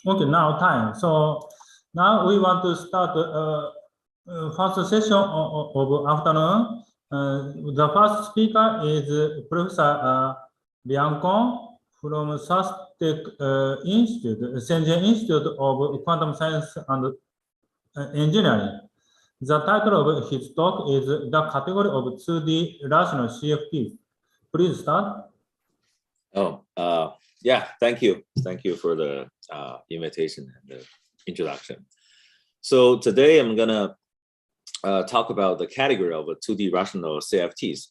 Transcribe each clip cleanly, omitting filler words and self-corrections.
Okay, now time. So now we want to start first session of afternoon. The first speaker is Professor Liang Kong from SUSTech Shenzhen Institute of Quantum Science and Engineering. The title of his talk is The Category of 2D Rational CFTs. Please start. Yeah, thank you. Thank you for the invitation and the introduction. So today I'm gonna talk about the category of 2D rational CFTs.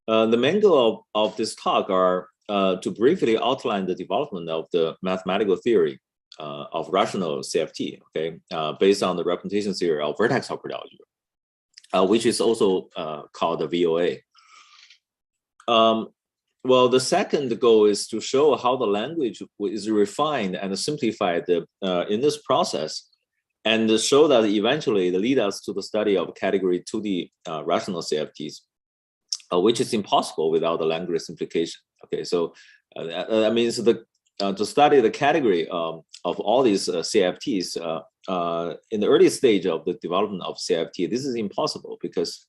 The main goal of this talk are to briefly outline the development of the mathematical theory of rational CFT, okay, based on the representation theory of vertex operator algebra, which is also called the VOA. Well, the second goal is to show how the language is refined and simplified in this process, and show that eventually it leads us to the study of category 2D rational CFTs, which is impossible without the language simplification. Okay, so that means to study the category of all these CFTs in the early stage of the development of CFT, this is impossible because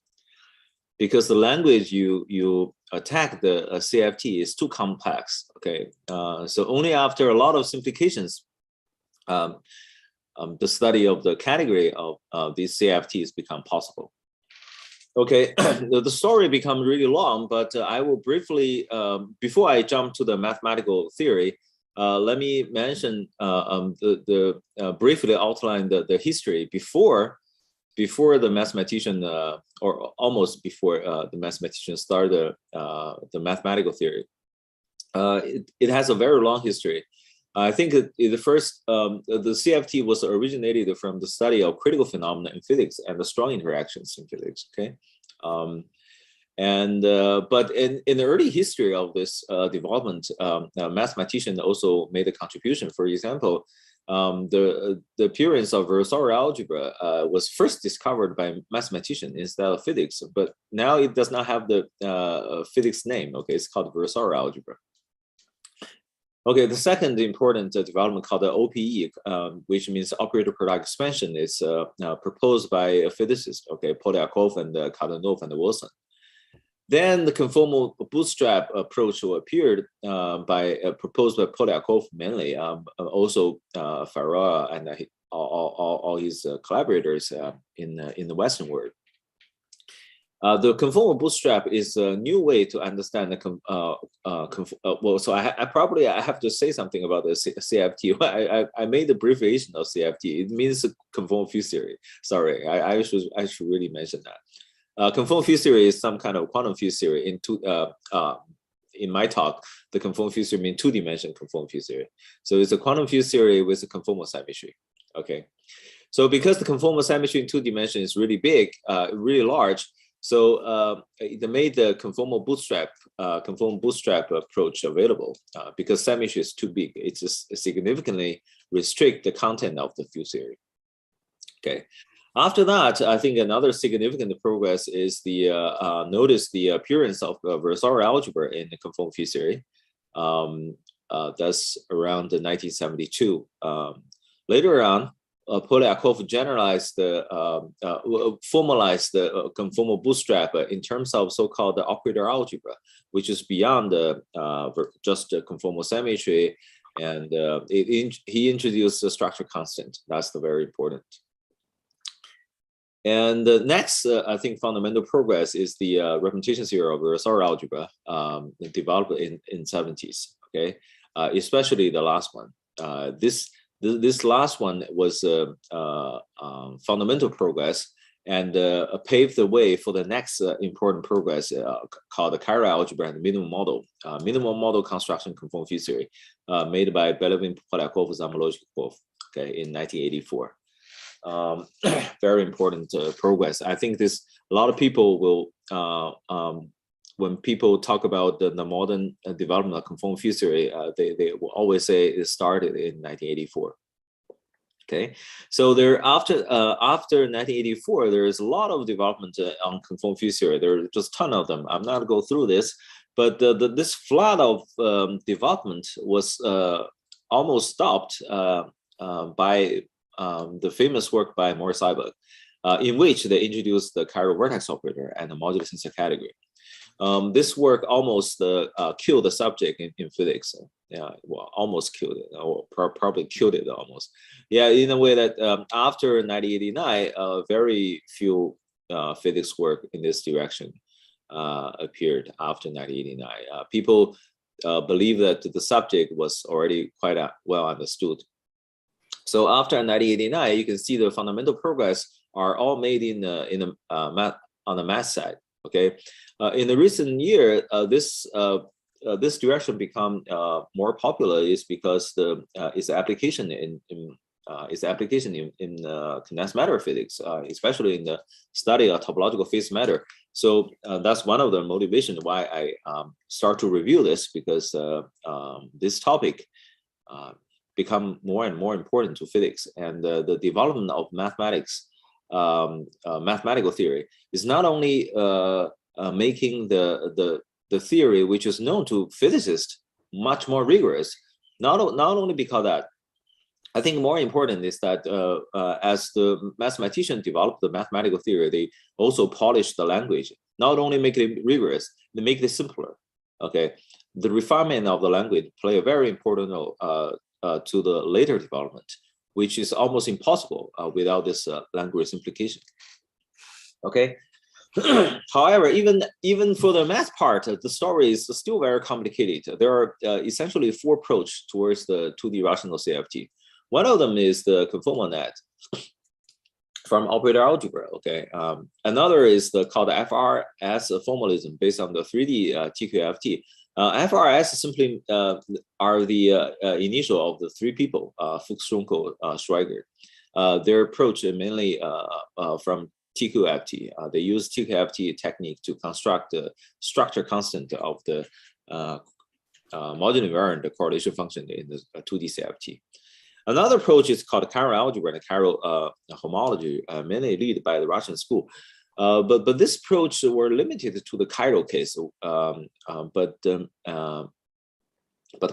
the language you attack the CFT is too complex. Okay, so only after a lot of simplifications, the study of the category of these CFTs become possible. Okay, the story becomes really long, but I will briefly, before I jump to the mathematical theory, let me mention briefly outline the history before the mathematician, or almost before the mathematician started the mathematical theory. It has a very long history. I think the first, the CFT was originated from the study of critical phenomena in physics and the strong interactions in physics, okay? But in the early history of this development, mathematicians also made a contribution. For example, the appearance of Virasoro algebra was first discovered by mathematicians instead of physics, but now it does not have the physics name. Okay, it's called Virasoro algebra. Okay, the second important development called the OPE, which means operator product expansion, is proposed by a physicist, okay, Polyakov and Kadanoff and Wilson. Then the conformal bootstrap approach appeared proposed by Polyakov mainly, also Farah and all his collaborators in the Western world. The conformal bootstrap is a new way to understand the well. So I have to say something about the CFT. I made the abbreviation of CFT. It means conformal field theory. Sorry, I should really mention that. Conformal field theory is some kind of quantum field theory. In my talk, the conformal field theory means two-dimensional conformal field theory. So it's a quantum field theory with a conformal symmetry. Okay, so because the conformal symmetry in 2 dimensions is really big, really large. So it made the conformal bootstrap approach available because symmetry is too big. It just significantly restrict the content of the field theory. Okay. After that, I think another significant progress is notice the appearance of Virasoro algebra in the conformal field theory. That's around 1972. Later on, Polyakov generalized formalized the conformal bootstrap in terms of so-called operator algebra, which is beyond just conformal symmetry, and he introduced the structure constant. That's the very important. And the next, I think, fundamental progress is the representation theory of Virasoro algebra developed in 70s. Okay, especially the last one. This last one was fundamental progress and paved the way for the next important progress called the chiral algebra and minimum model construction conformal field theory made by Belevin, Polyakov, Zamolodchikov, okay, in 1984. Very important progress. I think a lot of people will when people talk about the modern development of conformal field theory, they will always say it started in 1984. Okay, so after 1984, there is a lot of development on conformal field theory. There are just a ton of them. I'm not going to go through this, but this flood of development was almost stopped by the famous work by Morris Seiberg, in which they introduced the chiral vertex operator and the modular tensor category. This work almost killed the subject in physics. Yeah, well, almost killed it, or probably killed it almost. Yeah, in a way that after 1989, very few physics work in this direction appeared after 1989. People believe that the subject was already quite well understood. So after 1989, you can see the fundamental progress are all made in the math, on the math side. Okay, in the recent year, this direction become more popular is because its application in condensed matter physics, especially in the study of topological phase matter. So that's one of the motivations why I start to review this, because this topic become more and more important to physics, and the development of mathematics, mathematical theory is not only making the theory which is known to physicists much more rigorous, not only because that. I think more important is that as the mathematicians develop the mathematical theory, they also polish the language. Not only make it rigorous, they make it simpler. Okay, the refinement of the language play a very important role to the later development, which is almost impossible without this language simplification. Okay. However, even for the math part, the story is still very complicated. There are essentially four approaches towards the 2D rational CFT. One of them is the conformal net from operator algebra. Okay, another is called the FRS formalism based on the 3D TQFT. FRS simply are the initial of the three people, Fuchs, Runkel, Schweiger. Their approach is mainly from TQFT. They use TQFT technique to construct the structure constant of the modular invariant correlation function in the 2D CFT. Another approach is called chiral algebra and chiral homology, mainly led by the Russian school. But this approach were limited to the chiral case. But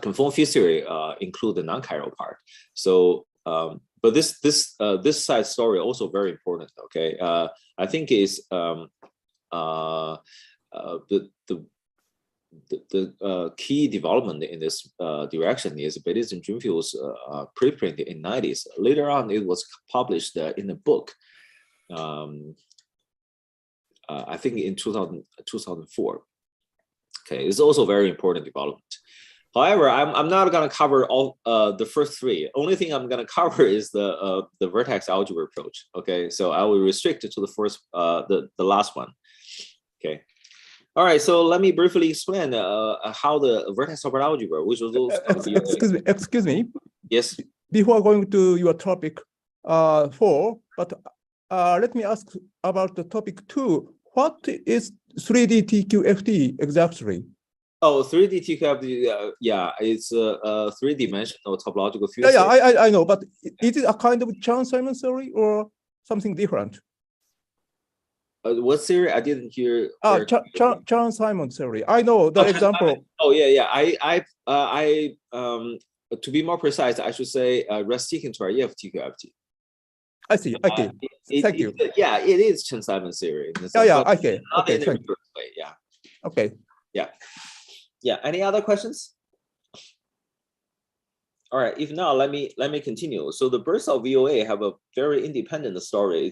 conformal field theory include the non-chiral part. So, but this side story also very important. Okay, I think is the key development in this direction is Bayes and Drinfield's preprint in 90s. Later on, it was published in a book. I think in 2004. Okay, it's also very important development. However, I'm not going to cover all the first three. Only thing I'm going to cover is the vertex algebra approach. Okay, so I will restrict it to the first, the last one. Okay. All right, so let me briefly explain how the vertex operator algebra, which was also excuse me. Yes. Before going to your topic 4, but let me ask about the topic 2. What is 3D TQFT exactly? Oh, 3D TQFT, yeah, it's a three-dimensional topological field. Yeah, I know, but is it a kind of Chern-Simon theory or something different? What theory? I didn't hear. Chern-Simon theory. I know the example. Oh yeah. To be more precise, I should say Rastikin to REF TQFT. I see. Okay. Thank you. Yeah, it is Chern-Simon theory. Yeah. Okay. Okay. Thank you. Yeah. Okay. Yeah. Yeah. Any other questions? All right. If not, let me continue. So the birth of VOA have a very independent story.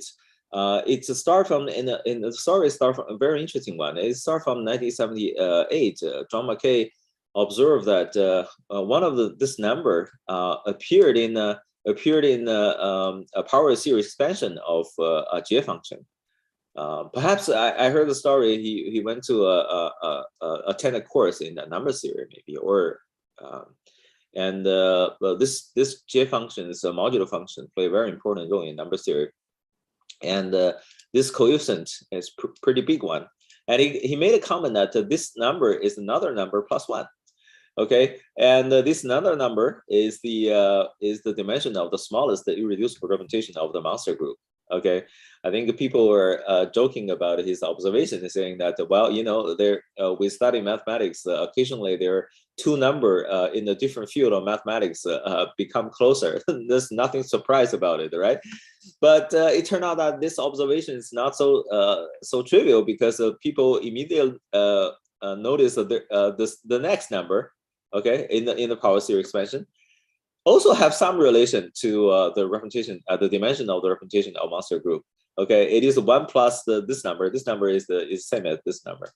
It's a start from the story start from a very interesting one. It starts from 1978. John Mackay observed that one of this number appeared in a power series expansion of a J function. Perhaps I heard the story. He went to attend a course in a number theory maybe, or this J function is a modular function, play a very important role in number theory. And this coefficient is pretty big one. And he made a comment that this number is another number plus 1. Okay, and this another number is the dimension of the smallest irreducible representation of the monster group. Okay, I think people were joking about his observation, saying that, well, you know, we study mathematics. Occasionally, there two number in a different field of mathematics become closer. There's nothing surprise about it, right? But it turned out that this observation is not so trivial, because people immediately notice that the next number, okay, in the power series expansion, also have some relation to the representation, the dimension of the representation of monster group. Okay, it is 1 plus this number. This number is same as this number.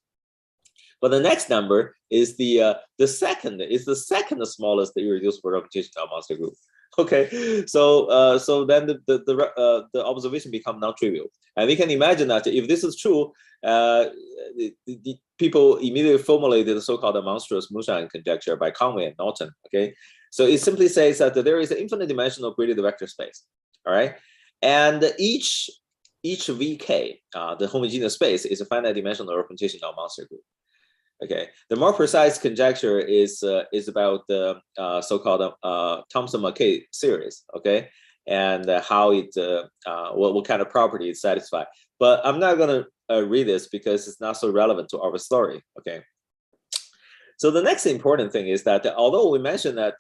But the next number is the second smallest irreducible representation of monster group. Okay, so then the observation become non-trivial, and we can imagine that if this is true, the people immediately formulated the so-called monstrous moonshine conjecture by Conway and Norton. Okay, so it simply says that there is an infinite dimensional graded vector space. All right, and each VK, the homogeneous space, is a finite dimensional representation of monster group. Okay, the more precise conjecture is about the so-called Thomson-McKay series. Okay, and how it what kind of property it satisfies. But I'm not going to read this because it's not so relevant to our story. Okay. So the next important thing is that although we mentioned that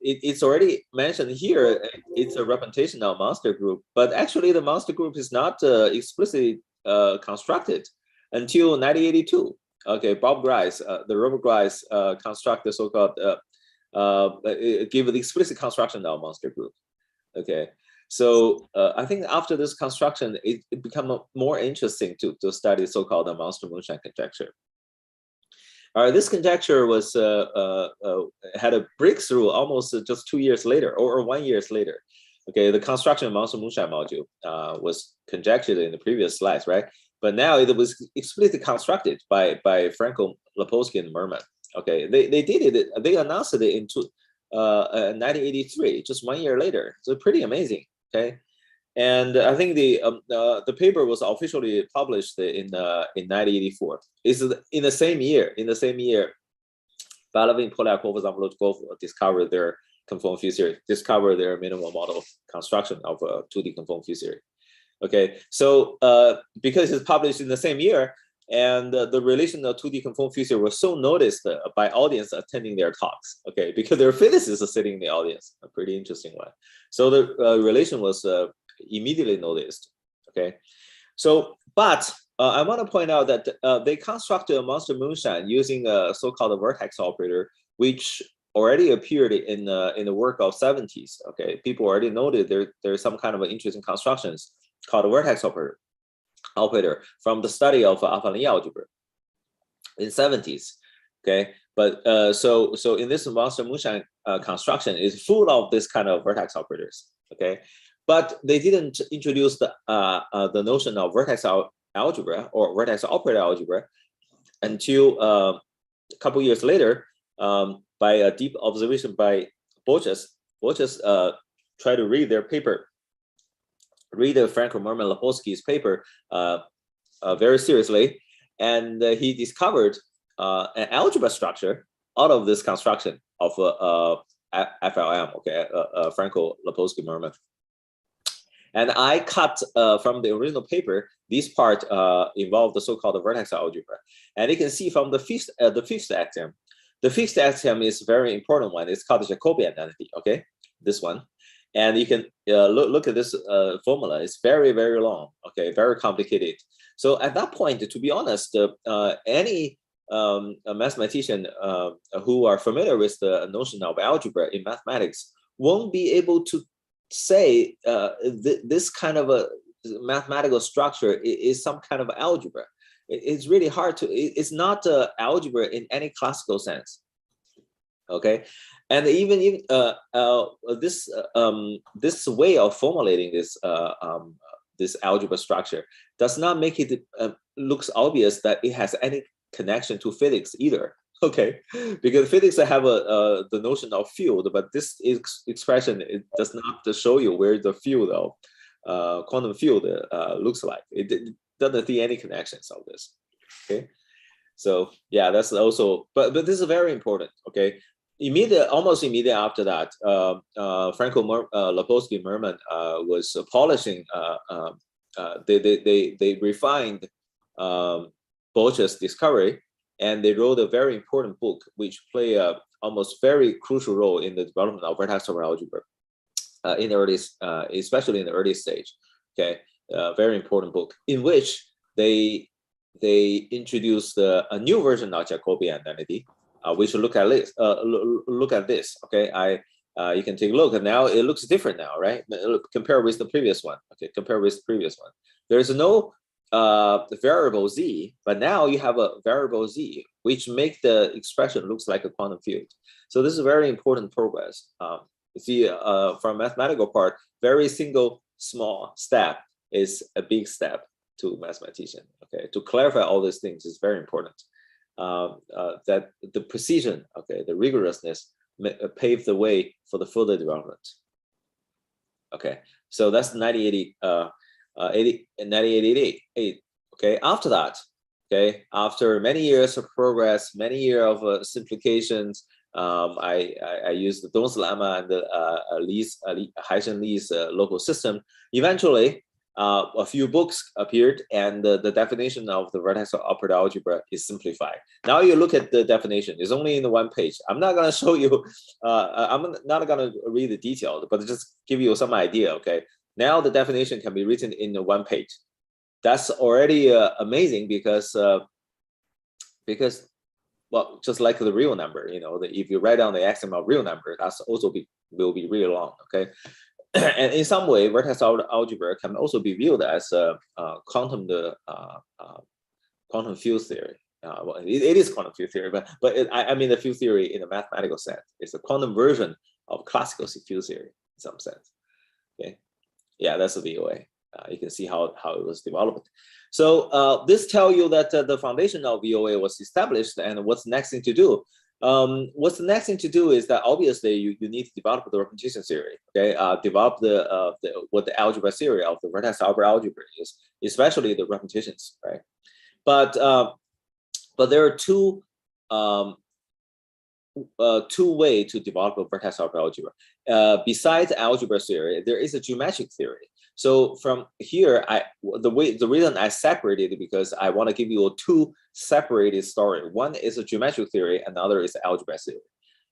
it's already mentioned here, it's a representation of monster group, but actually the monster group is not explicitly constructed until 1982. Okay, Bob Grice, the Robert Grice construct the so-called give the explicit construction of monster group. Okay, so I think after this construction, it become more interesting to study so-called monster moonshine conjecture. All right, this conjecture was had a breakthrough almost just 2 years later, or 1 year later. Okay, the construction of monster moonshine module was conjectured in the previous slides, right? But now it was explicitly constructed by Franco, Lapolsky, and Merman. Okay, they did it. They announced it in 1983, just 1 year later. So pretty amazing. Okay, and I think the paper was officially published in 1984. It's in the same year. In the same year, Balavin, Polyakov, Zamolodkov discovered their conformal field theory, discovered their minimal model construction of a 2D conformal field theory. Okay, so because it's published in the same year, and the relation of 2D conformal field theory was so noticed by audience attending their talks. Okay, because their physicists are sitting in the audience, a pretty interesting one. So the relation was immediately noticed. Okay, so but I want to point out that they constructed a monster moonshine using a so-called vertex operator, which already appeared in the work of 70s. Okay, people already noted there's some kind of interesting constructions called a vertex operator from the study of affine algebra in 70s. Okay, but so in this monster moonshine construction is full of this kind of vertex operators. Okay, but they didn't introduce the notion of vertex algebra or vertex operator algebra until a couple years later, by a deep observation by Borges. Borges tried to read their paper, read Franco, Merman, Lapolsky's paper very seriously, and he discovered an algebra structure out of this construction of FLM. Okay, Franco, Lapolsky, Merman. And I cut from the original paper, this part involved the so-called vertex algebra. And you can see from the fifth axiom. The fifth axiom is a very important one. It's called the Jacobian identity, okay? This one. And you can look at this formula. It's very, very long, okay? Very complicated. So at that point, to be honest, any mathematician who are familiar with the notion of algebra in mathematics won't be able to say this kind of a mathematical structure is some kind of algebra. It's really hard to, it's not algebra in any classical sense. Okay, and even if this way of formulating this algebra structure does not make it looks obvious that it has any connection to physics either. Okay, because physics have the notion of field, but this expression, it does not show you where the field of quantum field looks like. It doesn't see any connections of this. Okay, so yeah, that's also, but this is very important. Okay, almost immediate after that, Franco, Lapolsky, Merman was polishing. They refined Borges' discovery. and they wrote a very important book, which play a almost very crucial role in the development of vertex over algebra in the early, especially in the early stage. Okay, very important book in which they introduced a new version of Jacobian identity. We should look at this. Look at this. Okay, you can take a look, and now it looks different now, right? Compare with the previous one. Okay, compare with the previous one. There's no variable z, but now you have a variable z, which make the expression looks like a quantum field. So this is very important progress. You see, from mathematical part, very single small step is a big step to mathematician. Okay, to clarify all these things is very important. That the precision, okay, the rigorousness paved the way for the further development. Okay, so that's 1988. Okay, after that, okay, after many years of progress, many years of simplifications, I used the Dong's lemma and the Haitian Lee's local system. Eventually, a few books appeared, and the definition of the vertex operator algebra is simplified. Now you look at the definition; it's only in the one page. I'm not going to show you. I'm not going to read the details, but just give you some idea. Okay. Now the definition can be written in the one page. That's already amazing because well, just like the real number, you know, if you write down the axiom of real number, that's also will be really long. Okay. And in some way, vertex algebra can also be viewed as a quantum field theory. Well, it is quantum field theory, but I mean the field theory in a mathematical sense. It's a quantum version of classical field theory in some sense. Okay, yeah, that's a VOA. You can see how it was developed. So this tells you that the foundation of VOA was established, and what's the next thing to do? What's the next thing to do is that obviously you need to develop the repetition theory. Okay, develop what the algebra theory of the vertex algebra is, especially the repetitions, right? But there are two ways to develop a vertex algebra. Besides algebra theory, there is a geometric theory. So from here, the reason I separated it because I want to give you two separated stories. One is a geometric theory, another is algebra theory.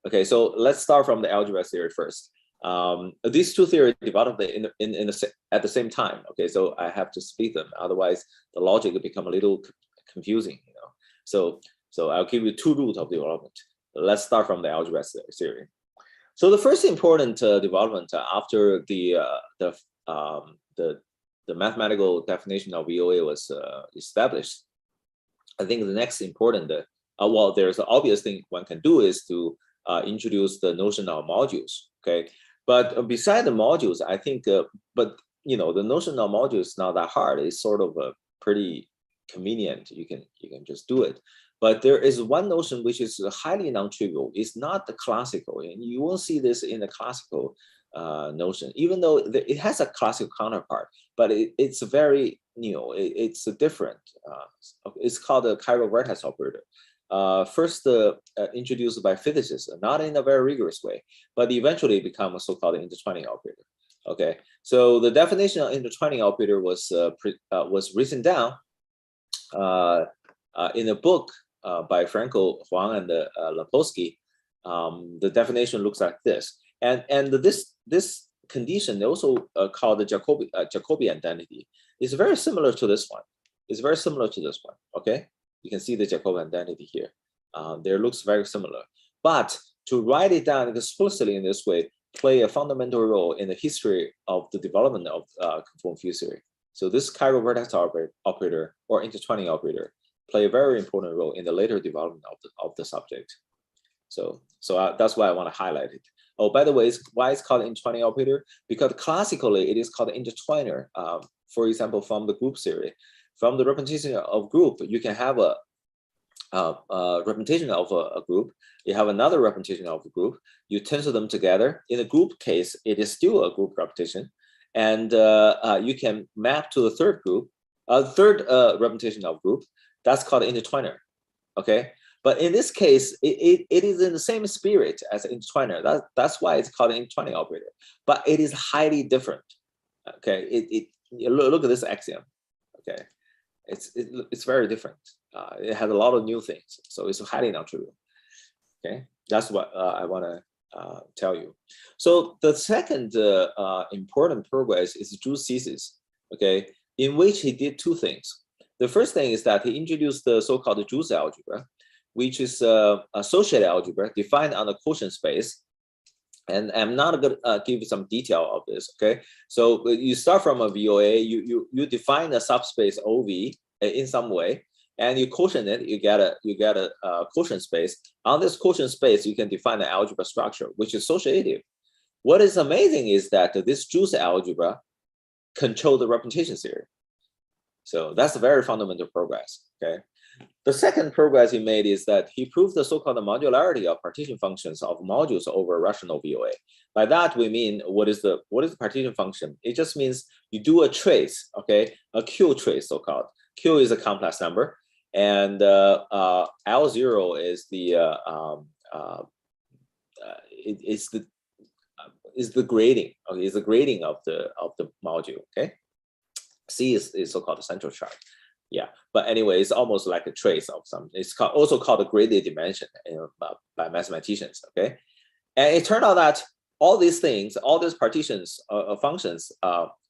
Okay, so let's start from the algebra theory first. These two theories developed at the same time. Okay, so I have to split them, otherwise the logic will become a little confusing. You know, so I'll give you two routes of development. Let's start from the algebra theory. So the first important development after the mathematical definition of VOA was established, I think the next important, well, there's the obvious thing one can do is to introduce the notion of modules. Okay, but beside the modules, I think, but you know, the notion of modules is not that hard. It's sort of pretty convenient. You can just do it. But there is one notion which is highly non-trivial. It's not the classical, and you won't see this in the classical notion, even though it has a classical counterpart, but it's very new. It's different. It's called a chiral vertex operator. First introduced by physicists, not in a very rigorous way, but eventually become a so-called intertwining operator. Okay, so the definition of intertwining operator was written down in a book by Franco Huang and Lapolsky. The definition looks like this, and this condition also called the Jacobian identity is very similar to this one. It's very similar to this one. Okay, you can see the Jacobian identity here. There looks very similar, but to write it down explicitly in this way play a fundamental role in the history of the development of conformal field theory. So this chiral vertex operator or intertwining operator play a very important role in the later development of the subject. So that's why I want to highlight it. Oh, by the way, why it's called intertwining operator? Because classically it is called intertwiner. For example, from the group theory, from the representation of group, you can have a representation of a group. You have another representation of a group. You tensor them together. In the group case, it is still a group representation, and you can map to the third group, third representation of group. That's called intertwiner. Okay, but in this case, it is in the same spirit as intertwiner. That's why it's called an intertwining operator. But it is highly different. Okay, look at this axiom. Okay, it's very different. It had a lot of new things, so it's highly non-trivial. Okay, that's what I want to tell you. So the second important progress is Zhu's thesis, okay, in which he did two things. The first thing is that he introduced the so-called Zhu's algebra, which is a associated algebra defined on a quotient space. And I'm not going to give you some detail of this, okay? So you start from a VOA, you define a subspace OV in some way, and you quotient it, you get a quotient space. On this quotient space, you can define an algebra structure, which is associative. What is amazing is that this Zhu's algebra controls the representation theory. So that's a very fundamental progress, okay? The second progress he made is that he proved the so-called modularity of partition functions of modules over a rational VOA. By that we mean, what is the partition function? It just means you do a trace, okay, a Q trace, so-called. Q is a complex number, and L0 is the grading. Okay, is the grading of the module. Okay, C is so-called the central chart. Yeah, but anyway, it's almost like a trace of some. It's also called a graded dimension, by mathematicians. Okay, and it turned out that all these things, all these partitions functions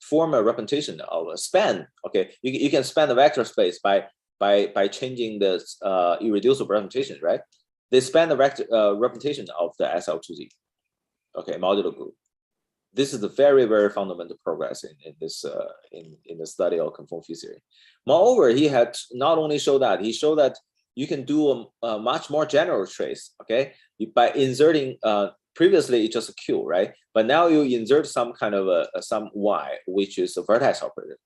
form a representation of a span. Okay, you can span the vector space by changing the irreducible representation, right? They span the representation of the SL2Z. Okay, modular group. This is a very, very fundamental progress in the study of conformal field theory. Moreover, he had not only showed that, he showed that you can do a much more general trace, okay? By inserting, previously it's just a Q, right? But now you insert some kind of some Y, which is a vertex operator.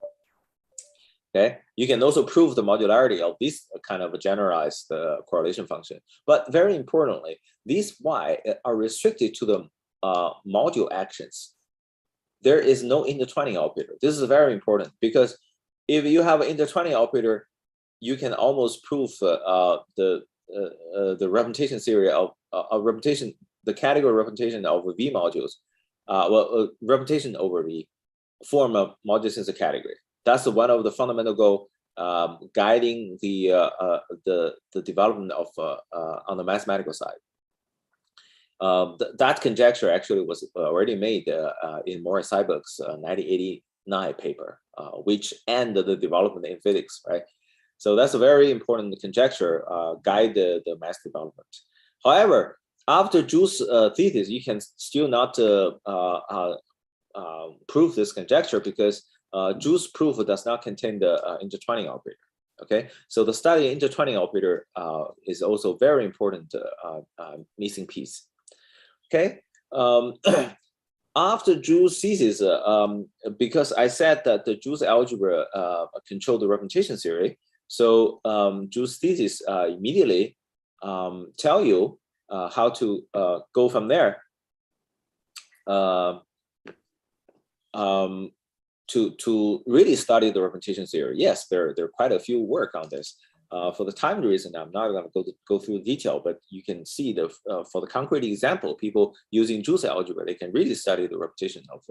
Okay, you can also prove the modularity of this kind of a generalized correlation function. But very importantly, these Y are restricted to the module actions. There is no intertwining operator. This is very important because if you have an intertwining operator, you can almost prove the representation theory of representation, the category representation of V modules, representation over V, form a module sensor category. That's one of the fundamental goal guiding the development of on the mathematical side. That conjecture actually was already made in Morris Seiberg's 1989 paper, which ended the development in physics, right? So that's a very important conjecture guide the math development. However, after Zhu's thesis, you can still not prove this conjecture because Zhu's proof does not contain the intertwining operator. Okay, so the study of intertwining operator is also very important missing piece. Okay, after Zhu's thesis, because I said that the Zhu's algebra control the representation theory, so Zhu's thesis immediately tell you how to go from there to really study the representation theory. Yes, there are quite a few work on this. For the time reason, I'm not going to go through detail, but you can see for the concrete example, people using Zhu's algebra, they can really study the representation of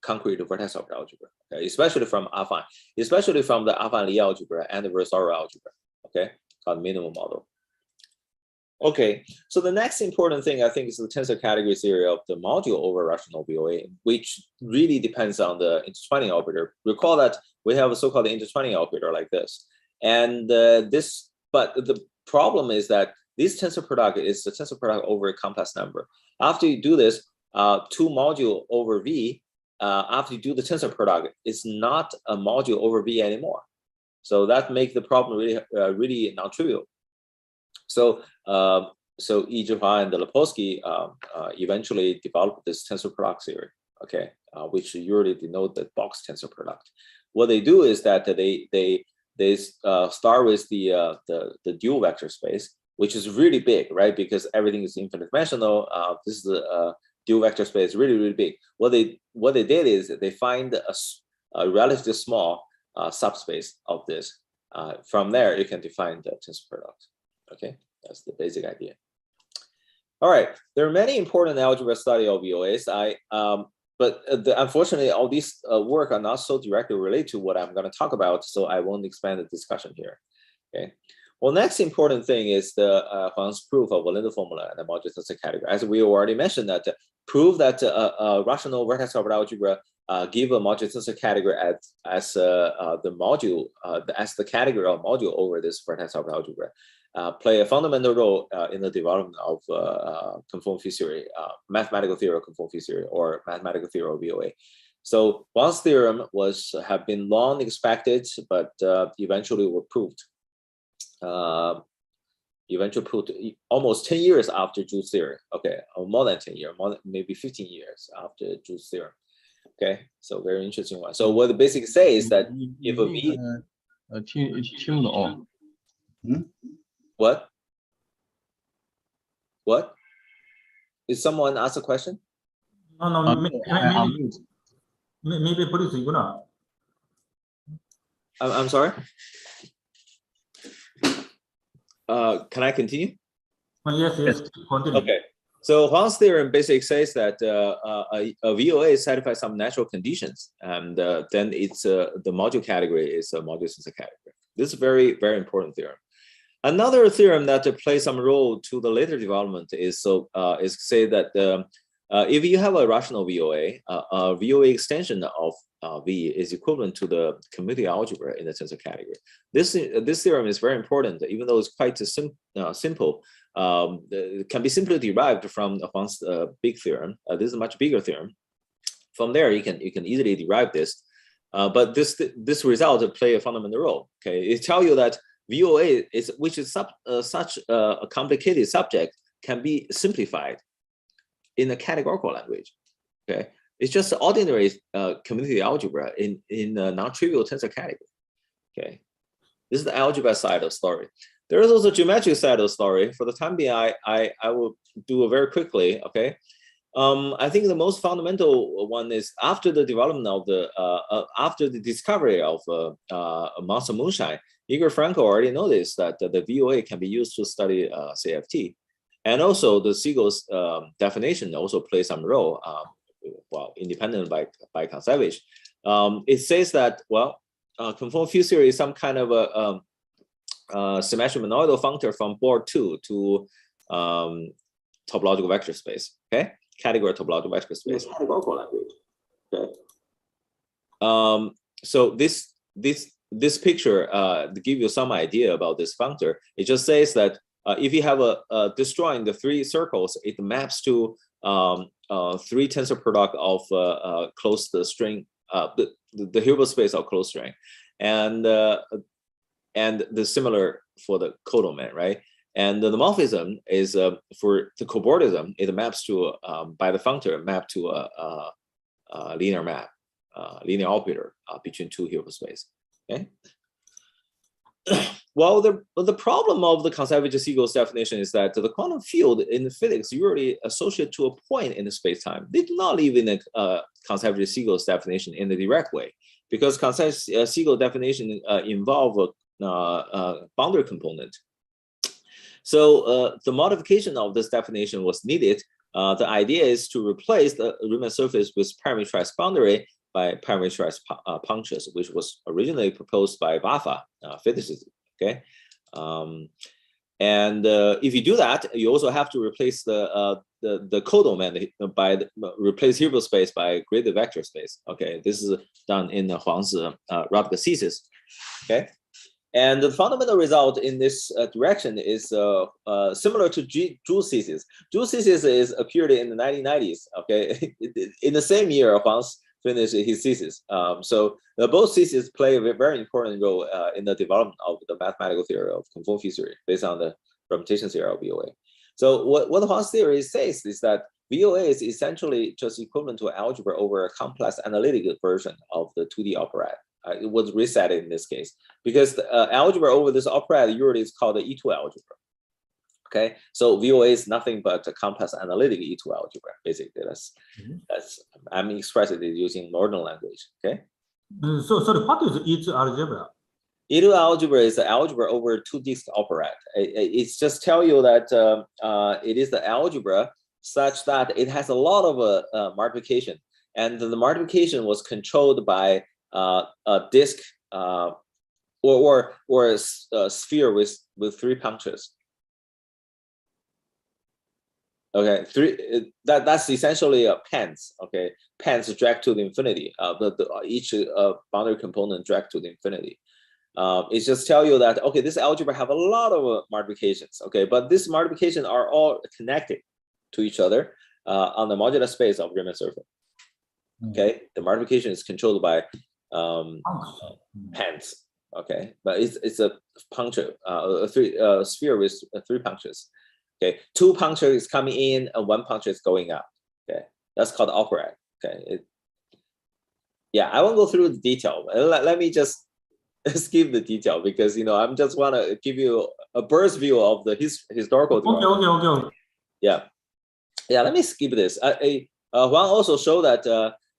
concrete vertex algebra, okay? Especially from affine, especially from the affine-Lie algebra and the Virasoro algebra, okay, called minimum model. Okay, so the next important thing I think is the tensor category theory of the module over rational VOA, which really depends on the intertwining operator. Recall that we have a so-called intertwining operator like this. And but the problem is that this tensor product is the tensor product over a complex number. After you do this, 2 module over V, after you do the tensor product, it's not a module over V anymore. So that makes the problem really non-trivial. So so E. Zhihua and Lepofsky eventually developed this tensor product theory, okay, which usually denote the box tensor product. What they do is that they start with the dual vector space, which is really big, right? Because everything is infinite dimensional. This is a dual vector space, really, really big. What they did is they find a relatively small subspace of this. From there, you can define the tensor product. Okay, that's the basic idea. All right, there are many important algebra study of VOAs. But unfortunately, all these work are not so directly related to what I'm going to talk about, so I won't expand the discussion here. Okay. Well, next important thing is the Huang's proof of a Linder formula and the modular tensor category. As we already mentioned, that prove that rational vertex orbital algebra give a modular tensor category as the module as the category of module over this vertex orbital algebra. Play a fundamental role in the development of conformal field theory, mathematical theory of conformal field theory, or mathematical theory of VOA. So Huang's theorem have been long expected, but eventually were proved. Eventually proved almost 10 years after Joule's theory. Okay, or more than 10 years, maybe 15 years after Joule's theorem. Okay, so very interesting one. So what the basic say is that if a V, 听不懂。 what? Did someone ask a question? No, maybe please, I'm sorry. Can I continue? Yes, continue. Okay. So Huang's theorem basically says that a VOA satisfies some natural conditions, and then it's the module category is a module tensor category. This is a very, very important theorem. Another theorem that plays some role to the later development is say that if you have a rational VOA, a VOA extension of V is equivalent to the commutative algebra in the tensor category. This theorem is very important, even though it's quite simple. It can be simply derived from Huang's big theorem. This is a much bigger theorem. From there, you can easily derive this. But this result play a fundamental role. Okay, it tells you that VOA which is such a complicated subject, can be simplified in a categorical language. Okay, it's just ordinary commutative algebra in a non-trivial tensor category. Okay, this is the algebra side of the story. There is also geometric side of the story. For the time being, I will do it very quickly. Okay, I think the most fundamental one is after the development of after the discovery of monster moonshine, Igor Frankel already noticed that the VOA can be used to study CFT. And also the Siegel's definition also plays some role, well, independent by Kontsevich. It says that, well, conformal field theory is some kind of a symmetric monoidal functor from board 2 to topological vector space, okay? Category topological vector space. Categorical language, okay? So this picture to give you some idea about this functor, it just says that if you have a destroying the 3 circles, it maps to 3 tensor product of closed string, the Hilbert space of closed string, and the similar for the codomain, right? And the morphism is for the cobordism, it maps to by the functor map to a linear map, linear operator between 2 Hilbert space. Okay. Well, the problem of the Kontsevich-Siegel's definition is that the quantum field in physics usually associate to a point in the space-time. They do not live in the Kontsevich-Siegel's definition in the direct way, because Kontsevich-Siegel definition involve a boundary component. So the modification of this definition was needed. The idea is to replace the Riemann surface with parameterized boundary by parameterized punctures, which was originally proposed by Vafa, physicist. Okay, and if you do that, you also have to replace the codomain by replace Hilbert space by graded vector space. Okay, this is done in Huang's Radical thesis. Okay, and the fundamental result in this direction is similar to Joule's thesis. Joule's thesis is appeared in the 1990s. Okay, in the same year Huang's finished his thesis. So both theses play a very important role in the development of the mathematical theory of conformal field theory based on the permutation theory of VOA. So what Huang's theory says is that VOA is essentially just equivalent to algebra over a complex analytic version of the 2D operator. It was reset in this case because the algebra over this operator usually is called the E2 algebra. Okay, so VOA is nothing but a complex analytic E2 algebra. Basically, that's I'm expressing it using modern language. Okay. So what is E2 algebra? E2 algebra is the algebra over 2-disk operator. It's just tell you that it is the algebra such that it has a lot of multiplication, and the multiplication was controlled by a disk or a sphere with 3 punctures. Okay, that's essentially a pens. Okay, pens dragged to the infinity. Each boundary component dragged to the infinity. It just tell you that okay, this algebra have a lot of multiplications. Okay, but these multiplications are all connected to each other on the modular space of Riemann surface. Okay, the multiplication is controlled by pens. Okay, but it's a puncture, a sphere with 3 punctures. Okay, 2 punctures is coming in and 1 puncture is going out. Okay, that's called operette. Okay, yeah, I won't go through the detail. Let me just skip the detail because I'm just want to give you a bird's view of the historical. Okay. Yeah. Let me skip this. Juan also showed that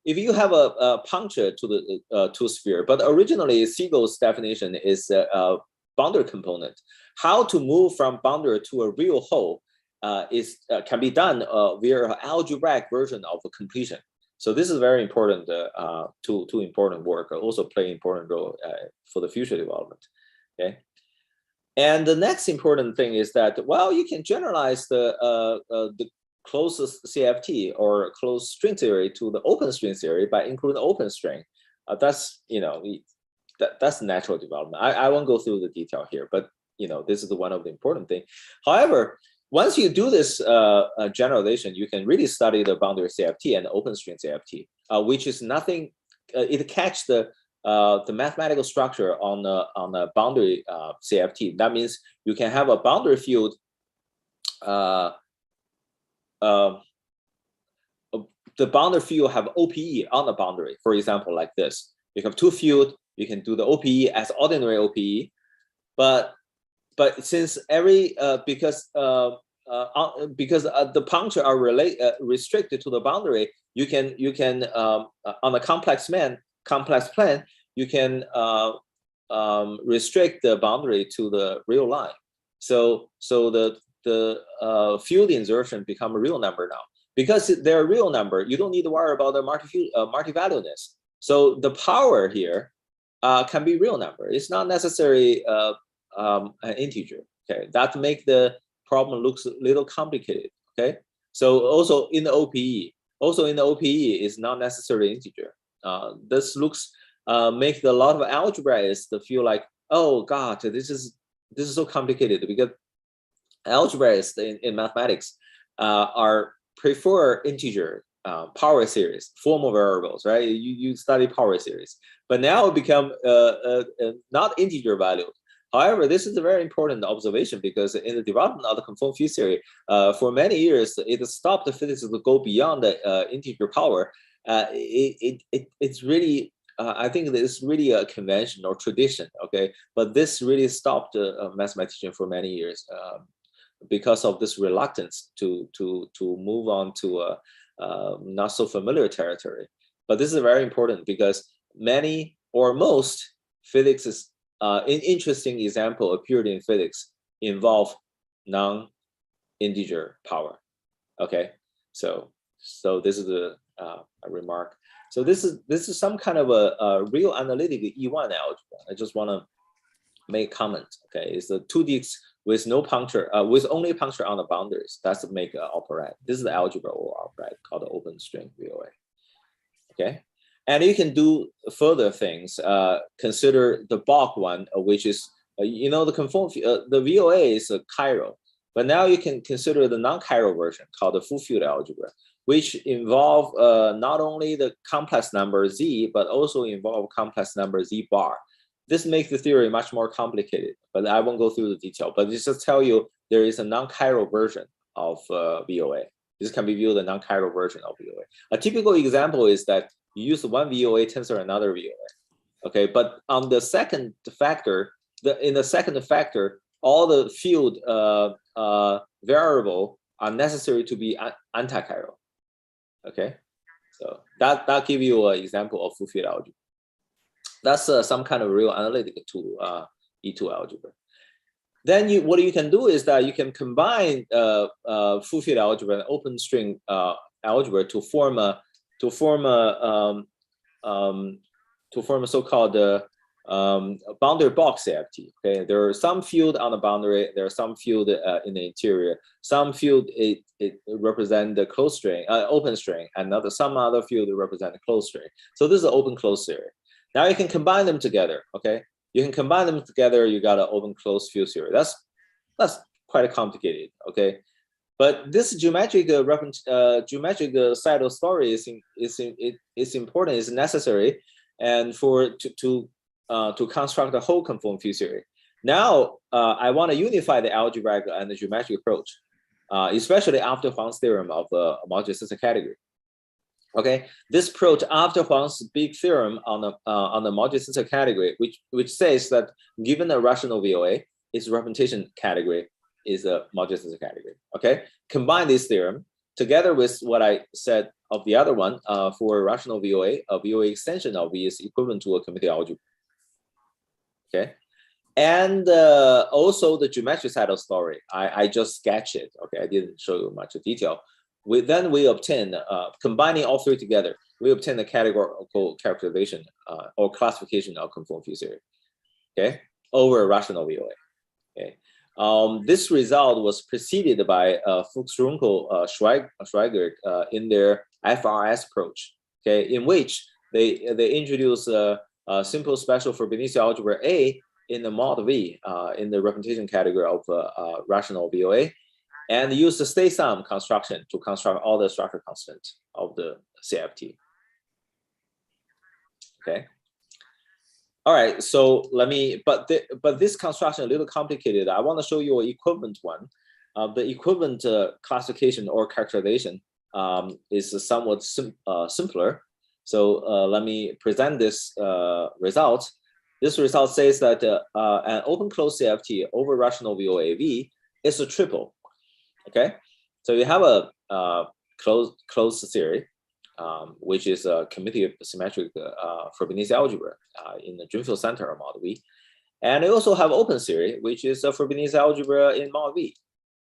if you have a puncture to the to sphere, but originally Siegel's definition is a boundary component. How to move from boundary to a real hole can be done via an algebraic version of a completion. So this is very important. Two important work also play an important role for the future development. Okay. And the next important thing is that you can generalize the closest CFT or closed string theory to the open string theory by including open string. That's that's natural development. I won't go through the detail here, but this is one of the important things. However, once you do this generalization, you can really study the boundary CFT and the open string CFT, which is nothing. It catch the mathematical structure on the boundary CFT. That means you can have a boundary field. The boundary field have OPE on the boundary. For example, like this, you have 2 fields. You can do the OPE as ordinary OPE, but since because the puncture are restricted to the boundary, you can on a complex plane you can restrict the boundary to the real line. So the field insertion become a real number now. Because they're a real number, you don't need to worry about the multi-valueness. So the power here can be real number. It's not necessarily an integer. Okay, that make the problem looks a little complicated. Okay, so also in the OPE is not necessarily integer. This looks make a lot of algebraists feel like, oh God, this is so complicated, because algebraists in mathematics prefer integer power series, formal variables, right? You study power series, but now it become not integer valued. However, this is a very important observation, because in the development of the conformal field theory, for many years, it stopped the physics to go beyond the integer power. It's really, I think it's really a convention or tradition, okay? But this really stopped mathematicians for many years because of this reluctance to move on to a not so familiar territory. But this is very important, because many or most physics is interesting example appeared in physics involve non-integer power. Okay, so this is a remark. So this is some kind of a real analytic E1 algebra. I just want to make a comment. Okay, it's the 2D with no puncture, with only puncture on the boundaries. That's to make an operette. This is the algebra or operette called the open string VOA. Okay. And you can do further things. Consider the bulk one, which is, the conformal, the VOA is a chiral, but now you can consider the non-chiral version called the full field algebra, which involve not only the complex number Z, but also involve complex number Z bar. This makes the theory much more complicated, but I won't go through the detail, but it's just tell you there is a non-chiral version of VOA. This can be viewed as a non-chiral version of VOA. A typical example is that you use one VOA tensor another VOA, okay? But on the second factor, in the second factor, all the field variable are necessary to be anti-chiral, okay? So that give you an example of full field algebra. That's some kind of real analytic tool, E2 algebra. Then what you can do is that you can combine full field algebra and open string algebra to form a so-called boundary box CFT. Okay, there are some field on the boundary, there are some field in the interior, some field it represent the closed string, open string, and some other field represent the closed string. So this is an open closed theory. Now you can combine them together. Okay, you can combine them together. You got an open closed field theory. That's quite complicated. Okay, but this geometric side of story is important, is necessary, and to construct the whole conformal field theory. Now, I want to unify the algebraic and the geometric approach, especially after Huang's theorem of modular system category. Okay, this approach after Huang's big theorem on the modular system category, which says that given a rational VOA, its representation category is a modular system category. Okay, combine this theorem together with what I said of the other one for rational VOA, a VOA extension of V is equivalent to a committee algebra. Okay, and also the geometric side of story. I just sketched it. Okay, I didn't show you much detail. Then we obtain, combining all three together, we obtain the categorical characterization or classification of conformal field theory. Okay, over rational VOA. Okay, this result was preceded by Fuchs, Runkel, Schweiger in their FRS approach. Okay, in which they introduce simple special Frobenius algebra A in the mod V in the representation category of rational VOA, and use the state sum construction to construct all the structure constants of the CFT. Okay. All right. So let me. But this construction a little complicated. I want to show you an equivalent one. The equivalent classification or characterization is somewhat simpler. So let me present this result. This result says that an open closed CFT over rational VOAV is a triple. Okay, so you have a closed theory, which is a committee symmetric Frobenius algebra in the Drinfeld center of mod V, and you also have open theory, which is a Frobenius algebra in mod V.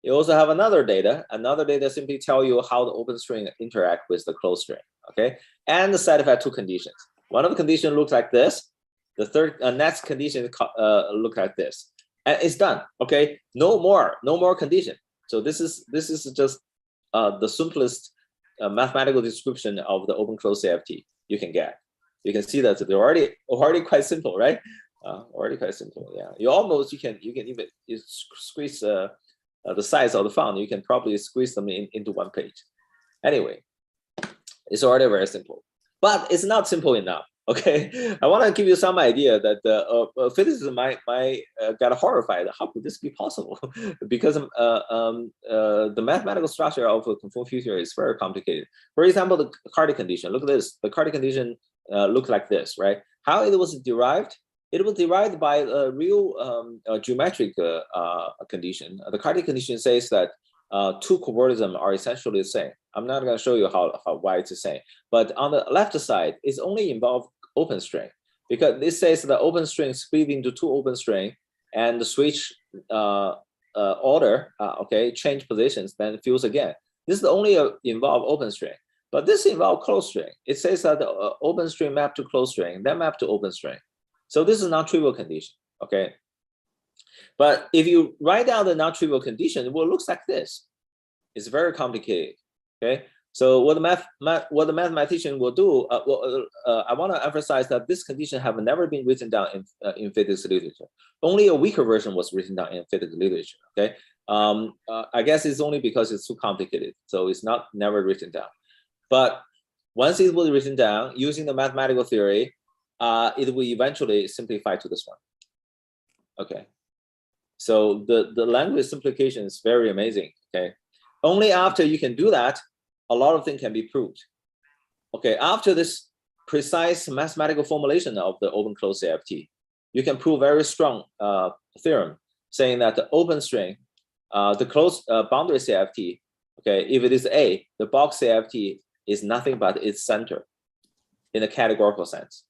You also have another data. Another data simply tell you how the open string interact with the closed string. Okay, and satisfy two conditions. One of the conditions looks like this. The third next condition look like this, and it's done. Okay, no more condition. So this is just the simplest mathematical description of the open closed CFT you can get. You can see that they're already quite simple, right? Already quite simple. Yeah, you can even squeeze the size of the font. You can probably squeeze them into one page. Anyway, it's already very simple, but it's not simple enough. Okay, I want to give you some idea that physicists might get horrified. How could this be possible? Because the mathematical structure of a conformal field theory is very complicated. For example, the Carty condition. Look at this. The Carty condition looks like this, right? How it was derived? It was derived by a real geometric condition. The Carty condition says that two cobordisms are essentially the same. I'm not going to show you why it's the same. But on the left side, it's only involved open string, because this says the open string split into two open string and the switch order, okay, change positions, then fuse again. This is only involve open string, but this involve closed string. It says that the open string map to closed string, then map to open string. So this is non-trivial condition, okay? But if you write down the non-trivial condition, well, it looks like this. It's very complicated, okay? So what the mathematician will do, I want to emphasize that this condition have never been written down in physics literature. Only a weaker version was written down in physics literature, okay? I guess it's only because it's too complicated, so it's never written down. But once it was written down, using the mathematical theory, it will eventually simplify to this one, okay? So the language simplification is very amazing, okay? Only after you can do that, a lot of things can be proved. Okay, after this precise mathematical formulation of the open closed CFT, you can prove very strong theorem saying that the open string, the closed boundary CFT, okay, if it is A, the box CFT is nothing but its center in a categorical sense.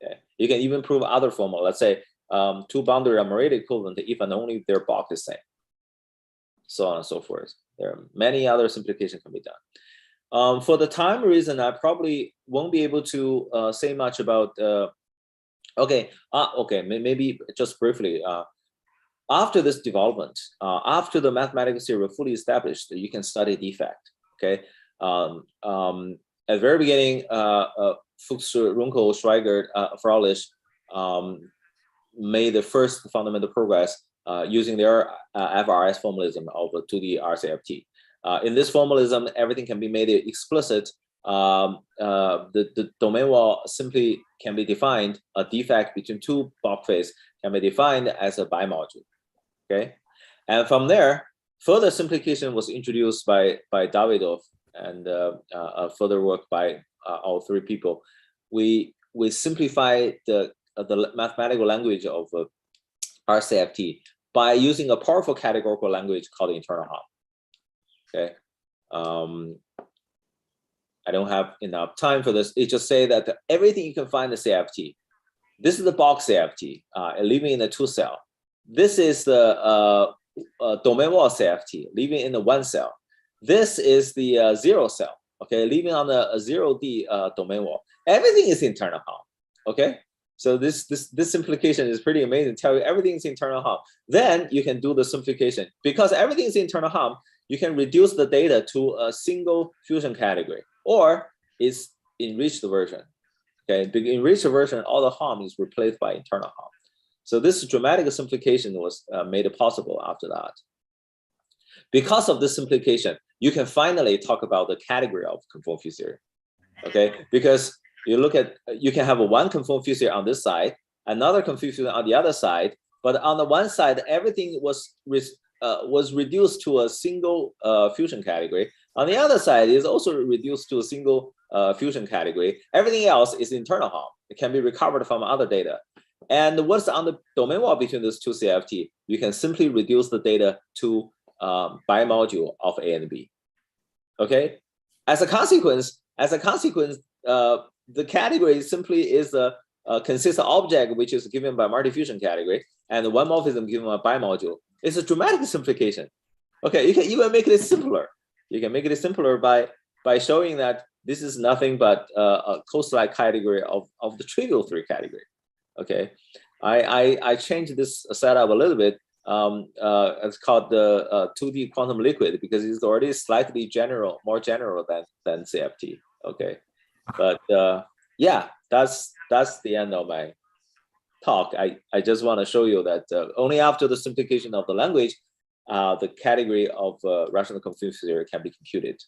Okay, you can even prove other formula. Let's say two boundary are Morita equivalent if and only if their box is same, so on and so forth. There are many other simplifications can be done. For the time reason, I probably won't be able to say much about Okay. Okay. Maybe just briefly. After this development, after the mathematical theory was fully established, you can study defect. Okay. At the very beginning, Fuchs, Runkel, Schweigert, Fröhlich made the first fundamental progress using their FRS formalism of 2D RCFT. In this formalism, everything can be made explicit. The domain wall simply can be defined, a defect between two block face can be defined as a bimodule. Okay, and from there, further simplification was introduced by Davidov and further work by all three people. We simplify the mathematical language of RCFT by using a powerful categorical language called internal hop. Okay, I don't have enough time for this. It just say that everything you can find in the CFT. This is the box CFT, living in a 2-cell. This is the domain wall CFT, living in the 1-cell. This is the 0-cell, okay, living on a 0D domain wall. Everything is internal hop, okay? So this simplification is pretty amazing. Tell you everything is internal hop. Then you can do the simplification. Because everything is internal hop, you can reduce the data to a single fusion category, or is enriched version. Okay, the enriched version, all the hop is replaced by internal hop. So this dramatic simplification was made possible after that. Because of this simplification, you can finally talk about the category of conformal field theory. Okay, because you look at, you can have one conformal field theory on this side, another conformal field theory on the other side, but on the one side, everything was reduced to a single fusion category. On the other side, it is also reduced to a single fusion category. Everything else is internal hop. It can be recovered from other data. And what's on the domain wall between those two CFT? You can simply reduce the data to bimodule of A and B. Okay. As a consequence, the category simply is a consistent object which is given by multi-fusion category, and the one morphism given by bimodule. It's a dramatic simplification. Okay, you can even make it simpler. You can make it simpler by showing that this is nothing but a close-like category of the trivial 3 category. Okay, I changed this setup a little bit. It's called the 2D quantum liquid because it's already slightly general, more general than CFT. Okay, but yeah, that's the end of my talk. I just want to show you that only after the simplification of the language, the category of rational conformal theory can be computed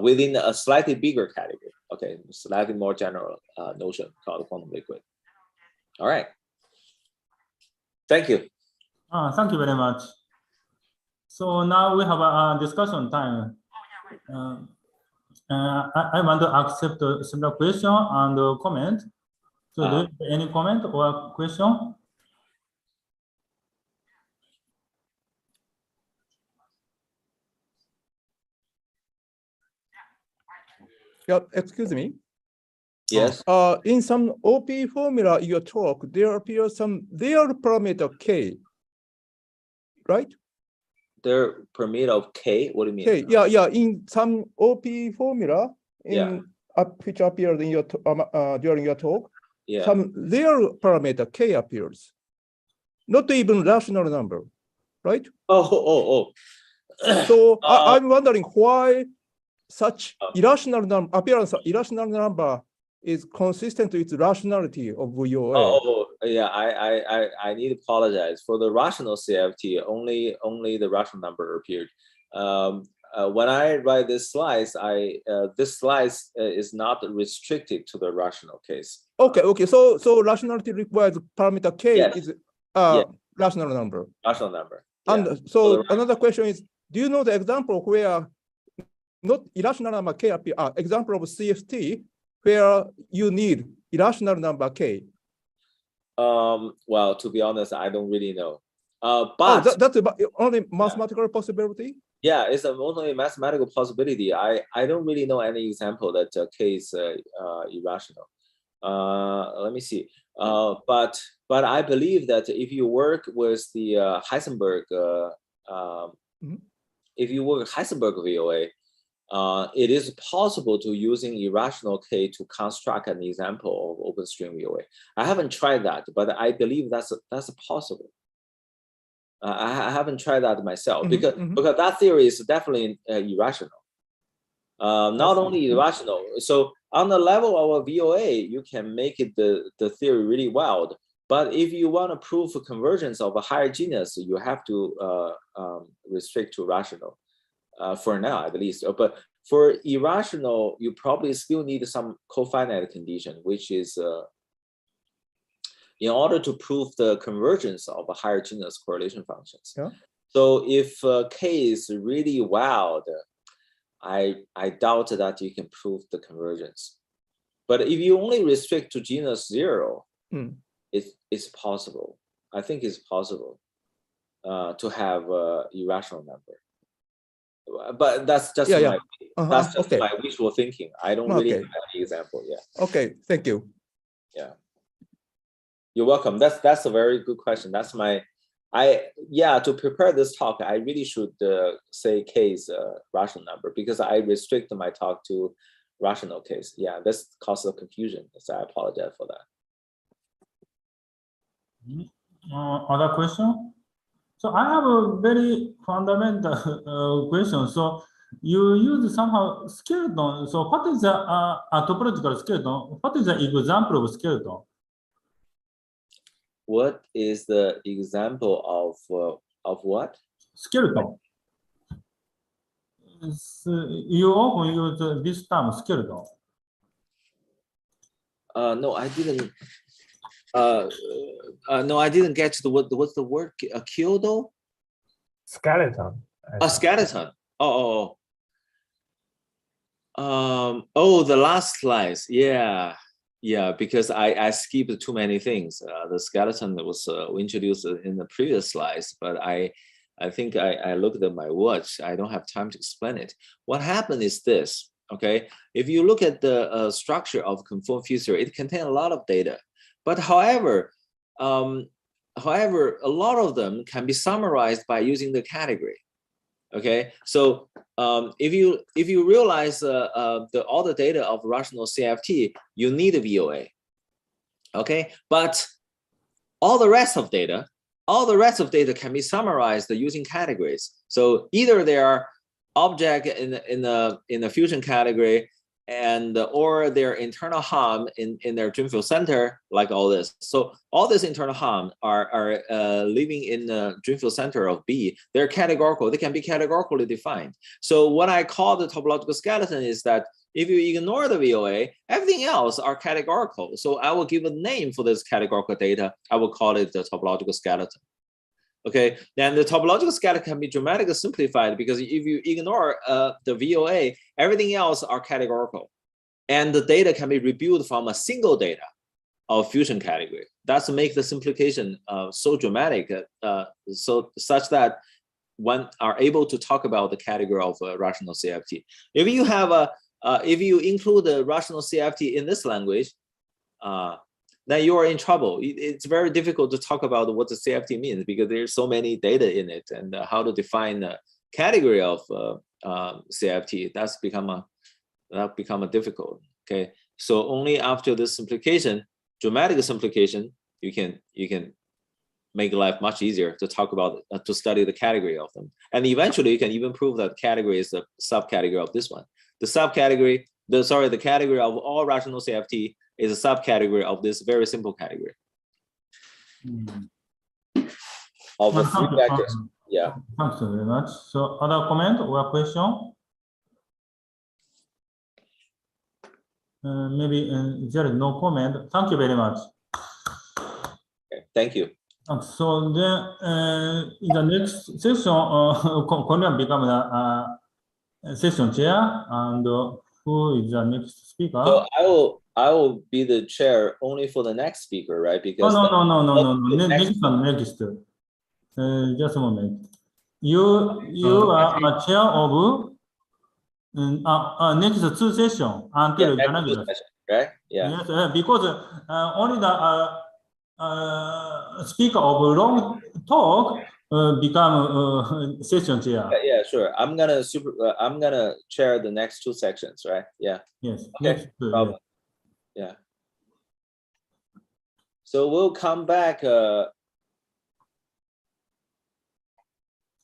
within a slightly bigger category. Okay, slightly more general notion called quantum liquid. All right. Thank you. Thank you very much. So now we have a discussion time. I want to accept a similar question and comment. So do you have any comment or question? Yeah, excuse me. Yes. In some OP formula in your talk, there appears some real parameter K, right? Their parameter of K, what do you mean? K, yeah. In some OP formula, which appeared in your during your talk, some real parameter K appears, not even rational number, right? Oh. So I'm wondering why such irrational number appearance irrational number is consistent with rationality of VOA. Oh, yeah. I need to apologize for the rational CFT. Only the rational number appeared. When I write this slice, this slice is not restricted to the rational case. Okay. So rationality requires parameter K is rational number. Rational number. And so another question is, do you know the example where not irrational number K appear? Example of CFT where you need irrational number K? Well, to be honest, I don't really know. But that's only mathematical possibility? Yeah, it's only a mathematical possibility. I don't really know any example that K is irrational. Let me see. But I believe that if you work with the Heisenberg, if you work with Heisenberg VOA, it is possible to using irrational K to construct an example of open string VOA. I haven't tried that, but I believe that's possible. I haven't tried that myself because that theory is definitely irrational. Not only irrational. So on the level of a VOA, you can make it the theory really wild. But if you want to prove convergence of a higher genus, you have to restrict to rational. For now, at least. But for irrational, you probably still need some cofinite condition, which is in order to prove the convergence of a higher genus correlation functions. Yeah. So if K is really wild, I doubt that you can prove the convergence. But if you only restrict to genus 0, it's possible. I think it's possible to have an irrational number. But that's just my wishful thinking. I don't really have any example. Yeah. Okay. Thank you. Yeah. You're welcome. That's a very good question. That's to prepare this talk, I really should say K is a rational number because I restrict my talk to rational case. Yeah, this causes confusion. So I apologize for that. Other question? So I have a very fundamental question. So you use somehow skeleton. So what is the topological skeleton? What is the example of skeleton? What is the example of what? Skeleton. You often use this term skeleton. No, I didn't. No, I didn't get to what's the word? Kyoto? Skeleton. A skeleton. Oh, the last slides. Yeah, because I skipped too many things. The skeleton was introduced in the previous slides, but I think I looked at my watch. I don't have time to explain it. What happened is this, okay? If you look at the structure of conformal field theory, it contains a lot of data. But however, a lot of them can be summarized by using the category. Okay, so if you realize all the data of rational CFT, you need a VOA. Okay, but all the rest of data can be summarized using categories. So either they are object in the fusion category, and or their internal harm in their dream field center, like all this. So all this internal harm are living in the dream field center of B. They're categorical. They can be categorically defined. So what I call the topological skeleton is that if you ignore the VOA, everything else are categorical. So I will give a name for this categorical data. I will call it the topological skeleton. Okay, then the topological skeleton can be dramatically simplified because if you ignore the VOA, everything else are categorical. And the data can be rebuilt from a single data of fusion category. That's make the simplification so dramatic, such that one are able to talk about the category of rational CFT. If you have if you include the rational CFT in this language, then you are in trouble. It's very difficult to talk about what the CFT means because there's so many data in it and how to define the category of CFT. That's become a difficult. Okay, so only after this simplification, dramatic simplification, you can make life much easier to talk about to study the category of them, and eventually you can even prove that category is the subcategory of this one. The subcategory, the category of all rational CFT is a subcategory of this very simple category. Of the three vectors. Yeah. Thanks very much. So other comment or question? Maybe there is no comment. Thank you very much. Okay, thank you. So then in the next session, Conrad become the session chair, and who is the next speaker? So I will be the chair only for the next speaker, right? Because no. Next. Just a moment. You are a chair of next two sessions until January, right? Yeah. Yes, because only the speaker of long talk become session chair. Yeah, sure. I'm gonna chair the next 2 sections, right? Yeah. Yes. Okay. Next, Problem. Yeah. So we'll come back.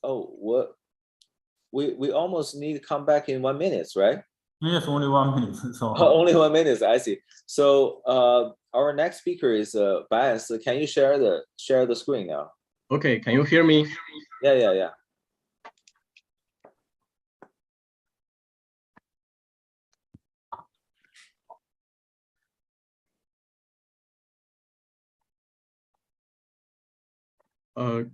What? We almost need to come back in 1 minute, right? Yes, only 1 minute. So only 1 minute. I see. So our next speaker is Bias. Can you share the screen now? Okay, can you hear me? Yeah. Okay.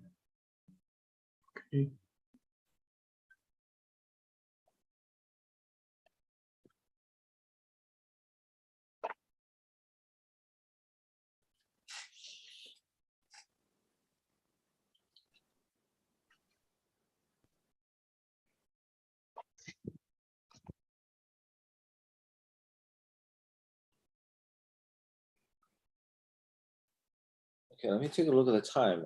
Okay, let me take a look at the time.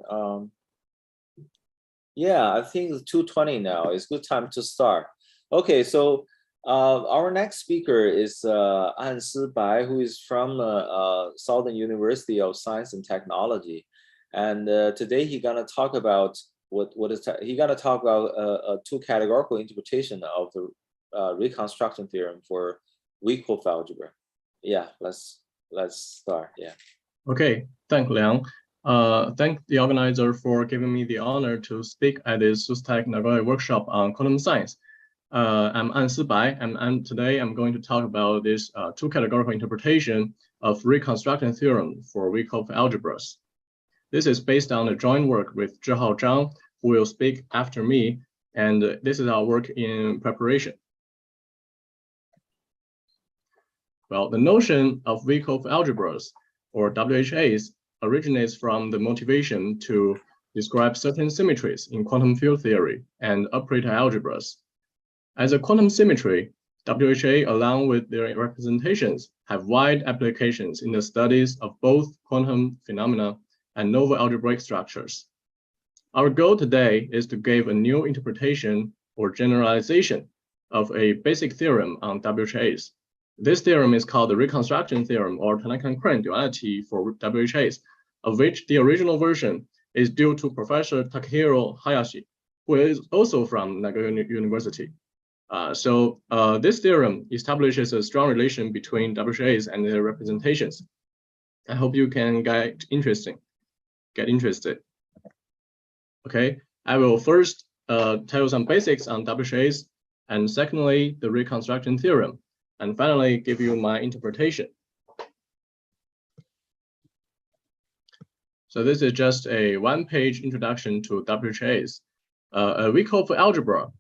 Yeah, I think it's 2:20 now. It's good time to start. Okay, so our next speaker is Ansi Bai, who is from Southern University of Science and Technology, and today he's gonna talk about he's gonna talk about a 2 categorical interpretation of the reconstruction theorem for weak-hof algebra. Yeah, let's start. Yeah. Okay, thank Liang. Thank the organizer for giving me the honor to speak at this SUSTech-Nagoya workshop on quantum science. I'm Ansi Bai, and today I'm going to talk about this 2 categorical interpretation of reconstruction theorem for weak-hof algebras. This is based on a joint work with Zhihao Zhang, who will speak after me, and this is our work in preparation. Well, the notion of weak-hof algebras, or WHAs, originates from the motivation to describe certain symmetries in quantum field theory and operator algebras. As a quantum symmetry, WHA, along with their representations, have wide applications in the studies of both quantum phenomena and novel algebraic structures. Our goal today is to give a new interpretation or generalization of a basic theorem on WHAs. This theorem is called the reconstruction theorem, or Tanaka-Crane duality for WHAs, of which the original version is due to Professor Takahiro Hayashi, who is also from Nagoya University. This theorem establishes a strong relation between WHAs and their representations. I hope you can get interested. Okay, I will first tell you some basics on WHAs, and secondly, the reconstruction theorem, and finally give you my interpretation. So this is just a 1-page introduction to WHAs. A weak-hof algebra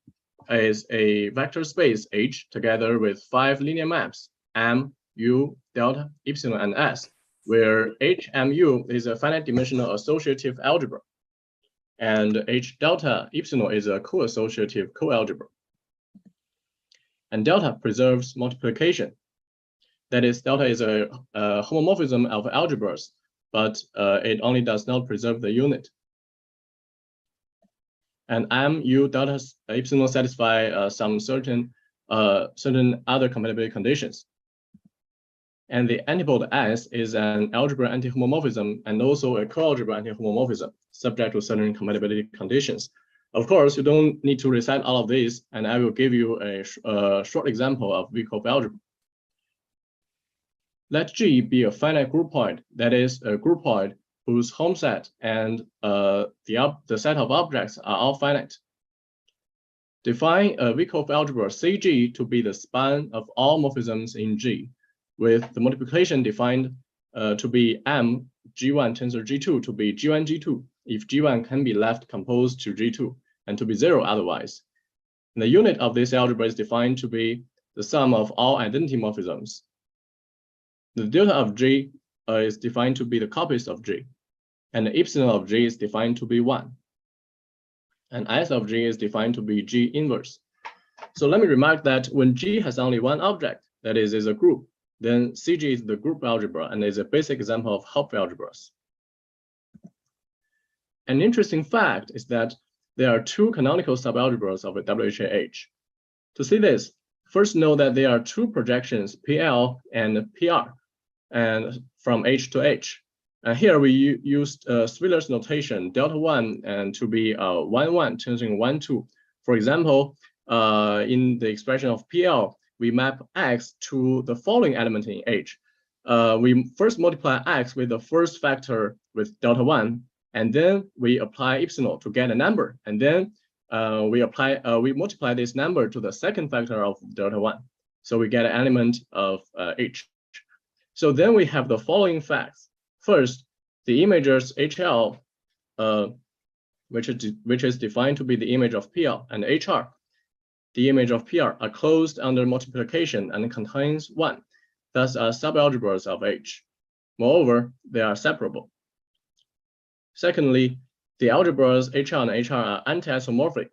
is a vector space H together with 5 linear maps M, U, delta, epsilon, and S, where H, M, U is a finite dimensional associative algebra, and H delta epsilon is a co-associative co-algebra. And delta preserves multiplication. That is, delta is a homomorphism of algebras, but it only does not preserve the unit. And M, U, delta, epsilon satisfy some certain other compatibility conditions. And the antipode S is an algebra anti-homomorphism and also a co-algebra anti-homomorphism, subject to certain compatibility conditions. Of course, you don't need to recite all of these, and I will give you a short example of weak-hof algebra. Let G be a finite group point, that is, a group point whose home set and the set of objects are all finite. Define a weak-hof algebra CG to be the span of all morphisms in G, with the multiplication defined to be M G1 tensor G2 to be G1 G2 if G1 can be left composed to G2 and to be 0 otherwise. And the unit of this algebra is defined to be the sum of all identity morphisms. The delta of G is defined to be the copies of G, and the epsilon of G is defined to be 1. And S of G is defined to be G inverse. So let me remark that when G has only one object, that is a group, then CG is the group algebra and is a basic example of Hopf algebras. An interesting fact is that there are two canonical subalgebras of a WHA-H. To see this, first know that there are two projections, PL and PR, and from H to H. And here we used Swiller's notation, delta 1, and to be 1, 1, tensing 1, 2. For example, in the expression of PL, we map X to the following element in H. We first multiply X with the first factor with delta 1, and then we apply epsilon to get a number. And then we multiply this number to the second factor of delta 1. So we get an element of H. So then we have the following facts. First, the imagers HL, which is defined to be the image of PL, and HR, the image of PR, are closed under multiplication and contains 1. Thus are subalgebras of H. Moreover, they are separable. Secondly, the algebras HR and HR are anti-isomorphic.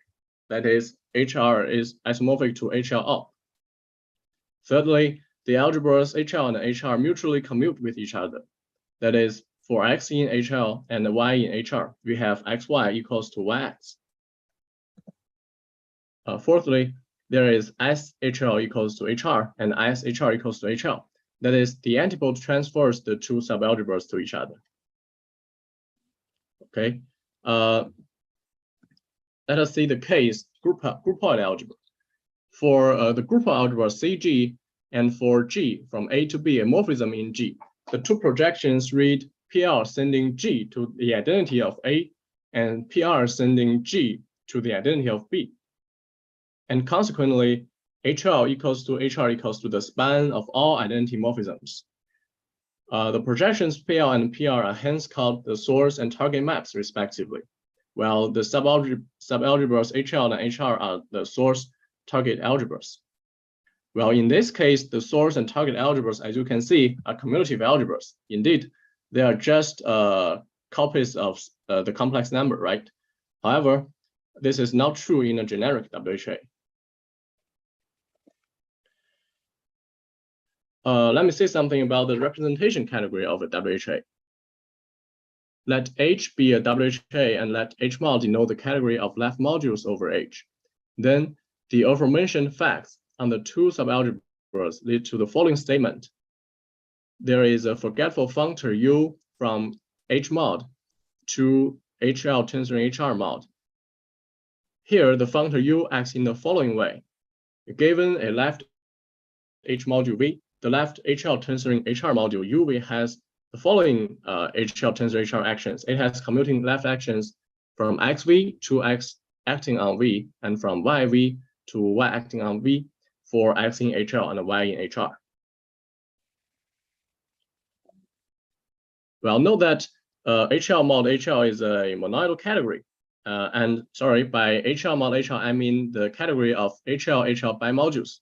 That is, HR is isomorphic to HL. Thirdly, the algebras HL and HR mutually commute with each other. That is, for X in HL and Y in HR, we have XY equals to YX. Fourthly, there is SHL equals to HR and SHR equals to HL. That is, the antipode transfers the two subalgebras to each other. Okay, let us see the case groupoid algebra. For the groupoid algebra CG and for G from A to B, a morphism in G, the two projections read PR sending G to the identity of A and PR sending G to the identity of B. And consequently, HL equals to HR equals to the span of all identity morphisms. The projections PL and PR are hence called the source and target maps respectively, while the subalgebras HL and HR are the source target algebras. Well, in this case, the source and target algebras, as you can see, are commutative algebras. Indeed, they are just copies of the complex number, right? However, this is not true in a generic WHA. Let me say something about the representation category of a WHA. Let H be a WHA and let H mod denote the category of left modules over H. Then the aforementioned facts on the two subalgebras lead to the following statement. There is a forgetful functor U from H mod to HL tensoring HR mod. Here, the functor U acts in the following way. Given a left H module V, the left HL tensoring HR module UV has the following HL tensoring HR actions. It has commuting left actions from XV to X acting on V, and from YV to Y acting on V for X in HL and Y in HR. Well, note that HL mod HL is a monoidal category. And sorry, by HL mod HL, I mean the category of HL bimodules.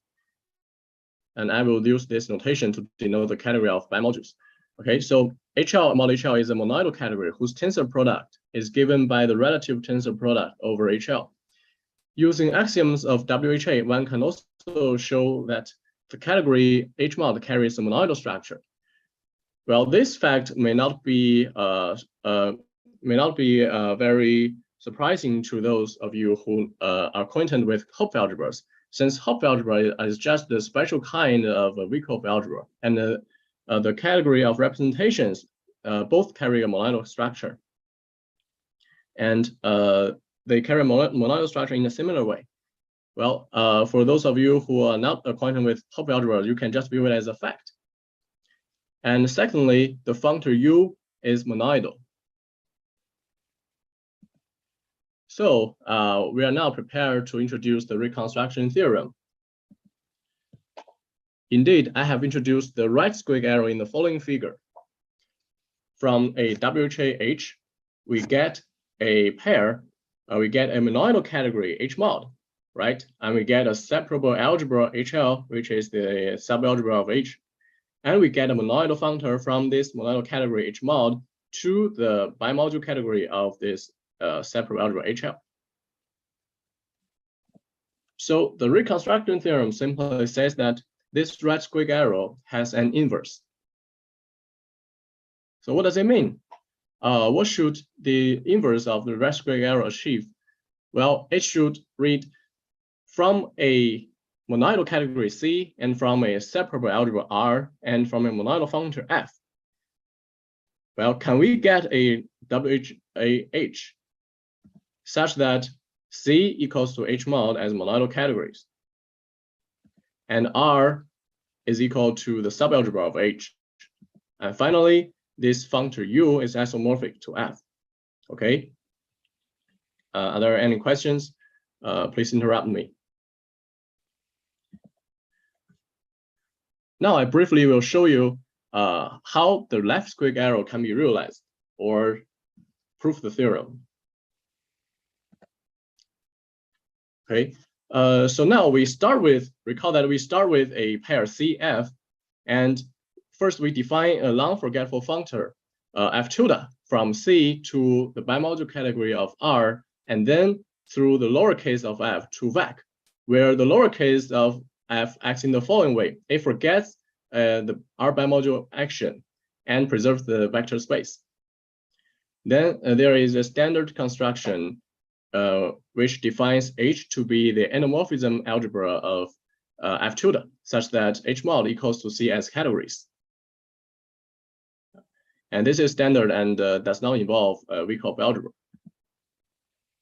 And I will use this notation to denote the category of bimodules. Okay, so HL mod HL is a monoidal category whose tensor product is given by the relative tensor product over HL. Using axioms of WHA, one can also show that the category H mod carries a monoidal structure. Well, this fact may not be very surprising to those of you who are acquainted with Hopf algebras, since Hopf algebra is just the special kind of a weak Hopf algebra, and the category of representations both carry a monoidal structure, and they carry a monoidal structure in a similar way. Well, for those of you who are not acquainted with Hopf algebra, you can just view it as a fact. And secondly, the functor U is monoidal. So we are now prepared to introduce the reconstruction theorem. Indeed, I have introduced the right squig arrow in the following figure. From a WHA-H, we get a pair, we get a monoidal category H mod, right? And we get a separable algebra HL, which is the subalgebra of H. And we get a monoidal functor from this monoidal category H mod to the bimodule category of this separable algebra HL. So the reconstruction theorem simply says that this right squig arrow has an inverse. So what does it mean? what should the inverse of the right square arrow achieve? Well, it should read from a monoidal category C and from a separable algebra R and from a monoidal functor F. Well, can we get a WH such that C equals to H mod as monoidal categories, and R is equal to the subalgebra of H. And finally, this functor U is isomorphic to F. Okay. Are there any questions? Please interrupt me. Now I briefly will show you how the left square arrow can be realized or prove the theorem. Okay, so now we start with, recall that we start with a pair CF, and first we define a long forgetful functor F tilde from C to the bimodule category of R, and then through the lowercase of F to VAC, where the lowercase of F acts in the following way. It forgets the R bimodule action and preserves the vector space. Then there is a standard construction which defines H to be the endomorphism algebra of F tilde, such that H mod equals to C as categories. And this is standard and does not involve Wyckoff algebra.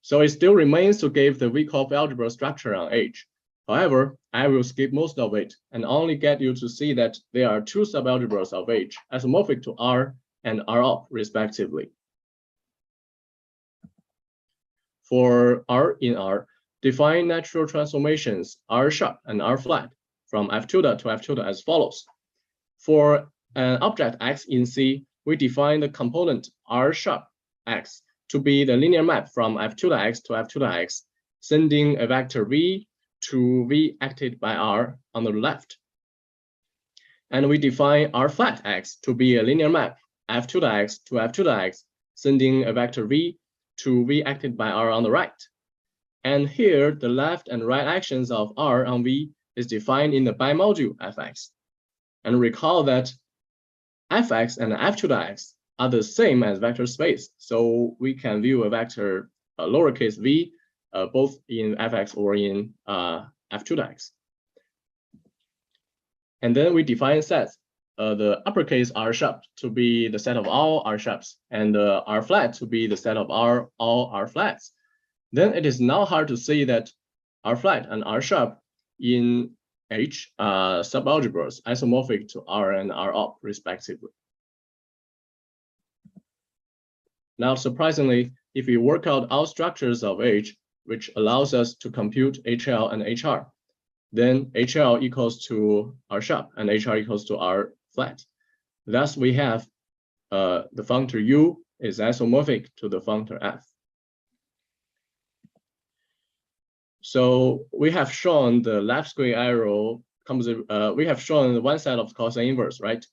So it still remains to give the Wyckoff algebra structure on H. However, I will skip most of it and only get you to see that there are two subalgebras of H, isomorphic to R and R op respectively. For R in R, define natural transformations R sharp and R flat from F tilde to F tilde as follows. For an object X in C, we define the component R sharp X to be the linear map from F tilde X to F tilde X, sending a vector V to V acted by R on the left. And we define R flat X to be a linear map F tilde X to F tilde X, sending a vector V to V acted by R on the right. And here, the left and right actions of R on V is defined in the bimodule Fx. And recall that Fx and F tilde X are the same as vector space. So we can view a vector lowercase v both in Fx or in F tilde X. And then we define sets. The uppercase R sharp to be the set of all R sharps, and R flat to be the set of all R flats. Then it is now hard to see that R flat and R sharp in H are subalgebras isomorphic to R and R op respectively. Now, surprisingly, if we work out all structures of H, which allows us to compute HL and HR, then HL equals to R sharp and HR equals to R flat. Thus, we have the functor U is isomorphic to the functor F. So we have shown the left square arrow comes. We have shown one side of the cosine inverse, right?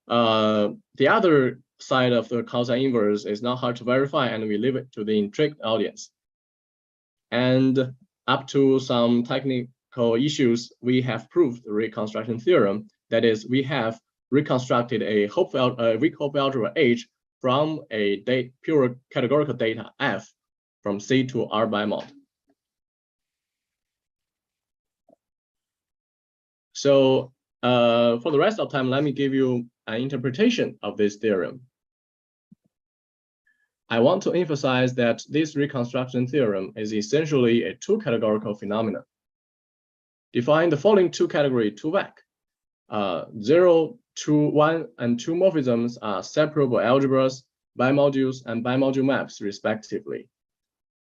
The other side of the cosine inverse is not hard to verify, and we leave it to the intrigued audience. And up to some technical issues, we have proved the reconstruction theorem. That is, we have reconstructed a Wyckoff algebra H from a pure categorical data F from C to R bimod. So for the rest of time, let me give you an interpretation of this theorem. I want to emphasize that this reconstruction theorem is essentially a two-categorical phenomenon. Define the following two-category 2-vec. 0, 2, 1, and 2 morphisms are separable algebras, bimodules, and bimodule maps, respectively.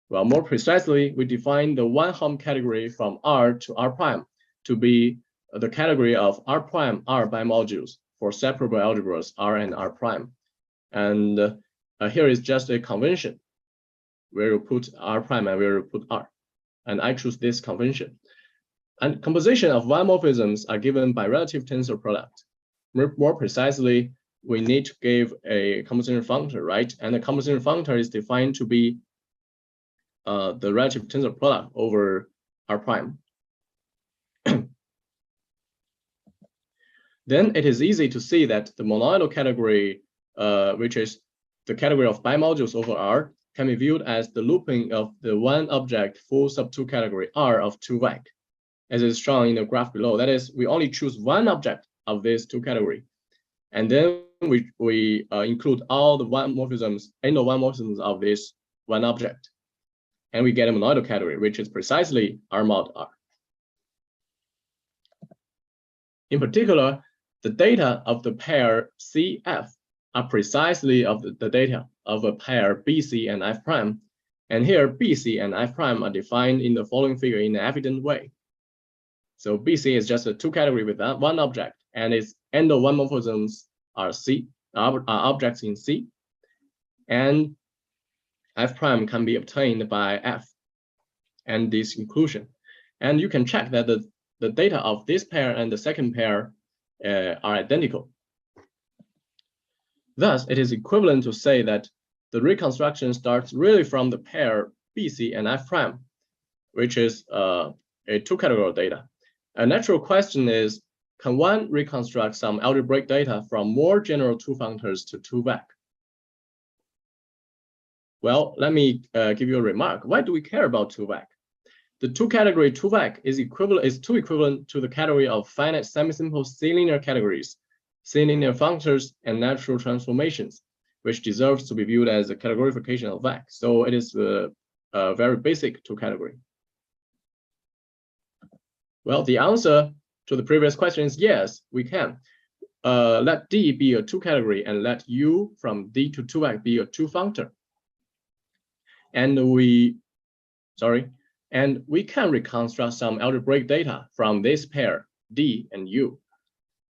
Well, more precisely, we define the one-hom category from R to R prime to be the category of R prime R bimodules for separable algebras R and R prime. And here is just a convention where you put R prime and where you put R. And I choose this convention. And composition of one morphisms are given by relative tensor product. More precisely, we need to give a composition functor, right? And the composition functor is defined to be the relative tensor product over R prime. Then it is easy to see that the monoidal category, which is the category of bimodules over R can be viewed as the looping of the one object full sub2 category R of 2vec, as is shown in the graph below. That is, we only choose one object of this 2 category, and then we include all the one morphisms, anal one morphisms of this one object, and we get a monoidal category, which is precisely R mod R. In particular, the data of the pair CF are precisely of the data of a pair BC and F prime. And here BC and F prime are defined in the following figure in an evident way. So BC is just a 2 category with one object, and its endo one morphisms are objects in C. And F prime can be obtained by F and this inclusion. And you can check that the data of this pair and the second pair are identical. Thus, it is equivalent to say that the reconstruction starts really from the pair BC and F prime, which is a 2 category data. A natural question is, can one reconstruct some algebraic data from more general 2 functors to 2vec? Well, let me give you a remark. Why do we care about 2vec? The 2 category 2vec is too equivalent to the category of finite semi-simple C-linear categories, C-linear functors, and natural transformations, which deserves to be viewed as a categorification of vec. So it is a very basic 2 category. Well, the answer to the previous question is yes, we can. Let D be a 2 category and let U from D to 2vec be a 2 functor. And we can reconstruct some algebraic data from this pair, D and U.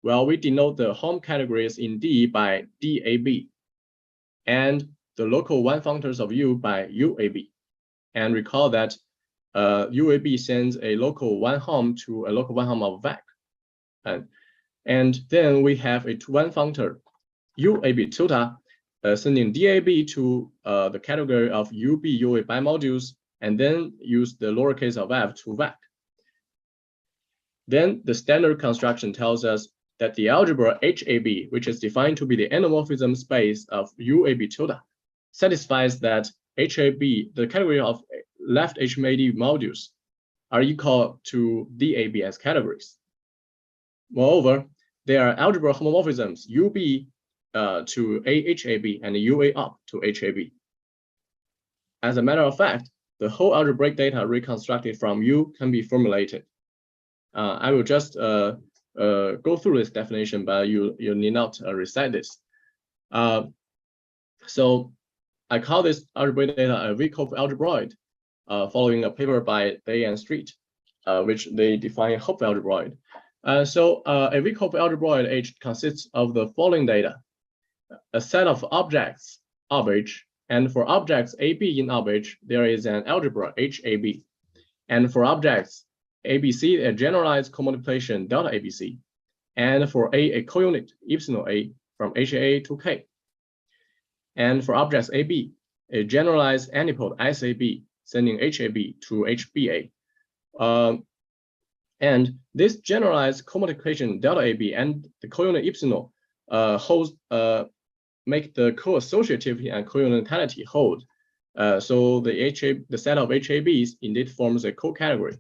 Well, we denote the home categories in D by DAB, and the local one functors of U by UAB. And recall that UAB sends a local one home to a local one home of vec. And then we have a one functor, UAB tilde, sending DAB to the category of UB UA bimodules, and then use the lowercase of f to vec. Then the standard construction tells us that the algebra HAB, which is defined to be the endomorphism space of UAB tilde, satisfies that HAB, the category of left HMAD modules, are equal to DAB as categories. Moreover, there are algebra homomorphisms UB to AHAB and UA up to HAB. As a matter of fact, the whole algebraic data reconstructed from U can be formulated. I will just go through this definition, but you need not recite this. So I call this algebraic data a Wyckoff algebroid, following a paper by Day and Street, which they define Hopf algebroid. So a Wyckoff algebroid H consists of the following data: a set of objects of H, and for objects AB in of H, there is an algebra HAB, and for objects ABC, a generalized comultiplication delta ABC, and for a counit epsilon A from HA to K. And for objects AB, a generalized antipode SAB, sending HAB to HBA. And this generalized comultiplication delta AB and the counit epsilon make the co-associativity and co-unitality hold. So the set of HABs indeed forms a co-category.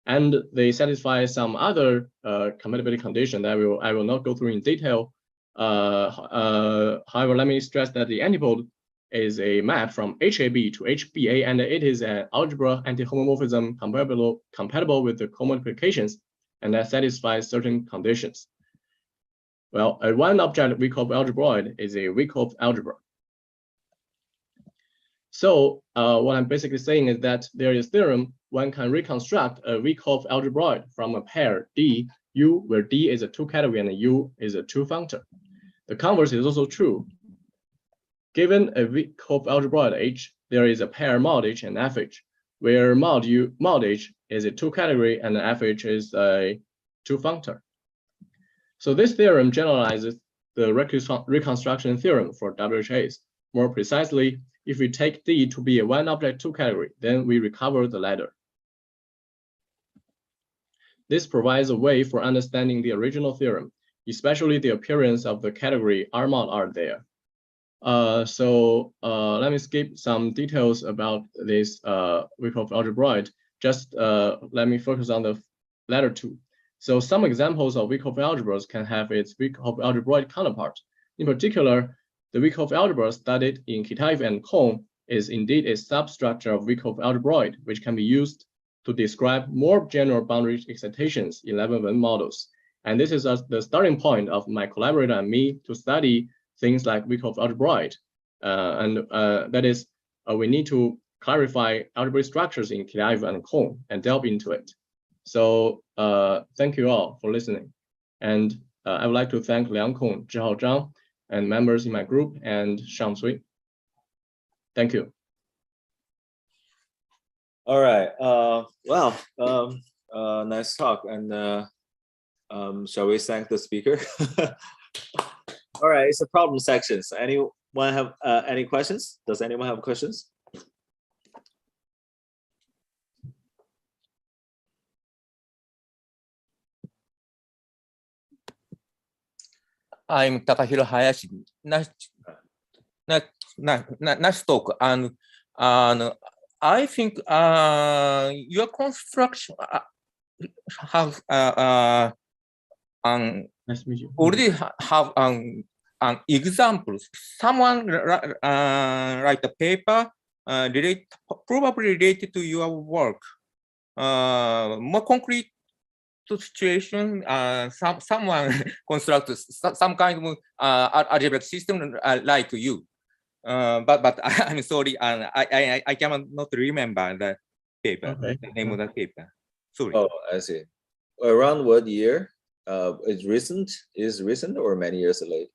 And they satisfy some other compatibility condition that I will not go through in detail. However, let me stress that the antipode is a map from HAB to HBA, and it is an algebra anti-homomorphism compatible with the co-multiplications, and that satisfies certain conditions. Well, a one-object Wyckoff algebroid is a Wyckoff algebra. So what I'm basically saying is that there is theorem one can reconstruct a Wyckoff algebroid from a pair D, U, where D is a 2 category and U is a 2 functor. The converse is also true. Given a Wyckoff algebroid H, there is a pair mod H and FH, where mod H is a 2 category and FH is a 2 functor. So this theorem generalizes the reconstruction theorem for WHAs. More precisely, if we take D to be a one object 2 category, then we recover the latter. This provides a way for understanding the original theorem, especially the appearance of the category R mod R there. Let me skip some details about this Wyckoff algebroid. Just let me focus on the latter two. So some examples of Wyckoff algebras can have its Wyckoff algebroid counterpart. In particular, the Wyckoff algebra studied in Kitaev and Kohn is indeed a substructure of Wyckoff algebroid, which can be used to describe more general boundary excitations in level 1 models. And this is the starting point of my collaborator and me to study things like Wyckoff algebroid. That is, we need to clarify algebraic structures in Kitaev and Kohn and delve into it. So thank you all for listening. And I would like to thank Liang Kong, Zhihao Zhang, and members in my group, and Shang Sui. Thank you. All right. Nice talk. And shall we thank the speaker? All right, it's a problem section. So anyone have any questions? Does anyone have questions? I'm Takahiro Hayashi. Nice talk. And I think your construction have Nice to meet you. already have an example. Someone write a paper probably related to your work. More concrete situation. Someone constructs some kind of algebraic system like you. But I'm sorry, and I cannot remember the paper. Okay. The name of the paper. Sorry. Oh, I see. Around what year? Is recent or many years ago?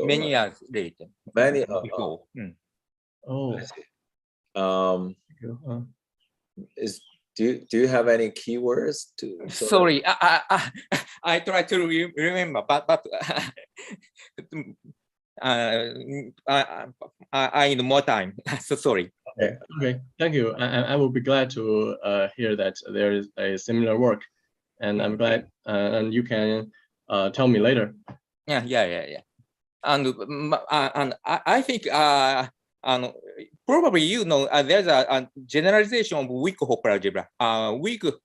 Many years later. Many. Before. Oh. I see. Thank you. Do you have any keywords to? Sorry, I try to remember, but I need more time. So sorry. Okay. Thank you. I will be glad to hear that there is a similar work, and I'm glad, and you can tell me later. Yeah. And I think probably you know there's a generalization of Wyckoff algebra. Wyckoff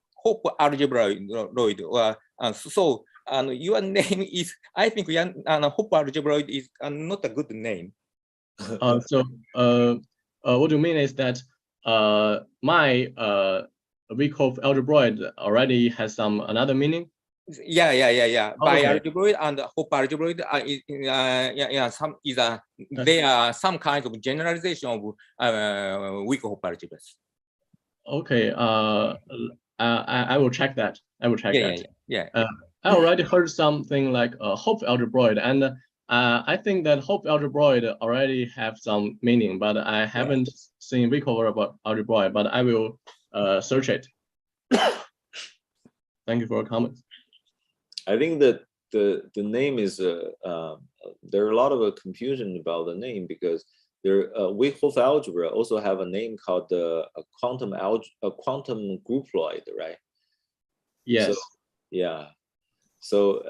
algebroid. So your name is, I think, Hopf algebroid is not a good name. What you mean is that my Wyckoff algebroid already has another meaning? Yeah. By Okay. algebroid and Hopf algebroid they are some kind of generalization of Wyckoff algebras. Okay. I will check that. Yeah. I already heard something like Hopf algebroid, and I think that Hopf algebroid already have some meaning, but I haven't seen Wyckoff algebroid. But I will search it. Thank you for your comments. I think that the name is there are a lot of confusion about the name because Wyckoff algebra also have a name called a quantum groupoid, right? Yes. So, yeah. So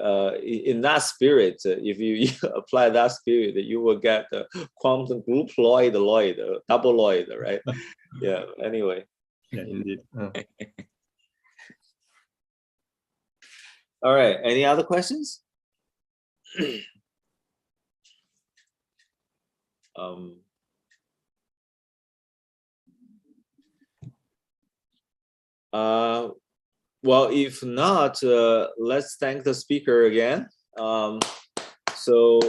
in that spirit, if you apply that spirit, you will get the quantum groupoid, doubleoid, right? Yeah. Anyway. Yeah, indeed. All right. Any other questions? Well, if not, let's thank the speaker again. So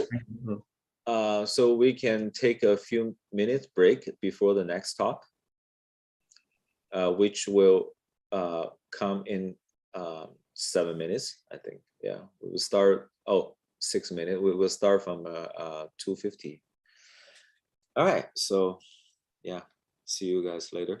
we can take a few minutes break before the next talk, which will come in 7 minutes, I think. Yeah, we will start. 6 minutes. We will start from 2:50. All right. So, yeah. See you guys later.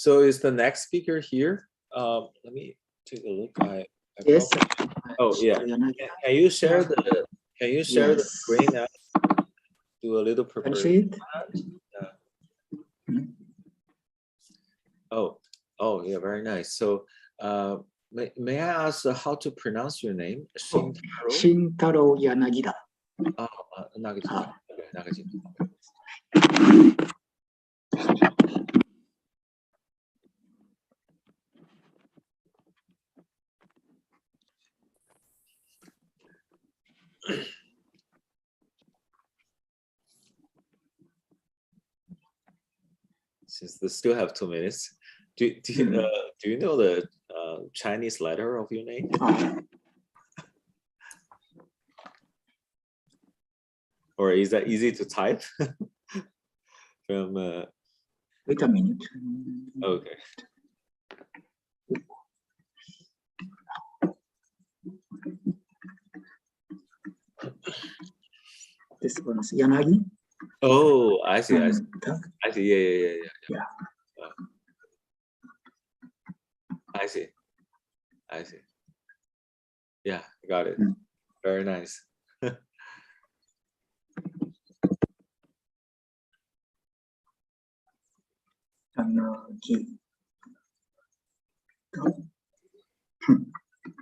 So is the next speaker here? Let me take a look. Yes. Oh yeah. Can you share the the screen now? Do a little preparation. Yeah. Oh yeah, very nice. So may I ask how to pronounce your name? Shintaro Yanagida. Nagaji. Okay, Nagaji. Since they still have 2 minutes, do you know the Chinese letter of your name? Or is that easy to type? From Wait a minute. Okay. This one is Yanagi. Oh, I see. I see. I see. Yeah. I see. I see. Yeah, got it. Very nice.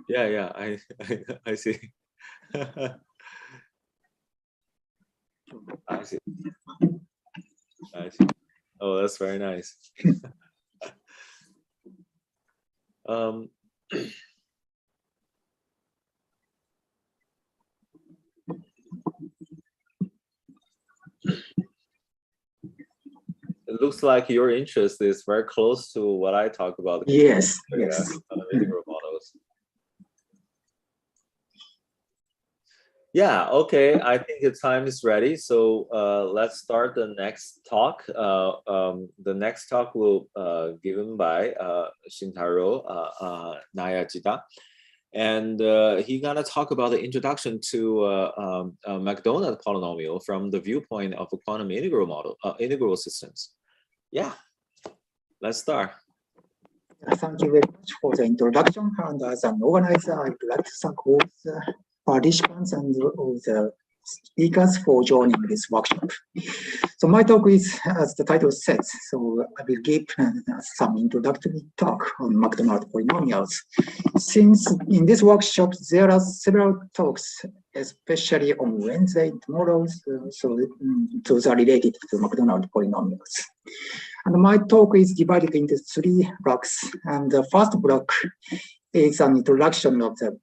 Yeah, I see. I see. I see. Oh, that's very nice. It looks like your interest is very close to what I talk about. Yes. Integral models. Yeah, okay, I think the time is ready. So let's start the next talk. The next talk will given by Shintaro Nagoya. And he's gonna talk about the introduction to Macdonald polynomial from the viewpoint of a quantum integral model, integral systems. Yeah, let's start. Thank you very much for the introduction. And as an organizer, I'd like to thank all the participants and all the speakers for joining this workshop. So my talk is, as the title says, so I will give some introductory talk on Macdonald polynomials. Since in this workshop, there are several talks, especially on Wednesday tomorrows, so those are related to Macdonald polynomials. And my talk is divided into 3 blocks. And the first block is an introduction of the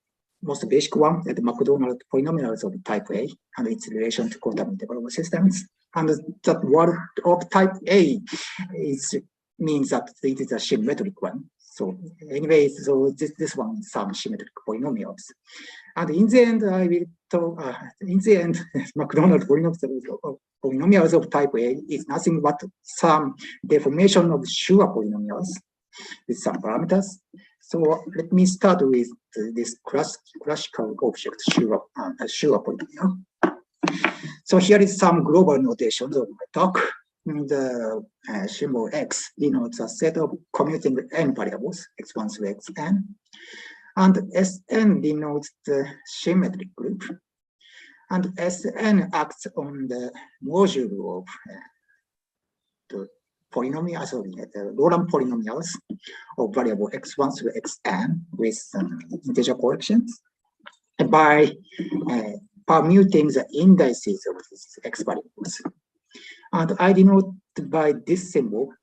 most basic one, the Macdonald polynomials of type A and its relation to quantum integral systems. And that word of type A means that it is a symmetric one. So anyway, so this one is some symmetric polynomials. And in the end, I will talk, Macdonald polynomials of type A is nothing but some deformation of sure polynomials with some parameters. So let me start with this classical object sure polynomial. So here is some global notations of my talk. The symbol X denotes a set of commuting n variables, x1 through xn. And Sn denotes the symmetric group. And Sn acts on the module of the polynomials, the Laurent polynomials of variable x1 through xn with integer corrections by permuting the indices of these x variables. And I denote by this symbol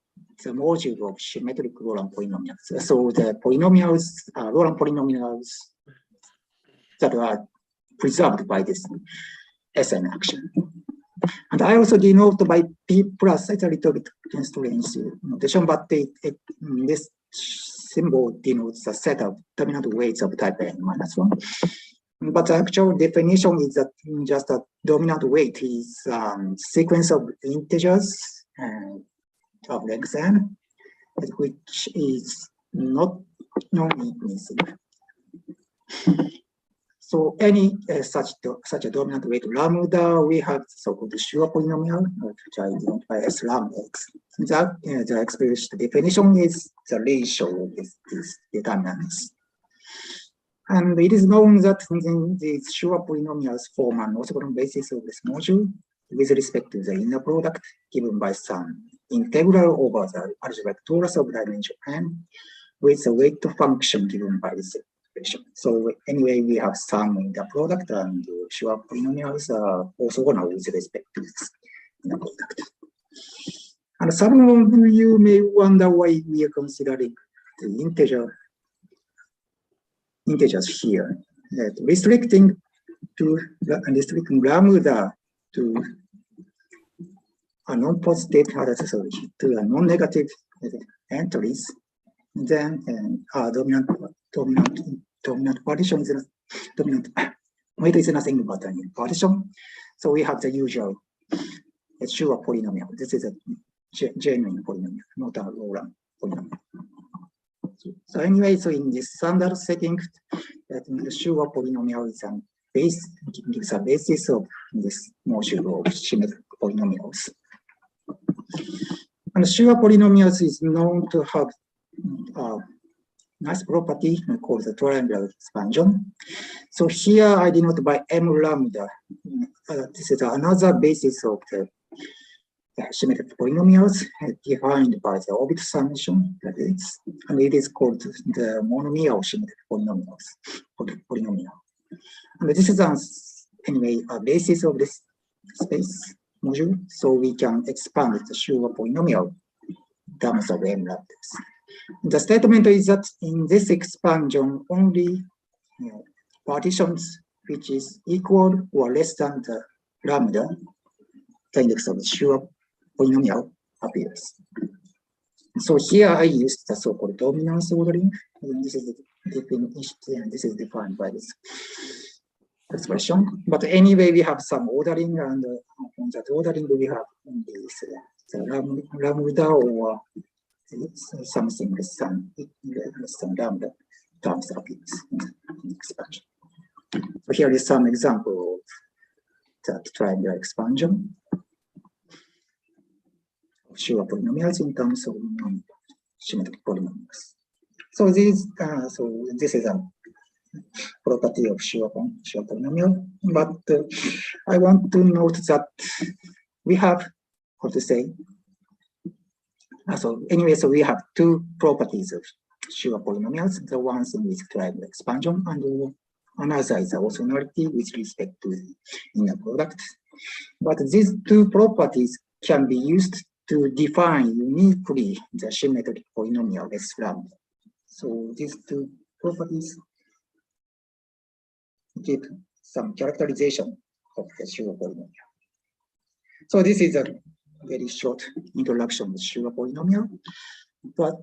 the module of symmetric Laurent polynomials. So the polynomials, Laurent polynomials that are preserved by this Sn action. And I also denote by p plus, it's a little bit strange notation, but this symbol denotes a set of dominant weights of type n minus 1. But the actual definition is that just a dominant weight is sequence of integers of xn, which is not non-inclusive. So any such a dominant weight lambda, we have so-called sure polynomial, which I denote by S lambda x. That the expression definition is the ratio of these determinants. And it is known that these sure polynomials form an orthogonal basis of this module with respect to the inner product given by some integral over the algebraic torus of dimension n with the weight function given by this expression. So anyway, we have some inner product and sure polynomials are orthogonal with respect to this inner product. And some of you may wonder why we are considering the integers here, that restricting lambda to a non-positive, to a non-negative entries, then dominant partition is dominant weight is nothing but a partition. So we have the usual sure polynomial. This is a genuine polynomial, not a Laurent polynomial. So anyway, so in this standard setting, the sure polynomial is gives a basis of this module of symmetric polynomials. And sure polynomials is known to have a nice property called the triangular expansion. So here I denote by m lambda. This is another basis of the symmetric polynomials defined by the orbit summation, and it is called the monomial symmetric polynomial. And this is anyway a basis of this space module, so we can expand the sure polynomial in terms of m lambdas. The statement is that in this expansion, only partitions which is equal or less than the lambda, the index of the sure polynomial appears. So here I used the so-called dominance ordering. And this is the definition, and this is defined by this expression. But anyway, we have some ordering, and on that ordering we have this lambda or something less than lambda terms appears in expansion. So here is some example of that triangular expansion. Sure polynomials in terms of symmetric polynomials. So this is a property of sure polynomial. But I want to note that we have how to say. So anyway, so we have two properties of sure polynomials. The one thing is triangular expansion, and another is orthogonality with respect to the inner product. But these two properties can be used to define uniquely the symmetric polynomial S lambda. So these two properties give some characterization of the sure polynomial. So this is a very short introduction to sure polynomial, but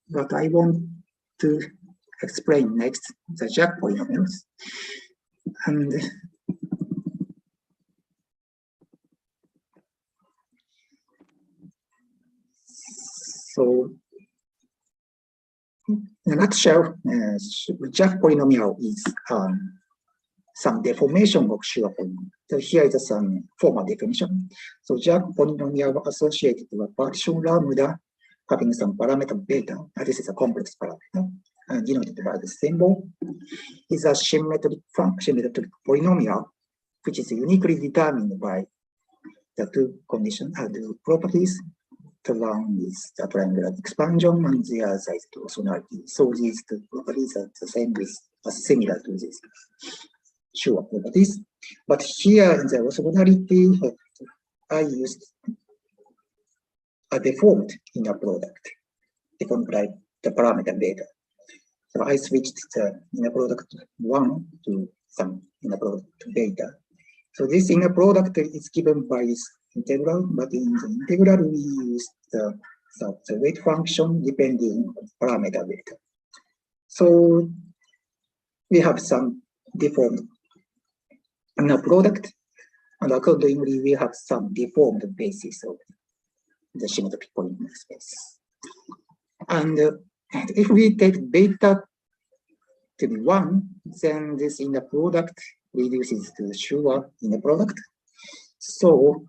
what I want to explain next the Jack polynomials, and so in a nutshell, Jack polynomial is some deformation of sure polynomial. So here is some formal definition. So Jack polynomial associated with a partition lambda having some parameter beta. This is a complex parameter denoted by the symbol. Is a symmetric polynomial which is uniquely determined by the two conditions, the properties. The one is the triangular expansion, and the other is the orthogonality. So these two properties are the same with similar to this sure properties. But here in the orthogonality, I used a deformed inner product, deformed by the parameter beta. So I switched the inner product 1 to some inner product beta. So this inner product is given by this integral, but in the integral we use the weight function depending on parameter beta. So we have some deformed inner product, and accordingly we have some deformed basis of the symmetric polynomial space. And if we take beta to be 1, then this in the product reduces to sure in the product. So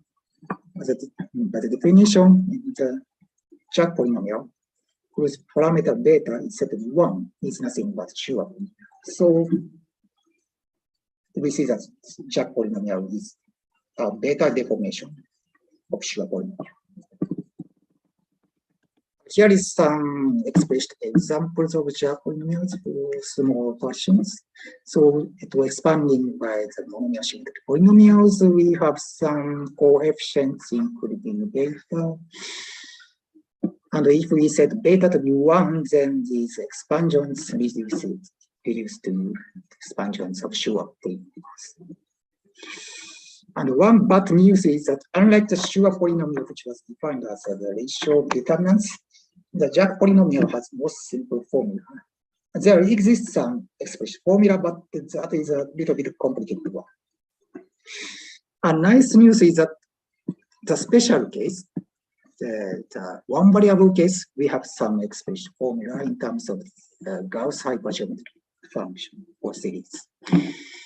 by the definition, the Jack polynomial whose parameter beta is set to be 1 is nothing but sure. So we see that Jack polynomial is a beta deformation of sure polynomial. Here is some expressed examples of Jack polynomials for small functions. So to expanding by the monomial symmetric polynomials, we have some coefficients including beta. And if we set beta to be 1, then these expansions reduce to expansions of sure polynomials. And one bad news is that unlike the sure polynomial, which was defined as the ratio of determinants, the Jack polynomial has most simple formula. There exists some expressed formula, but that is a little bit complicated one. A nice news is that the special case, the one variable case, we have some expressed formula in terms of the Gauss hypergeometric function or series.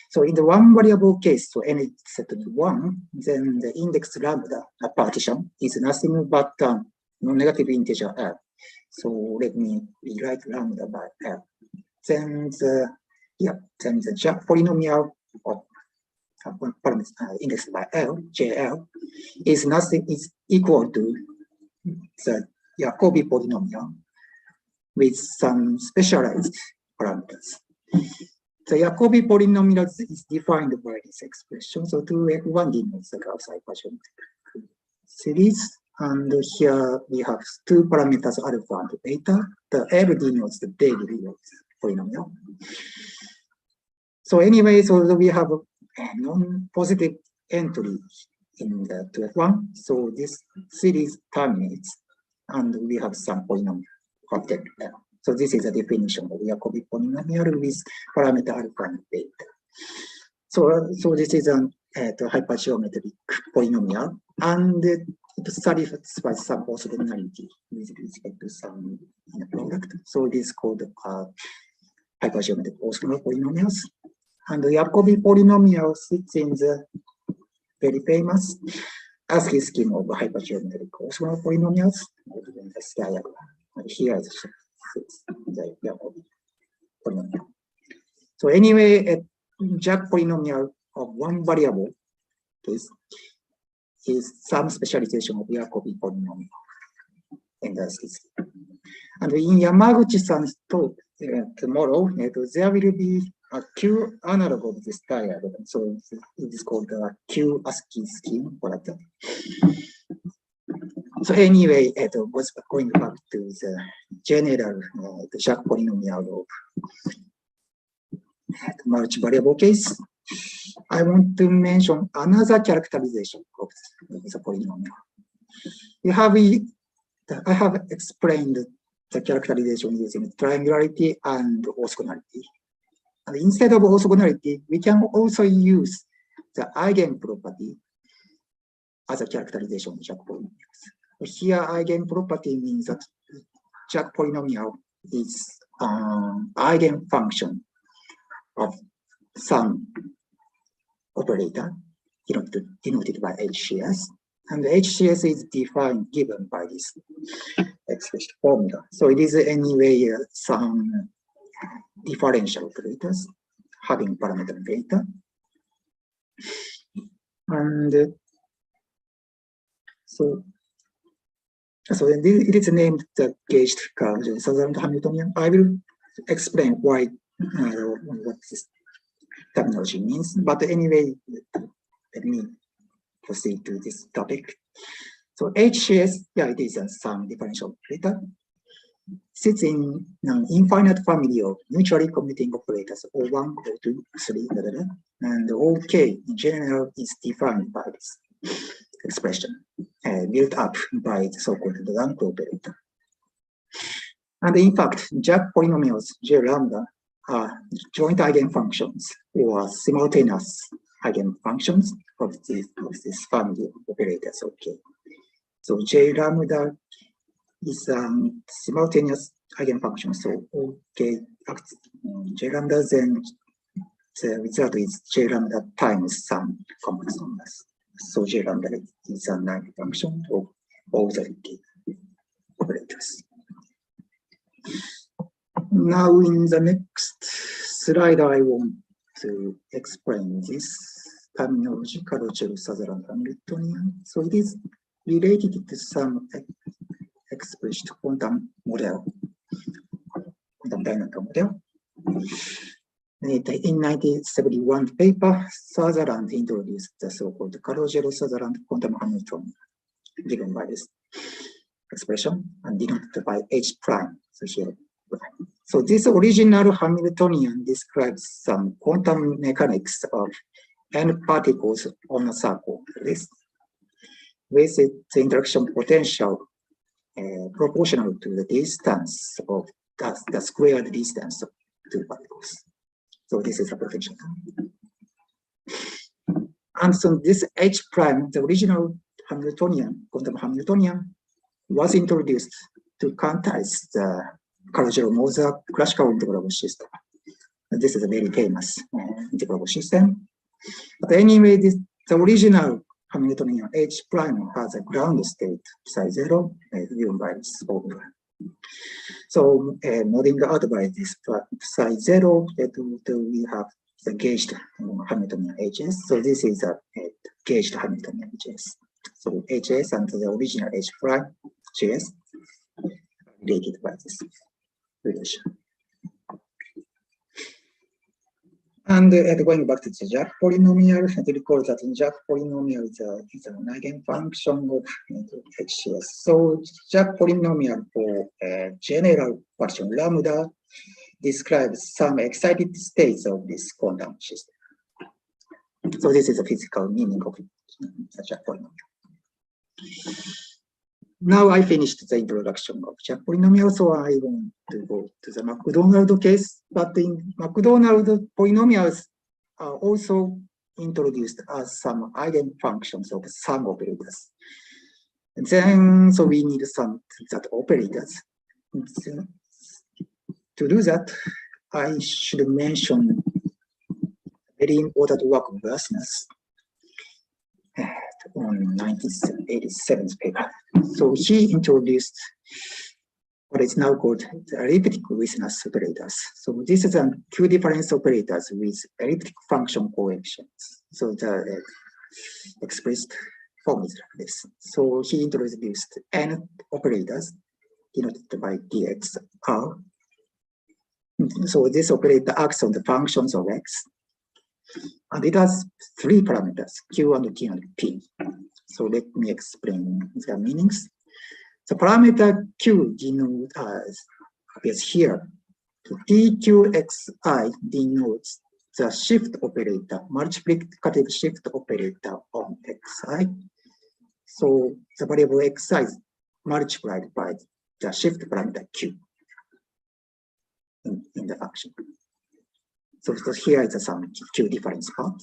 So in the one variable case, so n is set to be 1, then the index lambda, a partition, is nothing but non-negative integer L. So let me rewrite lambda by L. Then the Jack polynomial of indexed by L, JL, is equal to the Jacobi polynomial with some specialized parameters. The Jacobi polynomial is defined by this expression. So 2f1 denotes the Gauss hypergeometric series. And here we have two parameters, alpha and beta. The L denotes the degree of the polynomial. So anyway, so we have a non-positive entry in the 2f1. So this series terminates, and we have some polynomial object L. So this is a definition of Jacobi polynomial with parameter alpha and beta. So this is a hypergeometric polynomial, and it satisfies some orthogonality with respect to some product. So it is called hypergeometric orthogonal polynomials. And the Jacobi polynomial sits in the very famous ASCII scheme of hypergeometric orthogonal polynomials. This diagram. And here is the Jacobi polynomial. So anyway, a Jack polynomial of one variable case is some specialization of Jacobi polynomial in the system. And in Yamaguchi-san's talk tomorrow, there will be a Q analog of this diagram. So it is called the Q ASCII scheme for that. So anyway, what's going back to the general the Jack polynomial of multi-variable case, I want to mention another characterization of the polynomial. I have explained the characterization using triangularity and orthogonality. And instead of orthogonality, we can also use the eigenproperty as a characterization of Jack polynomials. Here, eigenproperty means that Jack polynomial is an eigenfunction of some operator denoted by HCS, and the HCS is given by this expressed formula. So it is anyway some differential operators having parameter beta, and so it is named the gauged curve Sutherland Hamiltonian. I will explain why what this terminology means, but anyway, let me proceed to this topic. So HCS, it is some differential operator, sits in an infinite family of mutually commuting operators, O1, O2, 3, and OK in general is defined by this expression, built up by the so-called rank operator. And in fact, Jack polynomials J lambda are joint eigenfunctions or simultaneous eigenfunctions of this family of operators. Okay, so J lambda is simultaneous eigenfunction. So okay, J lambda, then the result is J lambda times some complex numbers. So J lambda is an eigenfunction of all the operators. Now in the next slide, I want to explain this terminology, Karl-Sutherland Hamiltonian. So it is related to some explicit quantum model, quantum dynamical model. In 1971 paper, Sutherland introduced the so-called Karl-Sutherland quantum Hamiltonian, given by this expression and denoted by H prime. So here. So this original Hamiltonian describes some quantum mechanics of n particles on a circle list with the interaction potential proportional to the distance of the squared distance of two particles. So this is a potential. And so this H prime, the original Hamiltonian, quantum Hamiltonian, was introduced to quantize the Karl-Mozart classical integrable system. And this is a very famous integrable system. But anyway, the original Hamiltonian H prime has a ground state psi 0 given by this formula. So modding out by this psi 0, we have the gauged Hamiltonian HS. So this is a gauged Hamiltonian HS. So HS and the original H prime JS related by this relation. And going back to the Jack polynomial, and recall that in Jack polynomial is an eigenfunction of HCS. So Jack polynomial for general function lambda describes some excited states of this quantum system. So this is the physical meaning of the Jack polynomial. Now I finished the introduction of Jack polynomial, so I want to go to the McDonald case. But in McDonald, polynomials are also introduced as some eigenfunctions of some operators. And then, so we need some that operators. To do that, I should mention very important work of Rasmus on 1987 paper. So he introduced what is now called the elliptic Wissner's operators. So this is a Q difference operators with elliptic function coefficients. So the expressed form is like this. So he introduced n operators denoted by dx r. So this operator acts on the functions of x. And it has three parameters, q and t and p. So let me explain the meanings. The parameter q appears here. TQXI denotes the shift operator, multiplicative shift operator on xi. So the variable xi is multiplied by the shift parameter q in the function. So here is some q difference part,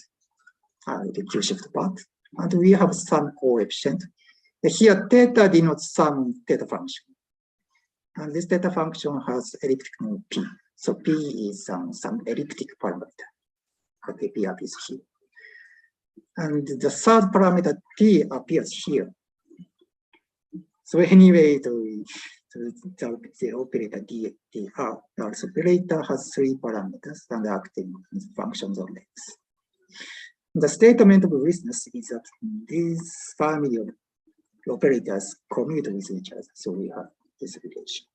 the q shift part, and we have some coefficient. Here theta denotes some theta function, and this theta function has elliptic node p. So p is some elliptic parameter. Okay, p appears here, and the third parameter t appears here. So anyway, the operator dr, the operator has three parameters and acting functions on x. The statement of Wissner's is that this family of operators commute with each other, so we have this relation.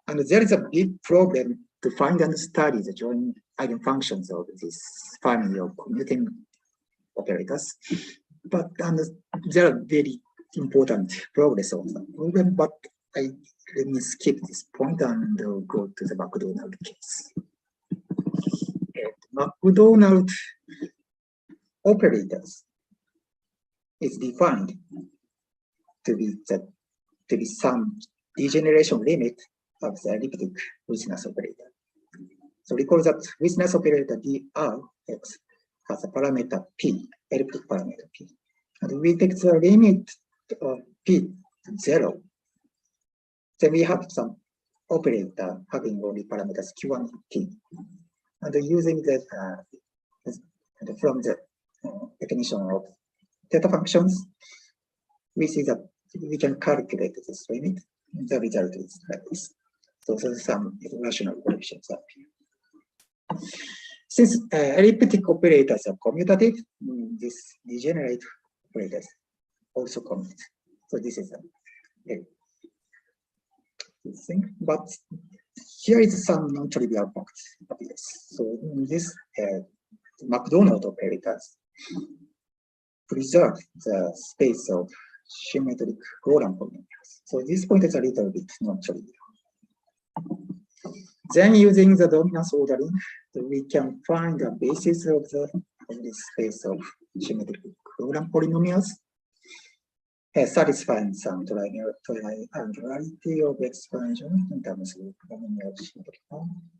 And there is a big problem to find and study the joint eigenfunctions of this family of commuting operators, but there are very important progress on the problem, but let me skip this point and go to the McDonald case. McDonald operators is defined to be some degeneration limit of the elliptic Wissner's operator. So recall that Wissner's operator drx has a parameter p, elliptic parameter p, and we take the limit of p to 0. Then we have some operator having only parameters q and t. And using that from the definition of theta functions, we see that we can calculate this limit. The result is like this. So there's some rational equations up here. Since elliptic operators are commutative, this degenerate operators also commute. So this is a thing. But here is some non-trivial fact of this. So in this McDonald operators preserve the space of symmetric Laurent polynomials. So this point is a little bit non-trivial. Then using the dominance ordering, we can find the basis of this space of symmetric Laurent polynomials, satisfying some triangularity of expansion in terms of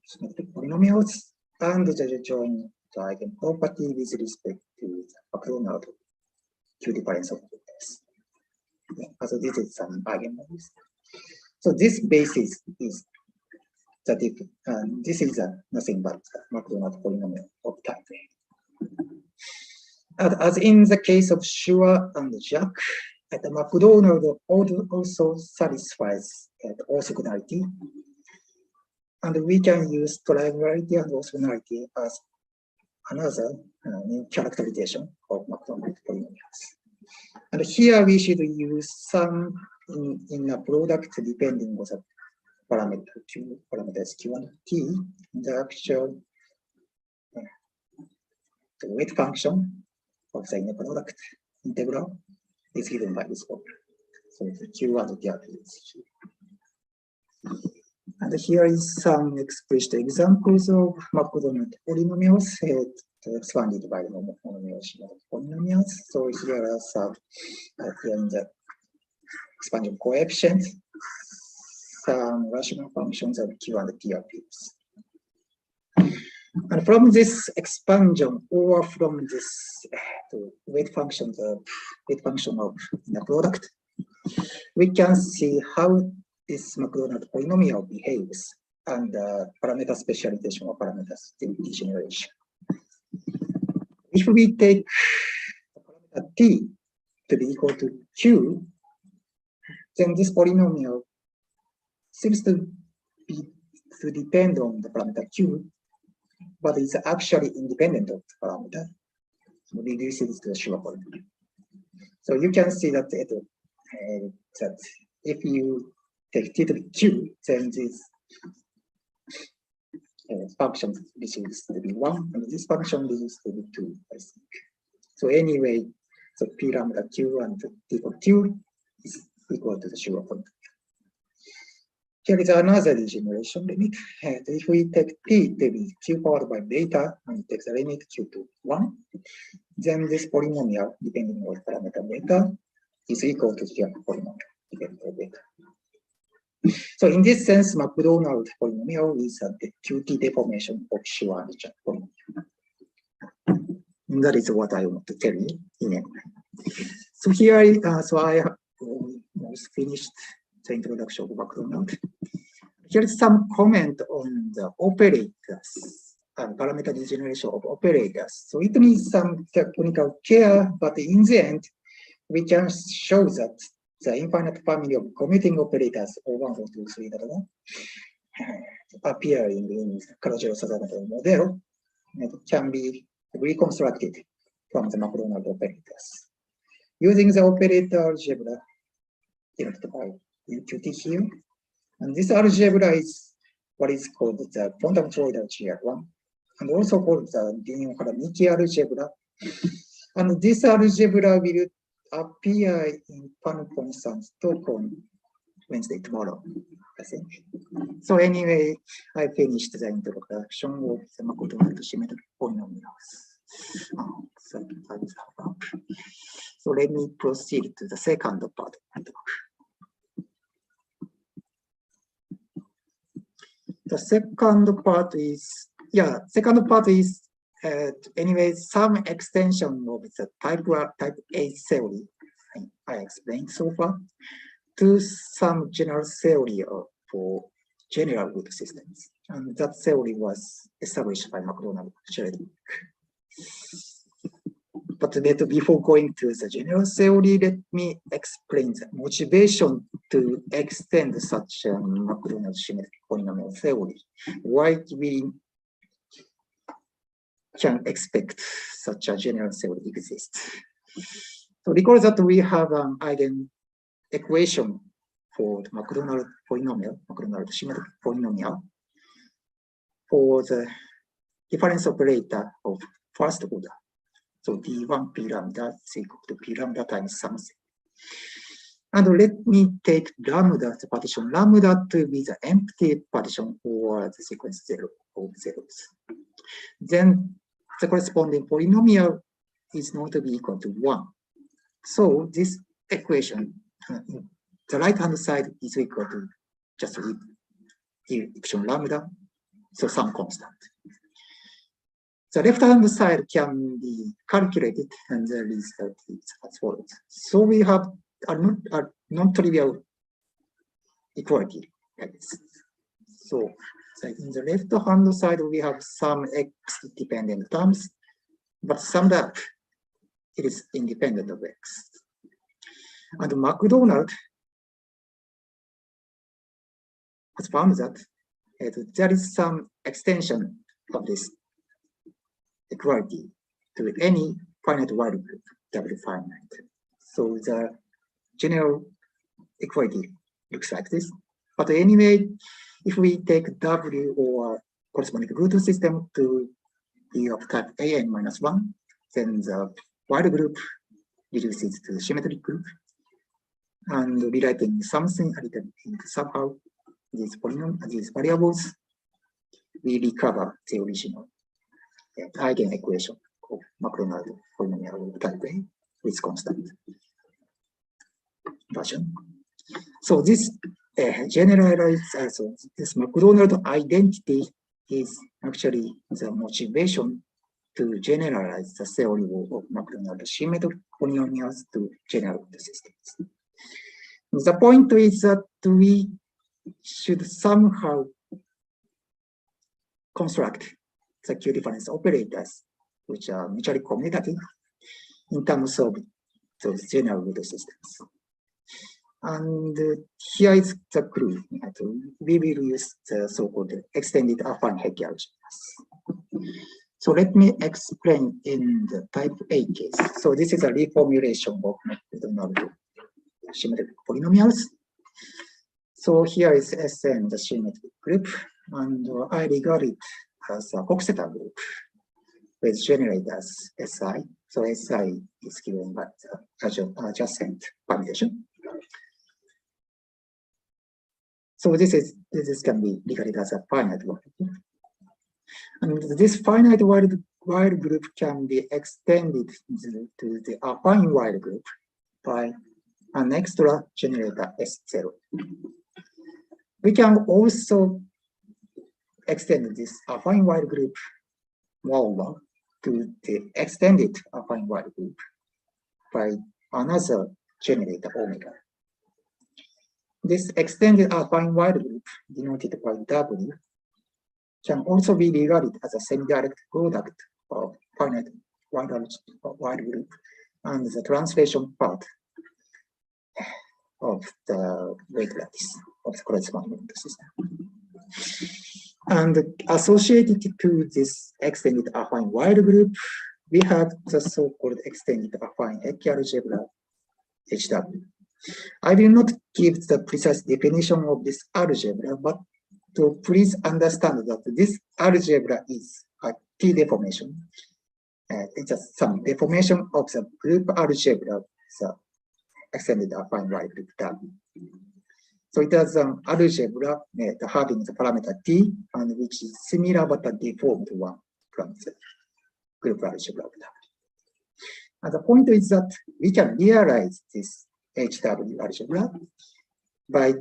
symmetric polynomials, and the join the eigenproperty with respect to the McDonald Q difference operators. So this is some eigenvalues. So this basis is that this is nothing but McDonald polynomial of type A. As in the case of Schur and Jack, the McDonald also satisfies orthogonality, and we can use triangularity and orthogonality as another characterization of McDonald polynomials. And here we should use some in a product depending on the parameters q and t. The actual the weight function of the inner product integral is given by this formula. So the q and t are here. And here is some explicit examples of McDonald polynomials expanded by monomial polynomials. So here are some here in the expansion coefficient, some rational functions of q and t appears. And from this expansion or from this weight function of the product, we can see how this McDonald polynomial behaves and parameter specialization or parameter degeneration. If we take parameter t to be equal to q, then this polynomial seems to depend on the parameter q, but it's actually independent of the parameter. So reduces to the Schur polynomial. So you can see that that if you take t to the q, then this function receives to be 1, and this function receives to be 2, I think. So anyway, so p lambda q and t for q is equal to the Schur polynomial. Here is another degeneration limit. And if we take t to be q powered by beta and take the limit q to 1, then this polynomial, depending on parameter beta, is equal to the polynomial depending on beta. So in this sense, McDonald polynomial is a QT deformation of Schur and Jack polynomial. That is what I want to tell you in a way. So here, I have almost finished the introduction of McDonald. Here is some comment on the operators and parameter degeneration of operators. So it needs some technical care, but in the end, we can show that the infinite family of commuting operators O1, O2, 3, appearing in Karojiro-Sazamato model can be reconstructed from the McDonald operators. Using the operator algebra denoted by QT here, and this algebra is what is called the quantum toroidal GR1, and also called the Dino-Karamiki algebra. And this algebra will appear in Pan-Constant Stockholm Wednesday tomorrow, I think. So anyway, I finished the introduction of the McDonald symmetric polynomials. So time's up. So let me proceed to the second part. The second part is anyway, some extension of the type A theory I explained so far to some general theory for general root systems. And that theory was established by McDonald. But before going to the general theory, let me explain the motivation to extend such a McDonald symmetric polynomial theory. Why we can expect such a general theory exists. So recall that we have an eigen equation for the McDonald polynomial, McDonald symmetric polynomial, for the difference operator of first order. So D1 P lambda is equal to P lambda times something. And let me take lambda, the partition lambda, to be the empty partition or the sequence 0 of zeros. Then the corresponding polynomial is not to be equal to 1. So this equation, the right-hand side is equal to just epsilon lambda, so some constant. The left-hand side can be calculated, and the result is as follows. So we have a non-trivial equality like this. So in the left-hand side, we have some x-dependent terms, but summed up, it is independent of x. And McDonald has found that there is some extension of this equality to any finite wide group, W finite. So the general equality looks like this. But anyway, if we take W or corresponding root system to be of type AN-1, then the wide group reduces to the symmetric group. And rewriting something a little bit somehow, these variables, we recover the original eigen equation of McDonald polynomial type A with constant version. So this generalized, this McDonald identity is actually the motivation to generalize the theory of McDonald symmetric polynomials to general systems. The point is that we should somehow construct the Q-difference operators, which are mutually commutative in terms of those general root systems. And here is the clue. We will use the so-called extended affine Hecke algebras. So let me explain in the type A case. So this is a reformulation of McDonald symmetric polynomials. So here is Sn, the symmetric group, and I regard it as a Coxeter group with generators Si. So Si is given by the adjacent permutation. So this can be regarded as a finite wide group. And this finite wide group can be extended to the affine wide group by an extra generator S0. We can also extend this affine wide group moreover to the extended affine wide group by another generator omega. This extended affine wide group, denoted by W, can also be regarded as a semi-direct product of finite wide group and the translation part of the weight lattice of the corresponding system. And associated to this extended affine wide group, we have the so-called extended affine Hecke algebra HW. I will not give the precise definition of this algebra, but to please understand that this algebra is a T deformation. It's just some deformation of the group algebra, the extended affine wide group W. So it has an algebra having the parameter T, and which is similar but a deformed one from the group algebra of W. And the point is that we can realize this HW algebra by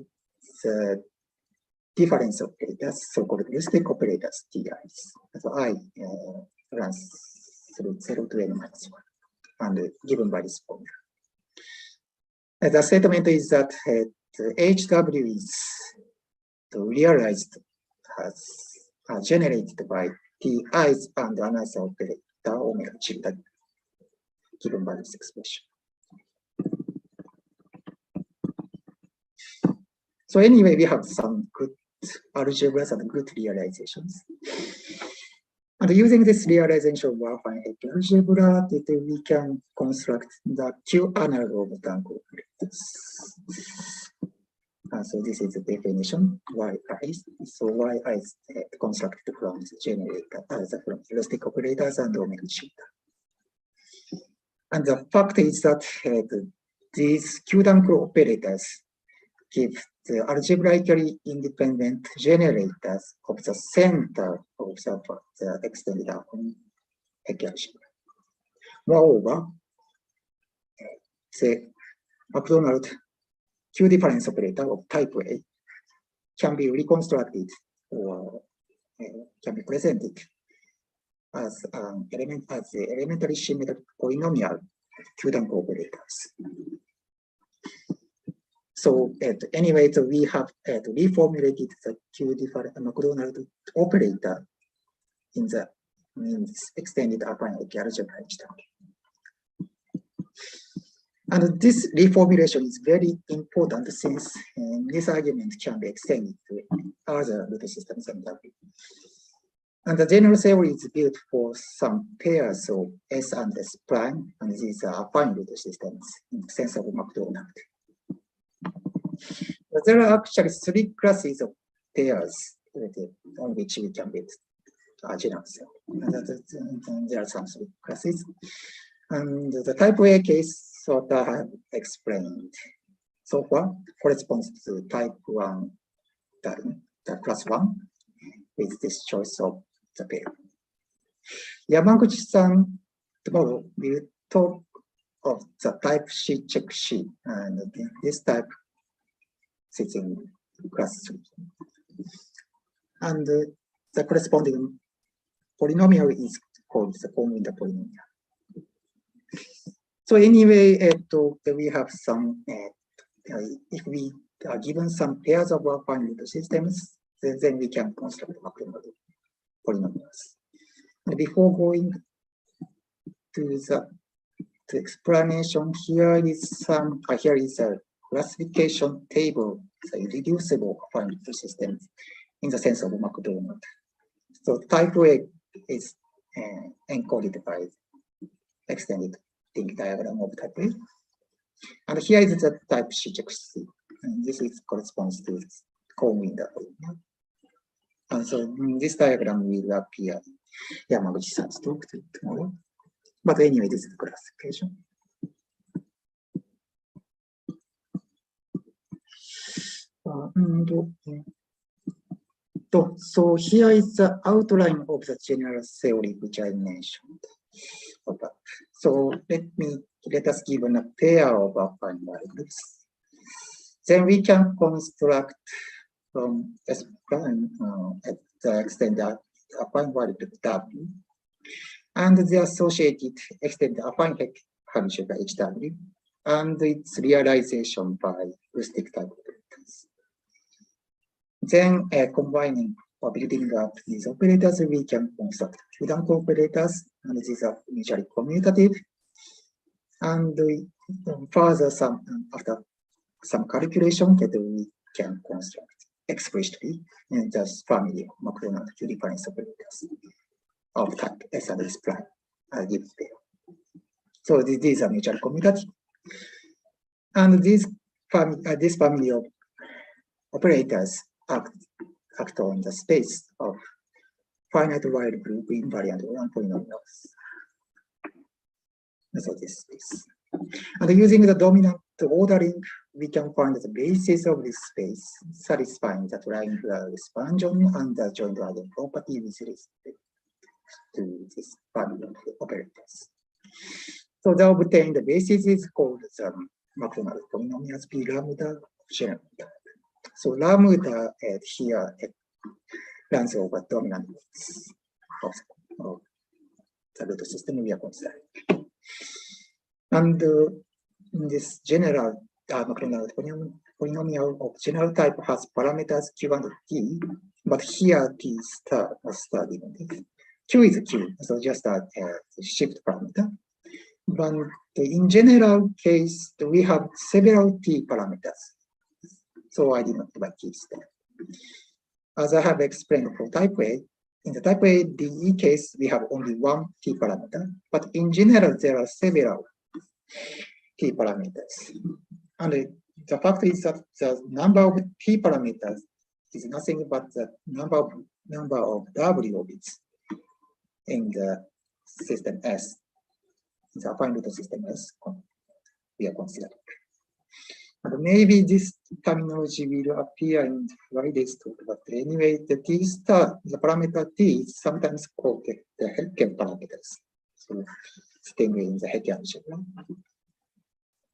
the difference operators, so-called SUSTech operators, TIs. So I runs through 0 to n minus 1, and given by this formula. The statement is that the HW is realized as generated by Ti's and another operator omega tilde given by this expression. So anyway, we have some good algebras and good realizations. And using this realization of affine algebra, we can construct the Q analog of Tango operators. So this is the definition, Yi. So Yi is constructed from the generator, from heuristic operators and omega tilde. And the fact is that these Q-Tango operators give the algebraically independent generators of the center of the extended affine algebra. Moreover, the McDonald Q-difference operator of type A can be reconstructed or can be presented as an element as the elementary symmetric polynomial Q-Tango operators. So anyway, so we have reformulated the Q-different McDonald operator in the extended affine algebra. And this reformulation is very important since this argument can be extended to other root systems and W. And the general theory is built for some pairs of S and S prime, and these are affine root systems in the sense of McDonald. But there are actually three classes of pairs on which we can build a general theory. And there are some three classes. And the type A case sort of have explained so far corresponds to type 1 term, the class 1, with this choice of the pair. Yamaguchi-san tomorrow will talk of the type C check C, and this type sits in class 3. And the corresponding polynomial is called the conwinter polynomial. So anyway, we have some, if we are given some pairs of affine root systems, then we can construct McDonald polynomials. And before going to the explanation, here is a classification table, the reducible affine root systems in the sense of McDonald. So type A is encoded by extended link diagram of type A. And here is the type C check C. And this corresponds to conwinter polynomial. And so this diagram will appear in Yamaguchi-san's talk tomorrow. But anyway, this is the classification. So here is the outline of the general theory which I mentioned. So let us give a pair of affine variables. Then we can construct from S prime at the extended affine variable W and the associated extended affine algebra HW and its realization by heuristic type operators. Then combining or building up these operators, we can construct Q-Tango operators, and these are mutually commutative. And further, after some calculation, that we can construct explicitly in this family of McDonald Q-difference operators of type S and S prime given pair. So these are mutually commutative. And this family of operators act on the space of finite wide group invariant polynomials. So this space. And using the dominant ordering, we can find the basis of this space, satisfying the triangular expansion and the joint eigenproperty with respect to this family of operators. So the obtained basis is called the McDonald polynomials P lambda general. So lambda here runs over dominant of the root system we are considering. And in this general McDonald polynomial of general type has parameters Q and T, but here T is studied. Q is Q, so just a shift parameter. But in general case, we have several T parameters. So I did not write T's there. As I have explained for type A, in the type A DE case, we have only one T parameter, but in general, there are several T parameters. And the fact is that the number of T parameters is nothing but the number of W bits in the system S, the affine root system S we are considering. And maybe this terminology will appear in Friday's talk, but anyway, the T star, the parameter T is sometimes called the Heckel parameters. So staying in the Heckel algebra.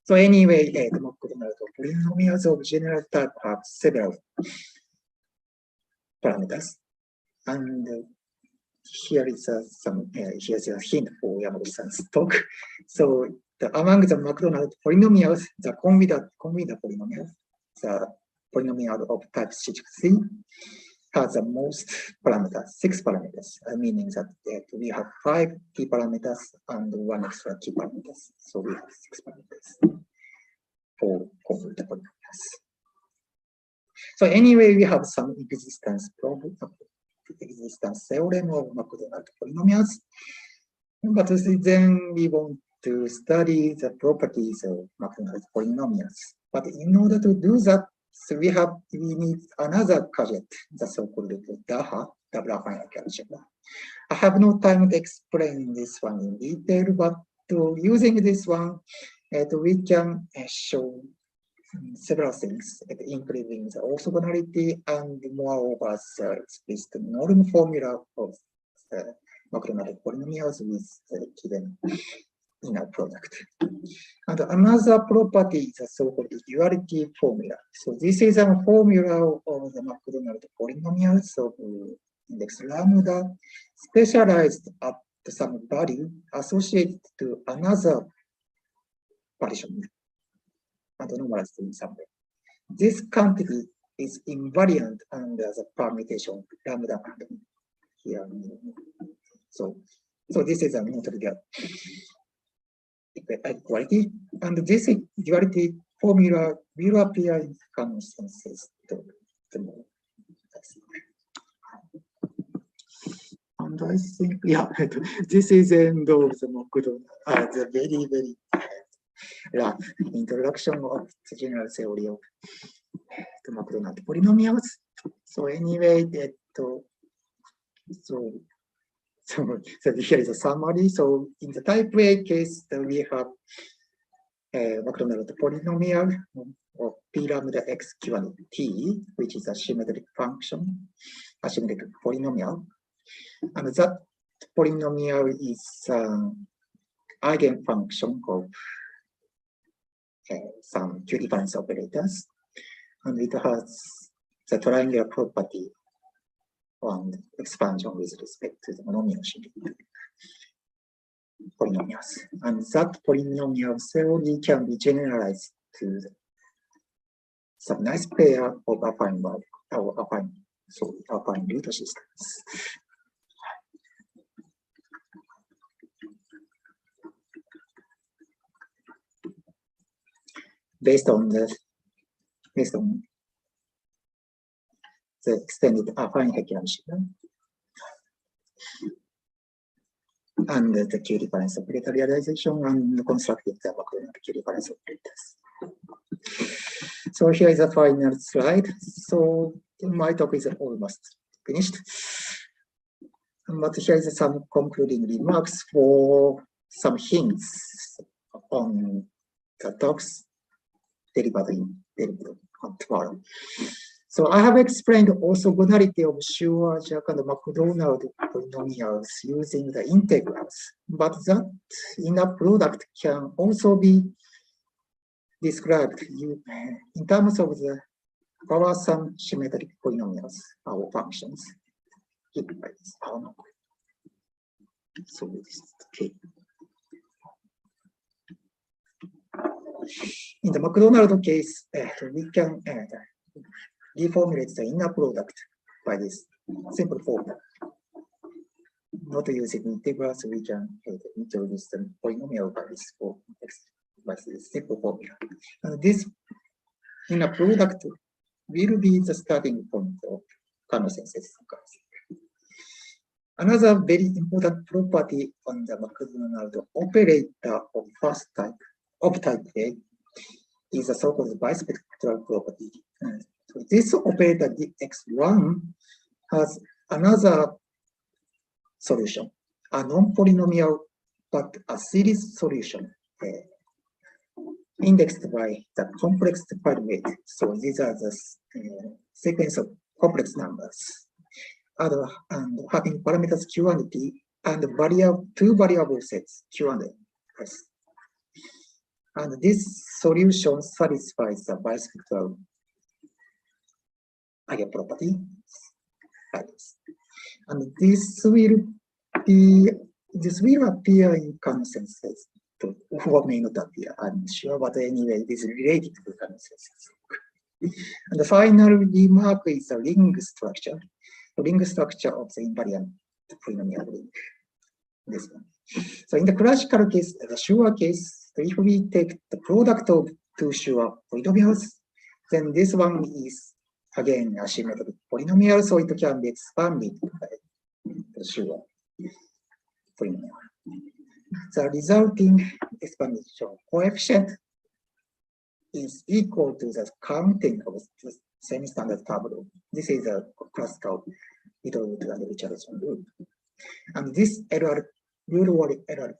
So anyway, the McDonald polynomials of general type have several parameters. And here is here's a hint for Yamaguchi-san's talk. So among the McDonald polynomials, the convided polynomials, the polynomial of type C has the most parameters, 6 parameters, meaning that we have 5 T parameters and 1 extra T parameters. So we have 6 parameters for convided polynomials. So anyway, we have some existence theorem of McDonald polynomials, but then we want to study the properties of McDonald polynomials. But in order to do that, so we need another caveat, the so-called DAHA, double affine algebra. I have no time to explain this one in detail, but using this one, we can show several things, including the orthogonality and moreover the explicit norm formula of the McDonald polynomials with the given inner product. And another property is the so-called duality formula. So this is a formula of the McDonald polynomials of index lambda specialized at some value associated to another partition and normalized in some way. This quantity is invariant under the permutation lambda quantity here. So this is a notable equality, and this duality formula will appear in constances tomorrow. And I think, yeah, this is the end of the McDonald, the very, very introduction of the general theory of the McDonald polynomials. So anyway, so here is a summary. So in the type A case, we have McDonald polynomial of P lambda x q and t, which is a symmetric function, a symmetric polynomial. And that polynomial is an eigenfunction of some Q difference operators. And it has the triangular property on expansion with respect to the monomial symmetric polynomials. And that polynomial theory can be generalized to some nice pair of affine root systems. Based on the extended affine Heckel algebra and the Q difference operator realization and constructed the McDonald Q difference operators. So here is a final slide. So my talk is almost finished. But here is some concluding remarks for some hints on the talks delivered on tomorrow. So I have explained orthogonality of Schur-Jack and McDonald polynomials using the integrals, but that inner product can also be described in terms of the power sum symmetric polynomials or functions given by this. So this is the case. In the McDonald case, we can reformulate the inner product by this simple formula. Not using integrals, we can introduce the polynomial by this simple formula. And this inner product will be the starting point of consensus. Another very important property on the McDonald operator of first type, of type A, is a so-called bispectral property. So this operator dx1 has another solution, a non-polynomial but a series solution indexed by the complex weight. So these are the sequence of complex numbers, and having parameters q and t, and two variable sets q and s. And this solution satisfies the bispectral eigenproperty. And this will appear in consensus. What may not appear, I'm sure, but anyway, it is related to the consensus. And the final remark is the ring structure of the invariant polynomial ring. This one. So in the classical case, the sure case, if we take the product of two sure polynomials, then this one is again a symmetric polynomial, so it can be expanded by the sure polynomial. The resulting expansion coefficient is equal to the counting of the semi-standard tableau. This is a classical Littlewood and Richardson rule. And this error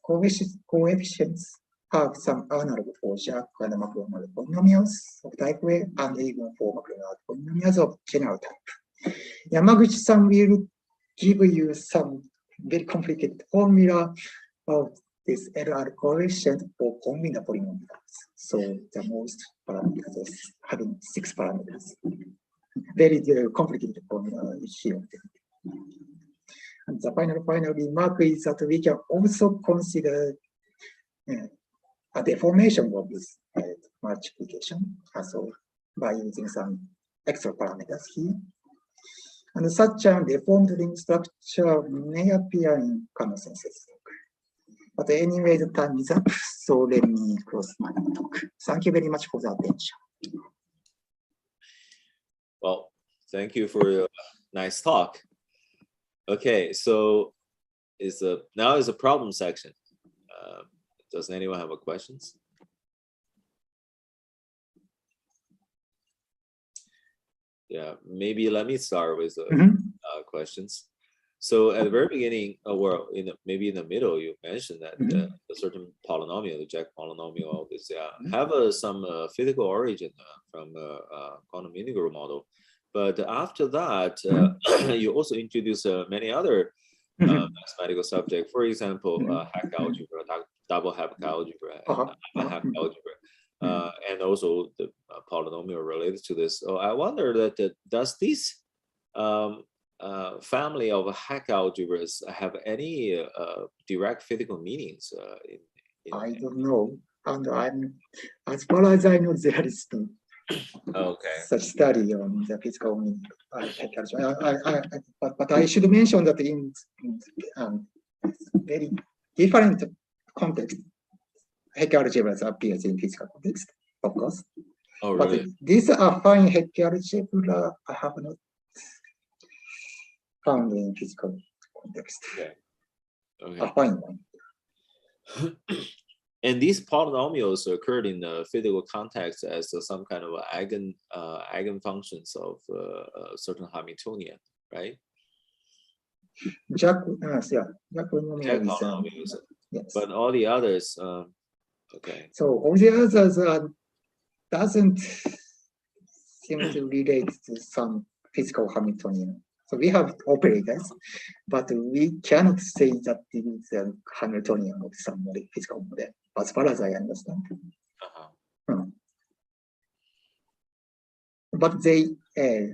coefficients have some analog for Jack and McDonald polynomials of type A, and even for McDonald polynomials of general type. Yamaguchi-san will give you some very complicated formula of this error coefficient for combined polynomials. So the most parameters is having 6 parameters. Very complicated formula here. And the final remark is that we can also consider a deformation of this multiplication, also by using some extra parameters here. And such a deformed ring structure may appear in consensus. But anyway, the time is up, so let me close my talk. Thank you very much for the attention. Well, thank you for your nice talk. Okay, so now is a problem section. Does anyone have a questions? Yeah, maybe let me start with questions. So at the very beginning, well, maybe in the middle, you mentioned that a certain polynomial, the Jack polynomial, all this, have some physical origin from quantum integral model. But after that, you also introduce many other mathematical subjects. For example, hack algebra, double hack algebra, and hack algebra, and also the polynomial related to this. So I wonder that does this family of hack algebras have any direct physical meanings? I don't know, and as far as I know, there is such study on the physical meaning of hack algebra. But I should mention that in very different context, hack algebras appears in physical context, of course. Oh, really? But these are fine hack algebra I have not found in physical context. Okay. A fine one. And these polynomials occurred in the physical context as some kind of eigenfunctions of a certain Hamiltonian, right? Jack polynomials. Yes. But all the others, okay. So all the others doesn't seem to relate to some physical Hamiltonian. So we have operators, but we cannot say that it is a Hamiltonian of some physical model, as far as I understand. But they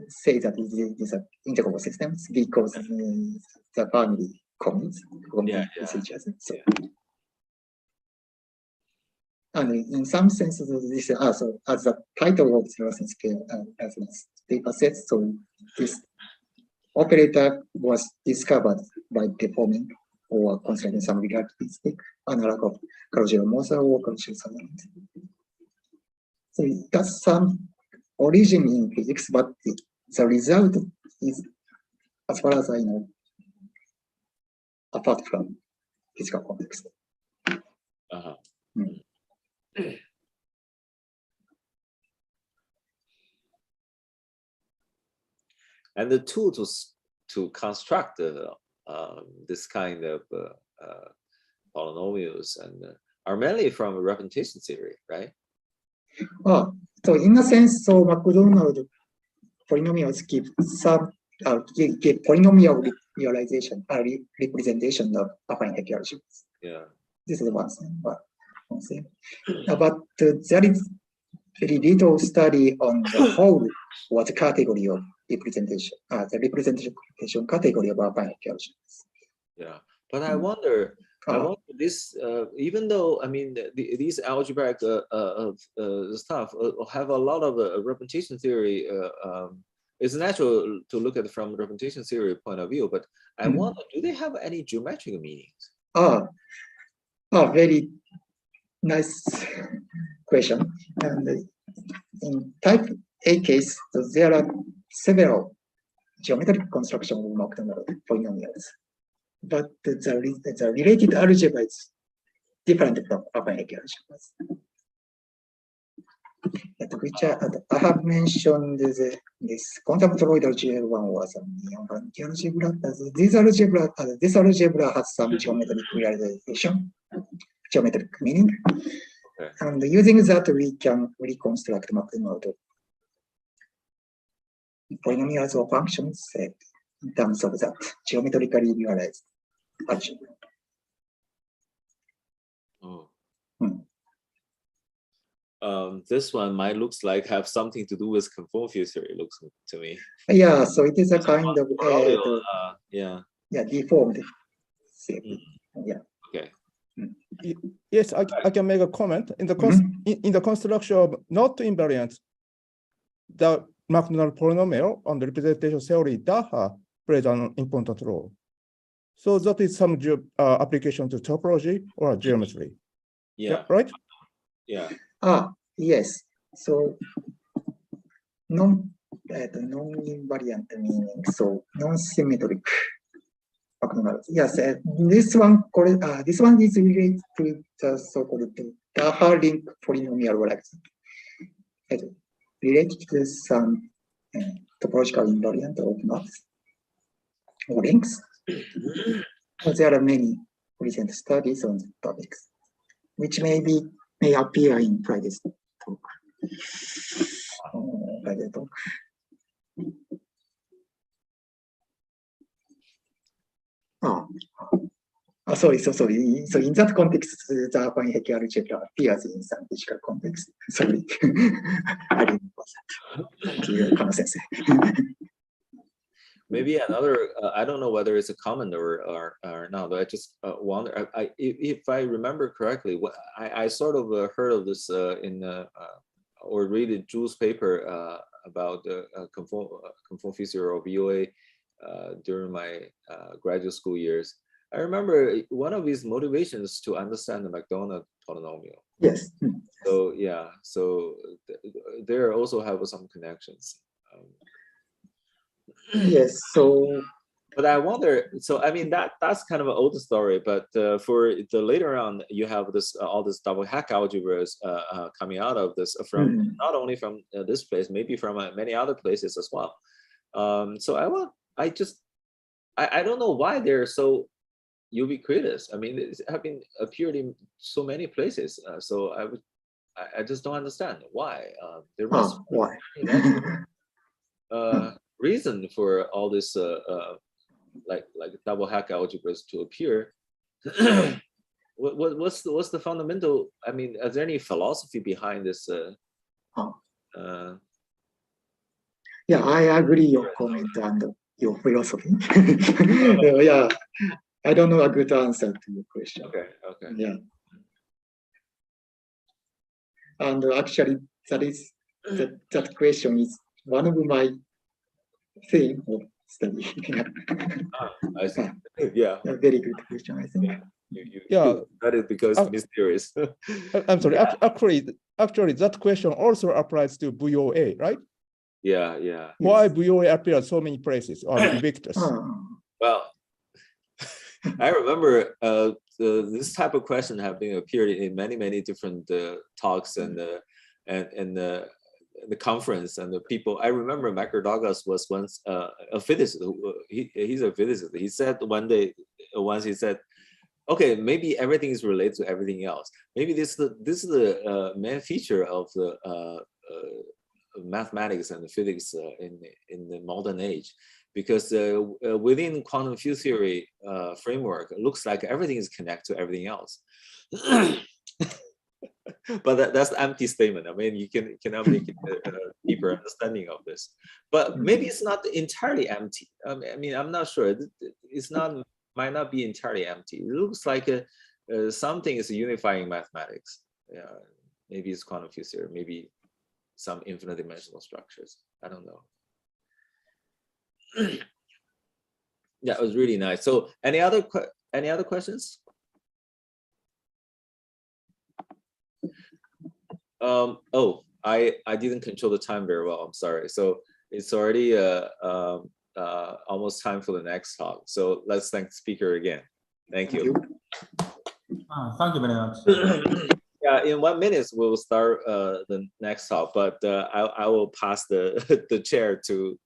say that it is an integral system because the family commits with each other. So. And in some sense, this so as the title of the reference paper says, so this operator was discovered by deforming or considering some relativistic analog of Calogero-Moser or Calogero-Sutherland. So it has some origin in physics, but the result is, as far as I know, apart from physical context. And the tool to construct this kind of polynomials and are mainly from representation theory, right? So in a sense, so McDonald polynomials give some give polynomial realization, representation of affine algebras. Yeah. This is one thing. But there is very little study on the whole what category of representation, the representation category of affine algebras. Yeah, but I wonder this, even though I mean these algebraic stuff have a lot of representation theory. It's natural to look at it from representation theory point of view, but I wonder, do they have any geometric meanings? Very nice question. And in type A case, so there are several geometric constructions of McDonald polynomials, but the related algebra is different from affine algebras. Which I have mentioned this quantum toroidal GL1 was a neon-Bank algebra. This algebra has some geometric realization, geometric meaning. Okay. And using that, we can reconstruct McDonald polynomials or functions in terms of that geometrically realized algebra. This one might looks like have something to do with conformal field theory. Looks to me. Yeah, so it is a kind of deformed shape. Yeah. Okay. Yes, I can make a comment. In the in the construction of not invariant, the McDonald polynomial on the representation theory Daha plays an important role. So that is some application to topology or geometry. Yeah. Right? Yeah. Yes. So non-invariant meaning, so non-symmetric. Yes, this one is related to the so-called Daha link polynomial related to some topological invariant of knots or links. There are many recent studies on the topics, which may appear in Friday's talk. Sorry. So in that context, the affine Hecke algebra appears in some physical context. Sorry. I didn't know that. Maybe another, I don't know whether it's a comment or not, but I just wonder, if I remember correctly, I sort of heard of this or read Jules' paper about conformal field theory or VOA during my graduate school years. I remember one of his motivations to understand the McDonald polynomial. Yes. So yeah, so there also have some connections. Yes. So, but I wonder. So I mean that's kind of an old story. But for the later on, you have this all this double Hecke algebras coming out of this from not only from this place, maybe from many other places as well. So I don't know why they're so ubiquitous. I mean, it have been appeared in so many places. So I just don't understand why. There must why? Reason for all this like double Hecke algebras to appear. What's the fundamental? I mean, is there any philosophy behind this? Yeah, I agree your comment and your philosophy. Yeah, I don't know a good answer to your question. Okay. Yeah. And actually, that question is one of my thing of study. I see. Yeah. A very good question, I think. That is because mysterious. I'm sorry. Actually, that question also applies to VOA, right? Yeah. Why VOA appears so many places or ubiquitous? Well, I remember this type of question have been appeared in many different talks and the conference and the people. I remember Michael Douglas was once a physicist. He's a physicist. He said once he said, okay, maybe everything is related to everything else. Maybe this is the main feature of the mathematics and the physics in the modern age, because within quantum field theory framework, it looks like everything is connected to everything else. But that's an empty statement. I mean, you cannot make it a deeper understanding of this. But maybe it's not entirely empty. I mean, I'm not sure. Might not be entirely empty. It looks like something is unifying mathematics. Yeah, maybe it's quantum field theory. Maybe some infinite dimensional structures. I don't know. Yeah, it was really nice. So, any other questions? Oh, I didn't control the time very well. I'm sorry. So it's already almost time for the next talk. So let's thank the speaker again. Thank you. Thank you very much. Yeah, in 1 minute we'll start the next talk, but I will pass the chair to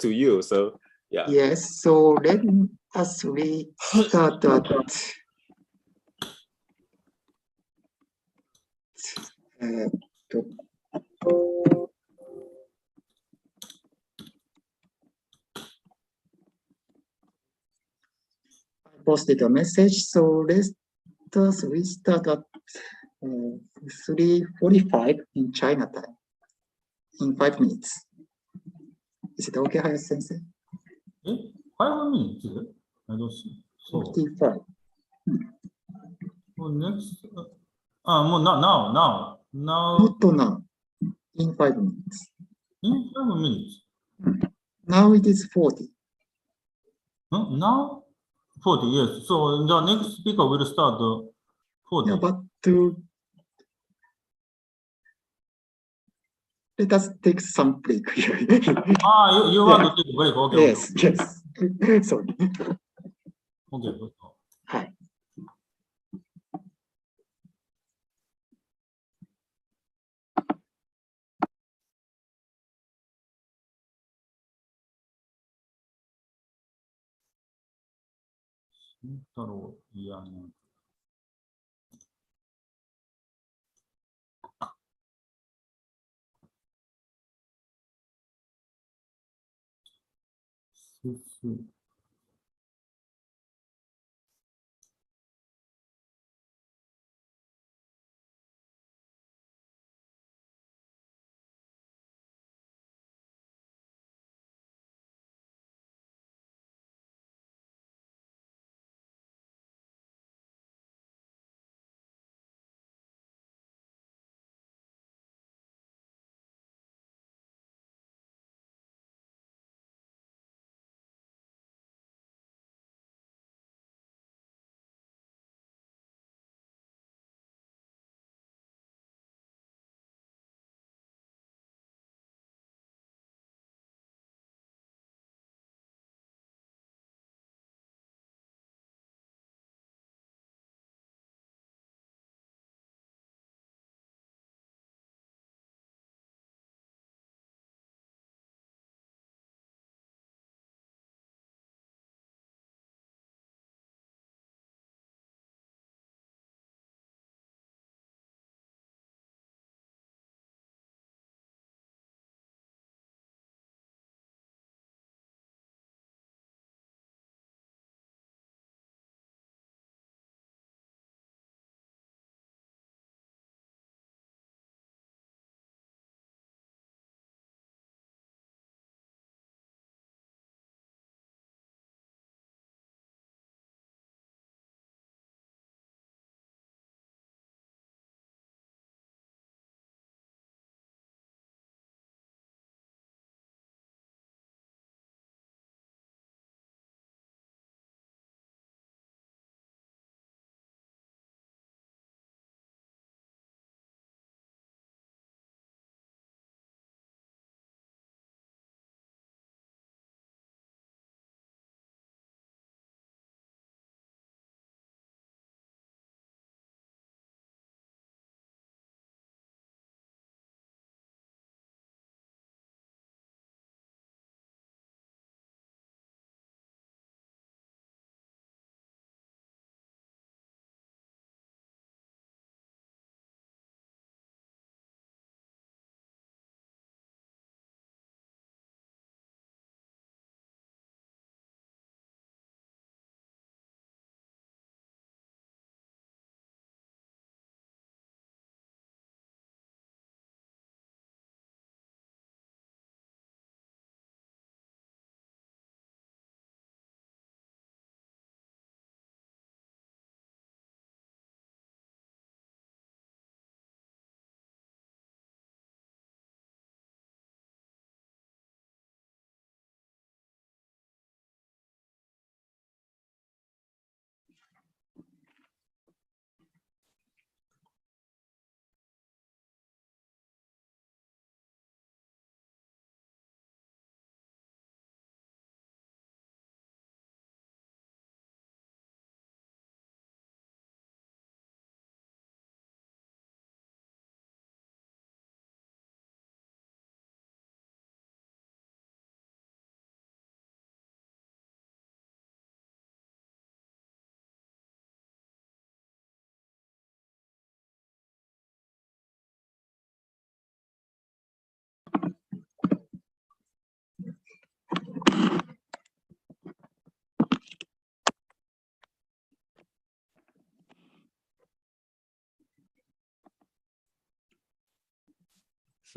you. So yeah. Yes. So let us restart at I posted a message. So let us restart at 3:45 in China time in 5 minutes. Is it okay, Hayashi Sensei? 5 minutes? I don't see. So 45. next, now. Not now. In 5 minutes. In 5 minutes. Now it is 40. Now 40, yes. So the next speaker will start 40. Yeah, but let us take some break here. You want to take a break? Okay. Yes. Sorry. Okay. Hi.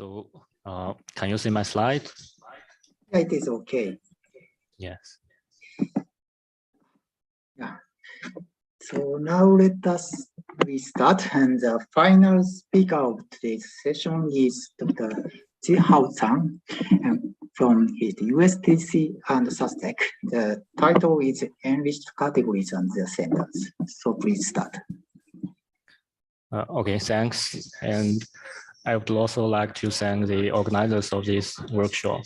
So can you see my slide? Yeah, it is okay. Yes. Yeah. So now let us restart, and the final speaker of today's session is Dr. Ji-Hao Zhang from USTC and SUSTech. The title is Enriched Categories and Their Centers. So please start. Okay, thanks. And I would also like to thank the organizers of this workshop.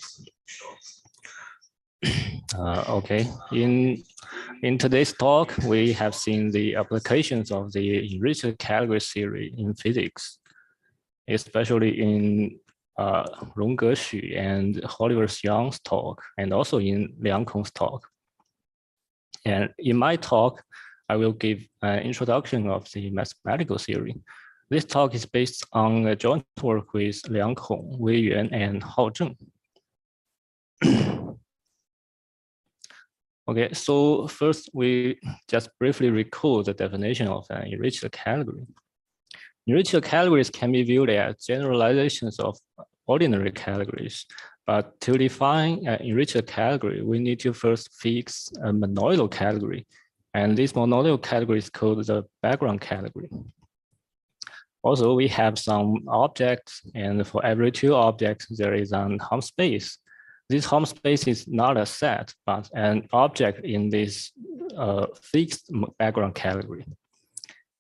Okay, in today's talk, we have seen the applications of the enriched category theory in physics, especially in Rongge Xu and Oliver Young's talk, and also in Liang Kong's talk. And in my talk, I will give an introduction of the mathematical theory. This talk is based on a joint work with Liang Kong, Wei Yuan, and Hao Zheng. Okay, so first we just briefly recall the definition of an enriched category. Enriched categories can be viewed as generalizations of ordinary categories, but to define an enriched category, we need to first fix a monoidal category, and this monoidal category is called the background category. Also, we have some objects, and for every two objects, there is an Hom space. This Hom space is not a set, but an object in this fixed background category.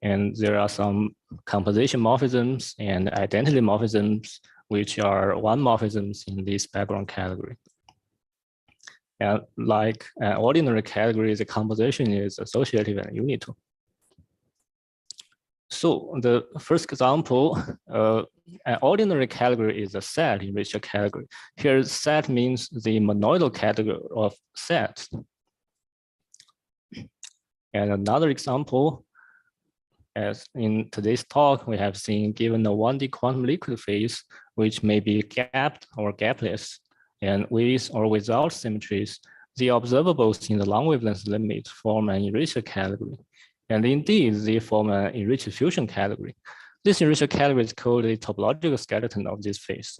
And there are some composition morphisms and identity morphisms, which are one morphisms in this background category. And like an ordinary category, the composition is associative and unital. So the first example, an ordinary category is a set enriched category. Here, set means the monoidal category of sets. And another example, as in today's talk, we have seen given a 1D quantum liquid phase, which may be gapped or gapless, and with or without symmetries, the observables in the long wavelength limit form an enriched category. And indeed, they form an enriched fusion category. This enriched category is called the topological skeleton of this phase.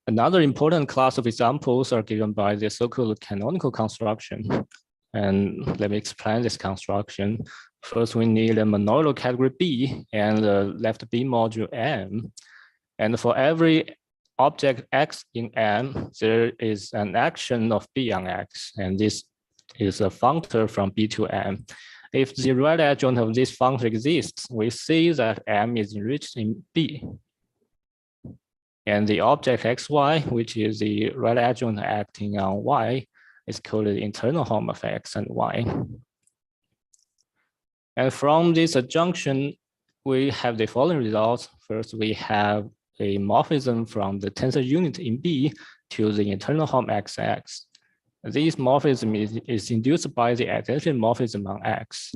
Another important class of examples are given by the so-called canonical construction. And let me explain this construction. First, we need a monoidal category B and a left B module M. And for every object X in M, there is an action of B on X, and this is a functor from B to M. If the right adjoint of this functor exists, we see that M is enriched in B. And the object XY, which is the right adjoint acting on Y, is called the internal Hom of X and Y. And from this adjunction, we have the following results. First, we have a morphism from the tensor unit in B to the internal Hom XX. This morphism is induced by the identity morphism on X.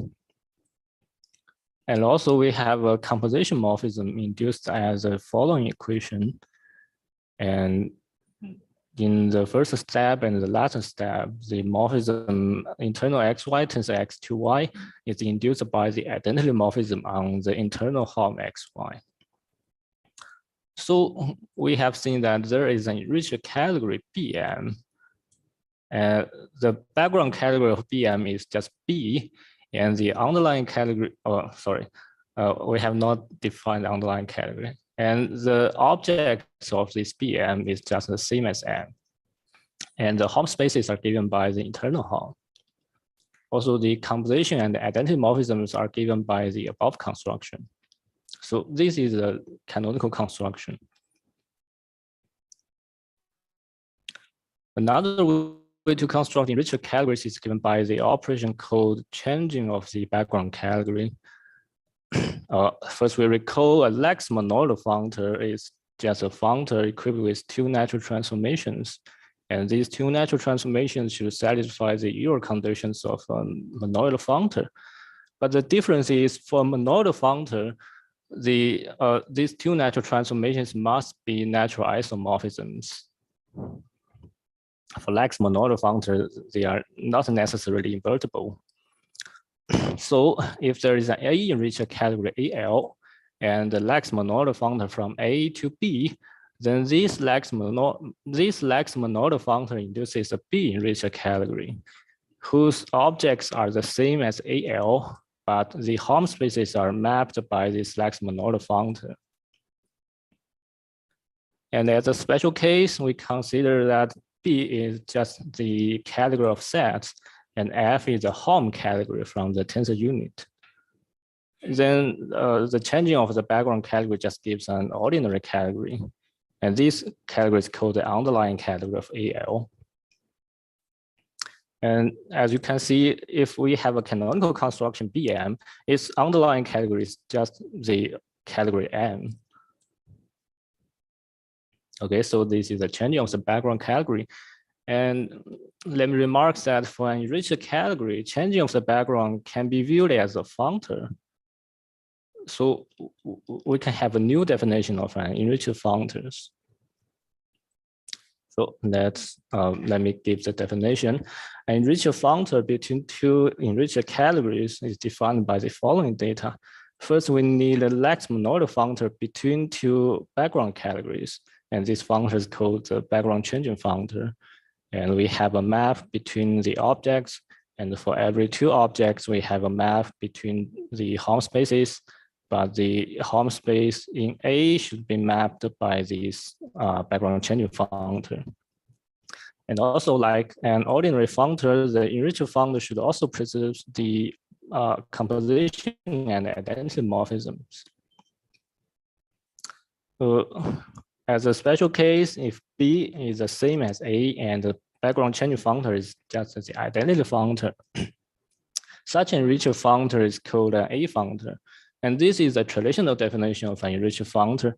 And also we have a composition morphism induced as a following equation. And in the first step and the last step, the morphism internal XY tensor X to Y is induced by the identity morphism on the internal Hom XY. So we have seen that there is an enriched category BM. The background category of BM is just B, and the underlying category, we have not defined the underlying category. And the objects of this BM is just the same as M. And the Hom spaces are given by the internal Hom. Also, the composition and the identity morphisms are given by the above construction. So this is a canonical construction. Another way to construct enriched categories is given by the operation called changing of the background category. First, we recall a Lex monoidal functor is just a functor equipped with two natural transformations. And these two natural transformations should satisfy the Euler conditions of a monoidal functor. But the difference is for monoidal functor, these two natural transformations must be natural isomorphisms. For Lex monoidal functor, they are not necessarily invertible. So if there is an A enriched category AL, and the Lax monoidal functor from A to B, then this Lax monoidal functor induces a B-enriched category, whose objects are the same as AL, but the Hom spaces are mapped by this Lax monoidal functor. And as a special case, we consider that B is just the category of sets, and F is a Hom category from the tensor unit. Then the changing of the background category just gives an ordinary category. And this category is called the underlying category of AL. And as you can see, if we have a canonical construction BM, its underlying category is just the category M. Okay, so this is a changing of the background category. And let me remark that for an enriched category, changing of the background can be viewed as a functor. So we can have a new definition of an enriched functors. So let me give the definition. An enriched functor between two enriched categories is defined by the following data. First, we need a Lax monoidal functor between two background categories. And this functor is called the background changing functor. And we have a map between the objects. And for every two objects, we have a map between the Hom spaces. But the Hom space in A should be mapped by this background changing functor. And also, like an ordinary functor, the enriched functor should also preserve the composition and identity morphisms. As a special case, if B is the same as A and the background changing functor is just the identity functor, such an enriched functor is called an A functor. And this is a traditional definition of an enriched functor.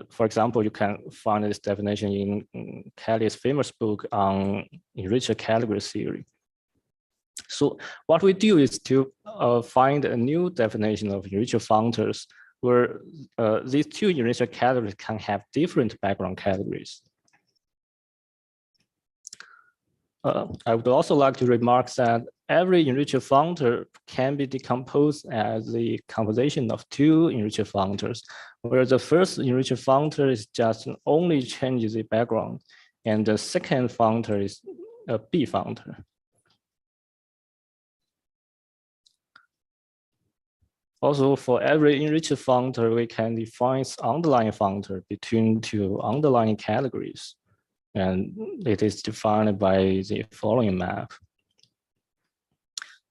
For example, you can find this definition in Kelly's famous book on enriched category theory. So what we do is to find a new definition of enriched functors where these two enriched categories can have different background categories. I would also like to remark that every enriched functor can be decomposed as the composition of two enriched functors, where the first enriched functor is just only changes the background, and the second functor is a B functor. Also, for every enriched functor, we can define its underlying functor between two underlying categories. And it is defined by the following map.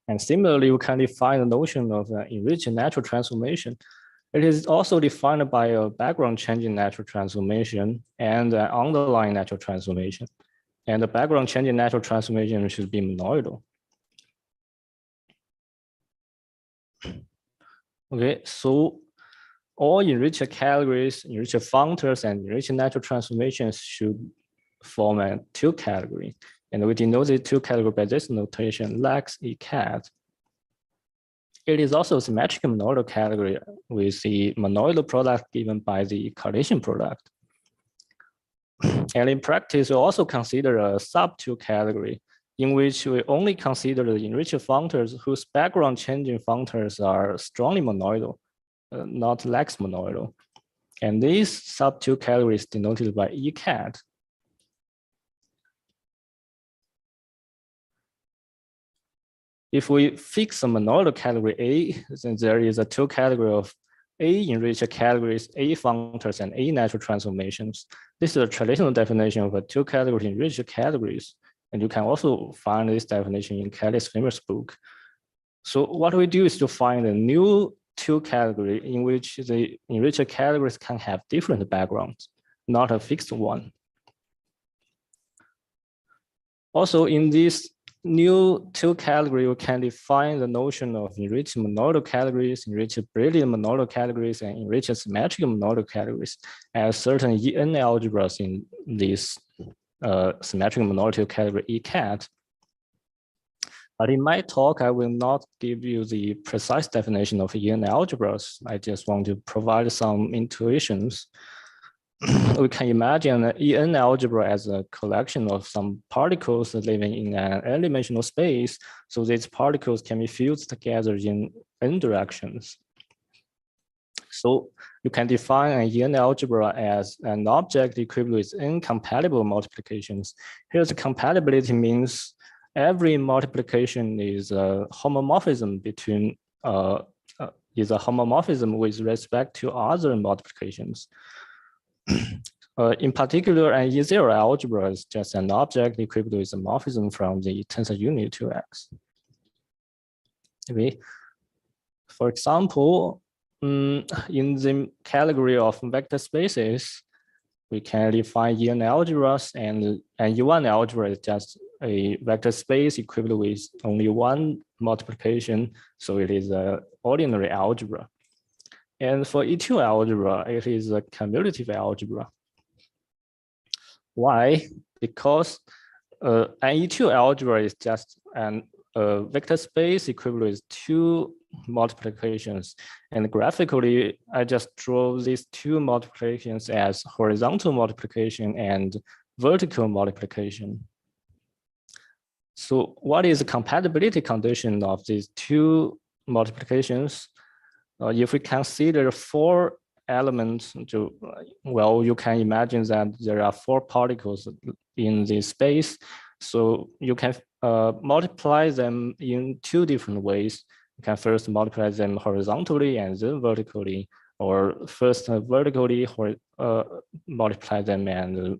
And similarly, we can define the notion of an enriched natural transformation. It is also defined by a background changing natural transformation and an underlying natural transformation. And the background changing natural transformation should be monoidal. Okay, so all enriched categories, enriched functors, and enriched natural transformations should form a two category. And we denote the two category by this notation, Lax ECAT. It is also a symmetric monoidal category with the monoidal product given by the Cartesian product. And in practice, we also consider a sub-two category in which we only consider the enriched functors whose background changing functors are strongly monoidal, not Lax monoidal. And this sub-two category is denoted by ECAT. If we fix a monoidal category A, then there is a two category of A enriched categories, A functors, and A natural transformations. This is a traditional definition of a two category enriched categories. And you can also find this definition in Kelly's famous book. So what we do is to find a new two category in which the enriched categories can have different backgrounds, not a fixed one. Also, in this new two category, we can define the notion of enriched monoidal categories, enriched brilliant monoidal categories, and enriched symmetric monoidal categories as certain EN algebras in this symmetric monoidal category ECAT. But in my talk, I will not give you the precise definition of EN algebras. I just want to provide some intuitions. We can imagine an EN algebra as a collection of some particles living in an n-dimensional space. So these particles can be fused together in n directions. So you can define an EN algebra as an object equipped with incompatible multiplications. Here, the compatibility means every multiplication is a homomorphism between is a homomorphism with respect to other multiplications. In particular, an E0 algebra is just an object equipped with a morphism from the tensor unit to X. Okay. For example, in the category of vector spaces, we can define EN algebras, and an E1 algebra is just a vector space equipped with only one multiplication, so it is an ordinary algebra. And for E2 algebra, it is a commutative algebra. Why? Because an E2 algebra is just a vector space equipped with two multiplications. And graphically, I just draw these two multiplications as horizontal multiplication and vertical multiplication. So what is the compatibility condition of these two multiplications? If we consider 4 elements, well, you can imagine that there are 4 particles in this space. So you can multiply them in 2 different ways. You can first multiply them horizontally and then vertically, or first vertically multiply them and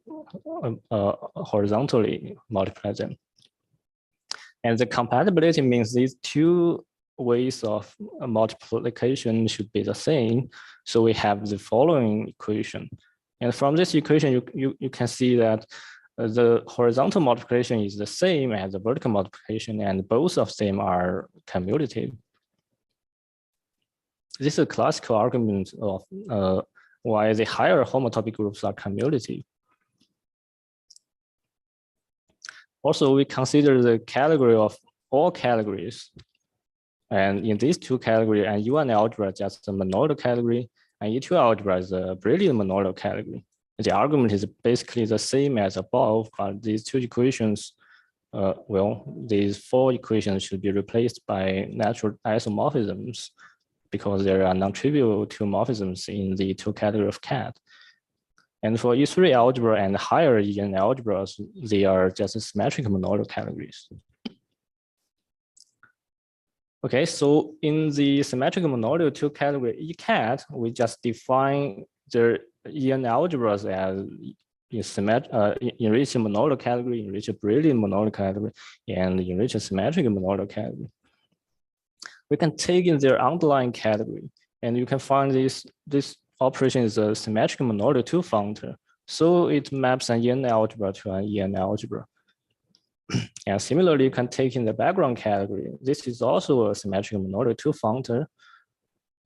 horizontally multiply them. And the compatibility means these 2 ways of multiplication should be the same. So we have the following equation. And from this equation, you can see that the horizontal multiplication is the same as the vertical multiplication, and both of them are commutative. This is a classical argument of why the higher homotopy groups are commutative. Also, we consider the category of all categories. And in these 2 categories, an E1 algebra is just a monoidal category, and E2 algebra is a brilliant monoidal category. The argument is basically the same as above, but these 2 equations, well, these 4 equations should be replaced by natural isomorphisms because there are non-trivial 2 morphisms in the 2 categories of CAD. And for E3 algebra and higher EN algebras, they are just symmetric monoidal categories. Okay, so in the symmetric monoidal 2 category ECAD, we just define the EN algebras as enriched monoidal category, enriched brilliant monoidal category, and enriched symmetric monoidal category. We can take in their underlying category, and you can find this operation is a symmetric monoidal 2 functor. So it maps an EN algebra to an EN algebra. And similarly, you can take in the background category. This is also a symmetric monoidal 2 functor.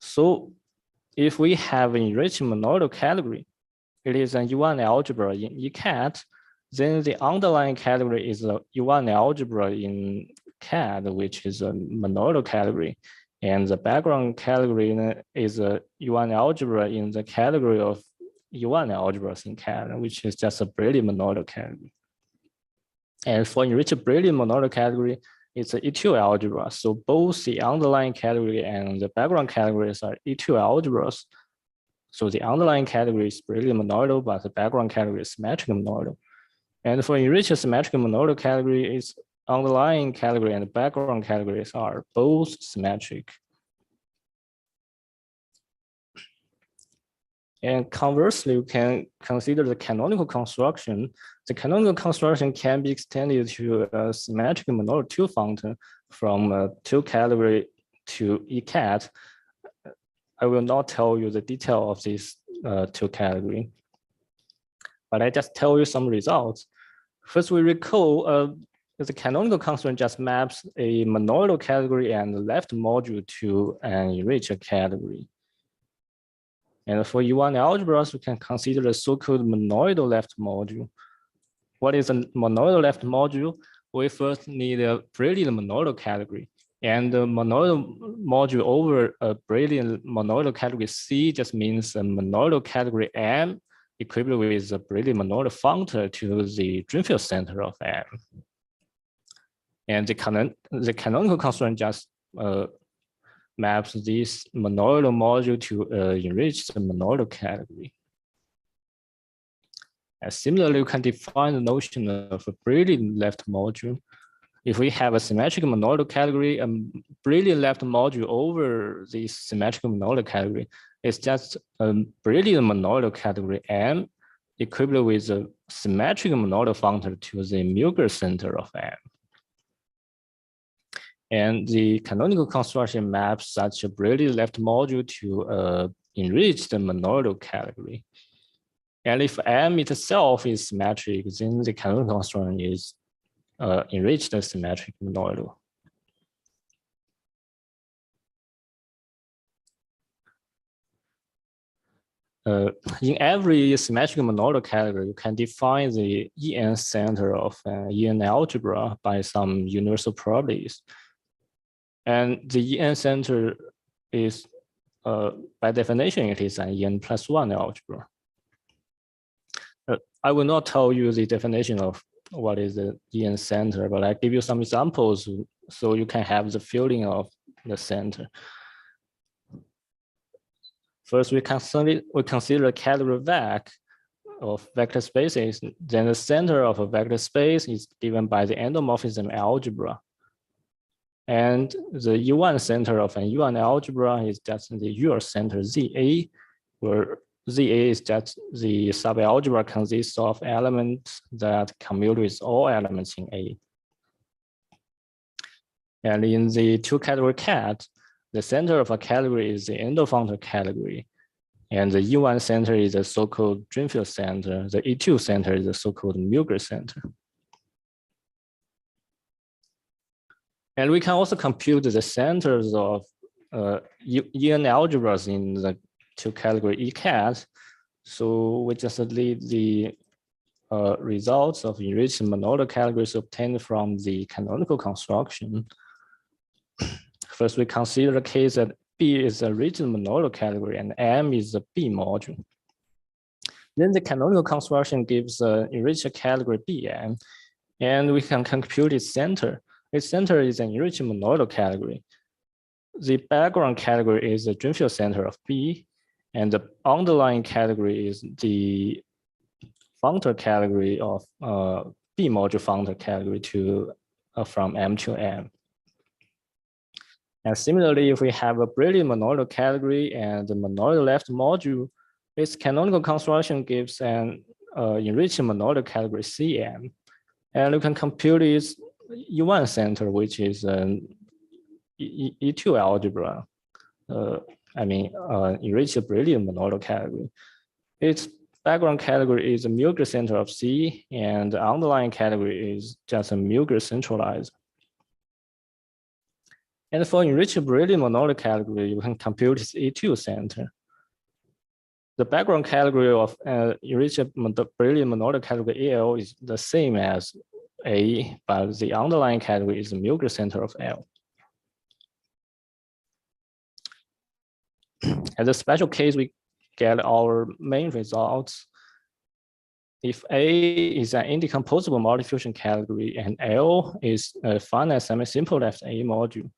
So if we have an enriched monoidal category, it is an E1 algebra in ECAD, then the underlying category is a E1 algebra in CAD, which is a monoidal category. And the background category is a E1 algebra in the category of E1 algebras in CAD, which is just a brilliant monoidal category. And for enriched brilliant monoidal category, it's an E2 algebra. So both the underlying category and the background categories are E2 algebras. So the underlying category is brilliant monoidal, but the background category is symmetric monoidal. And for enriched symmetric monoidal category, its underlying category and the background categories are both symmetric. And conversely, we can consider the canonical construction. The canonical construction can be extended to a symmetric monoidal 2 functor from 2 category to ECAD. I will not tell you the detail of these 2 category, but I just tell you some results. First, we recall the canonical construction just maps a monoidal category and the left module to an enriched category. And for E1 algebras, we can consider the so-called monoidal left module. What is a monoidal left module? We first need a brilliant monoidal category. And the monoidal module over a brilliant monoidal category C just means a monoidal category M equivalent with a brilliant monoidal functor to the Drinfeld center of M. And the canonical construction just maps this monoidal module to enrich the monoidal category. And similarly, you can define the notion of a brilliant left module. If we have a symmetric monoidal category, a brilliant left module over this symmetric monoidal category is just a brilliant monoidal category M equivalent with a symmetric monoidal functor to the Milgauss center of M. And the canonical construction maps such a brilliant left module to enrich the monoidal category. And if M itself is symmetric, then the canonical construction is enrich the symmetric monoidal. In every symmetric monoidal category, you can define the EN center of an EN algebra by some universal properties. And the EN center is, by definition, it is an EN+1 algebra. I will not tell you the definition of what is the EN center, but I give you some examples so you can have the feeling of the center. First, we consider a category VEC of vector spaces. Then the center of a vector space is given by the endomorphism algebra. And the U1 center of an U1 algebra is just the Euler center ZA, where ZA is just the subalgebra consists of elements that commute with all elements in A. And in the two-category cat, the center of a category is the endofunctor category. And the E1 center is the so-called Drinfeld center. The E2 center is the so-called Milgauss center. And we can also compute the centers of EN algebras in the two-category ECAT. So we just leave the results of enriched monoidal categories obtained from the canonical construction. First, we consider the case that B is a rigid monoidal category and M is a B module. Then the canonical construction gives an enriched category Bm, and we can compute its center. Its center is an enriched monoidal category. The background category is the Drinfeld center of B, and the underlying category is the functor category of B module functor category to from M to M. And similarly, if we have a brilliant monoidal category and the monoidal left module, its canonical construction gives an enriched monoidal category Cm. And you can compute its E1 center, which is an E2 algebra. Enriched brilliant monoidal category. Its background category is a Milgauss center of C, and the underlying category is just a Milgauss centralizer. And for enriched brilliant monoidal category, you can compute its E2 center. The background category of enriched brilliant monoidal category AL is the same as A, but the underlying category is the Milgauss center of L. As a special case, we get our main results. If A is an indecomposable multifusion category and L is a finite semi-simple left A module,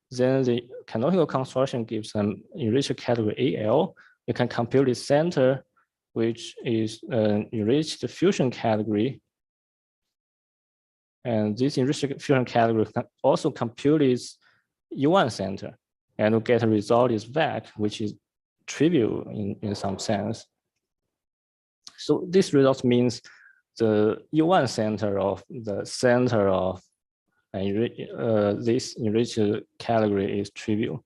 then the canonical construction gives an enriched category AL. You can compute its center, which is an enriched fusion category. And this enriched fusion category can also compute its U1 center. And we get a result is VEC, which is trivial in some sense. So this result means the U1 center of the center of this enriched category is trivial.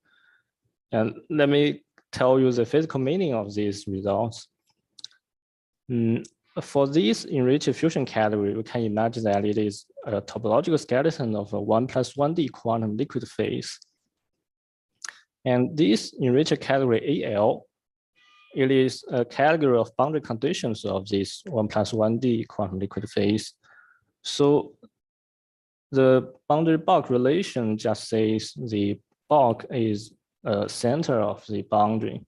And let me tell you the physical meaning of these results. For this enriched fusion category, we can imagine that it is a topological skeleton of a 1+1D quantum liquid phase. And this enriched category AL, it is a category of boundary conditions of this 1+1D quantum liquid phase. So the boundary bulk relation just says the bulk is a center of the boundary.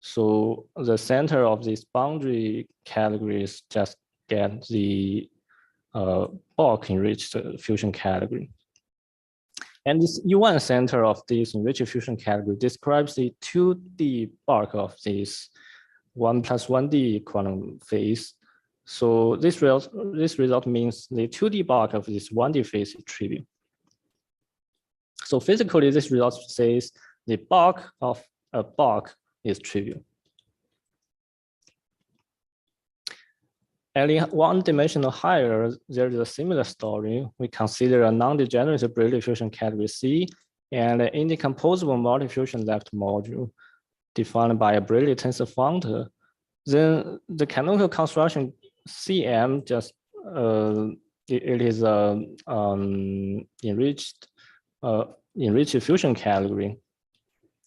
So the center of this boundary categories just get the bulk enriched fusion category. And this U1 center of this enriched fusion category describes the 2D bulk of this 1 plus 1D quantum phase. So this result means the 2D bulk of this 1D phase is trivial. So physically, this result says the bulk of a bulk is trivial. And in one dimensional higher, there is a similar story. We consider a non-degenerate Brillouin fusion category C and an indecomposable multifusion left module defined by a Brillouin tensor functor. Then the canonical construction CM just it is a enriched fusion category.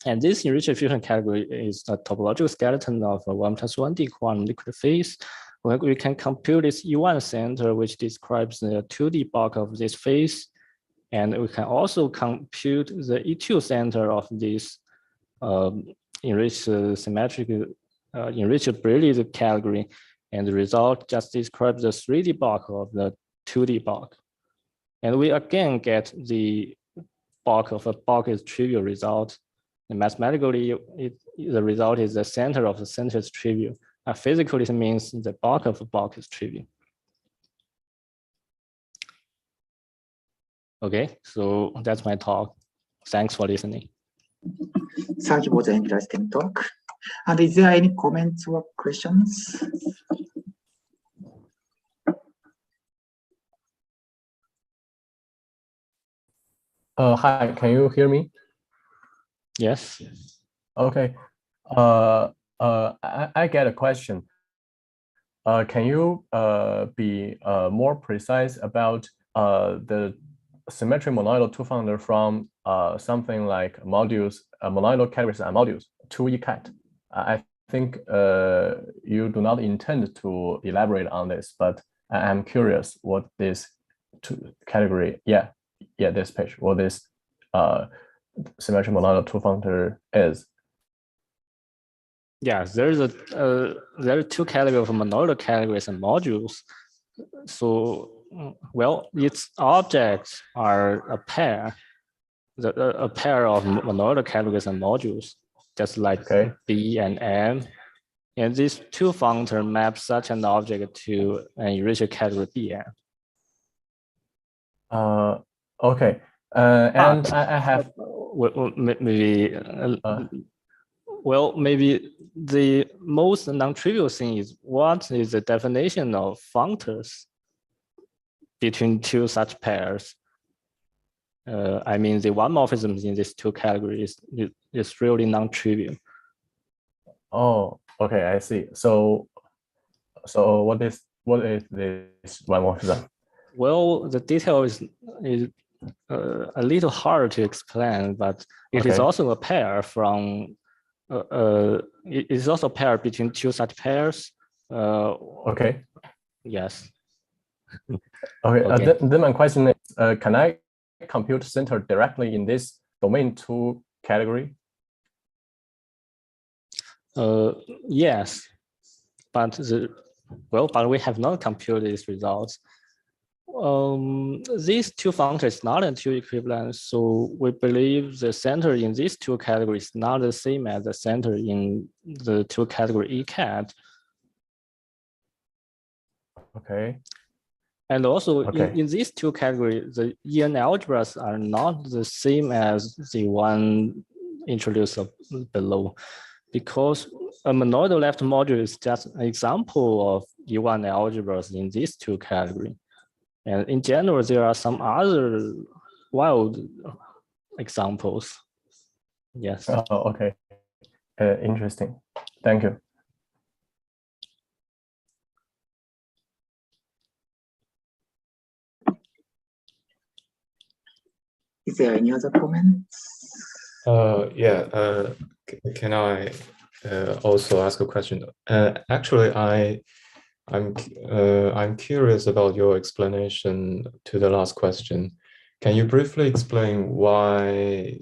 And this enriched fusion category is a topological skeleton of a 1 plus 1D quantum liquid phase. We can compute this U1 center, which describes the 2D bulk of this phase. And we can also compute the E2 center of this enriched symmetric, enriched Brillouin category. And the result just describes the 3D bulk of the 2D bulk. And we again get the bulk of a bulk is trivial result. And mathematically, the result is the center of the center is trivial. Physically, it means the bulk of a bulk is trivial. Okay, so that's my talk. Thanks for listening. Thank you for the interesting talk. And is there any comments or questions? Hi, can you hear me? Yes. Okay. I get a question. Can you be more precise about the symmetric monoidal two-functor from something like modules, monoidal categories and modules to ECAT? I think you do not intend to elaborate on this, but I'm curious what this category, this page, what this symmetric monoidal two-functor is. Yeah, there are two categories of monoidal categories and modules. So, well, its objects are a pair, a pair of monoidal categories and modules, just like B and M. And these two functors map such an object to an enriched category Bn. Okay. And I have maybe the most non-trivial thing is what is the definition of functors between two such pairs? I mean, the one morphisms in these two categories is really non-trivial. Oh, okay, I see. So what is this one morphism? Well, the detail is a little hard to explain, but it is also a pair from. It is also a pair between two such pairs. Okay. Yes. Okay. Then my question is, can I compute center directly in this domain 2 category? Yes, but we have not computed these results. These two functors is not two equivalent, so we believe the center in these two categories is not the same as the center in the two category ECAT. Okay. And also in these two categories, the EN algebras are not the same as the one introduced below, because a monoidal left module is just an example of U1 algebras in these two categories. And in general, there are some other wild examples. Yes. Oh, okay. Interesting. Thank you. Is there any other comments? Can I also ask a question? Actually, I'm curious about your explanation to the last question. Can you briefly explain why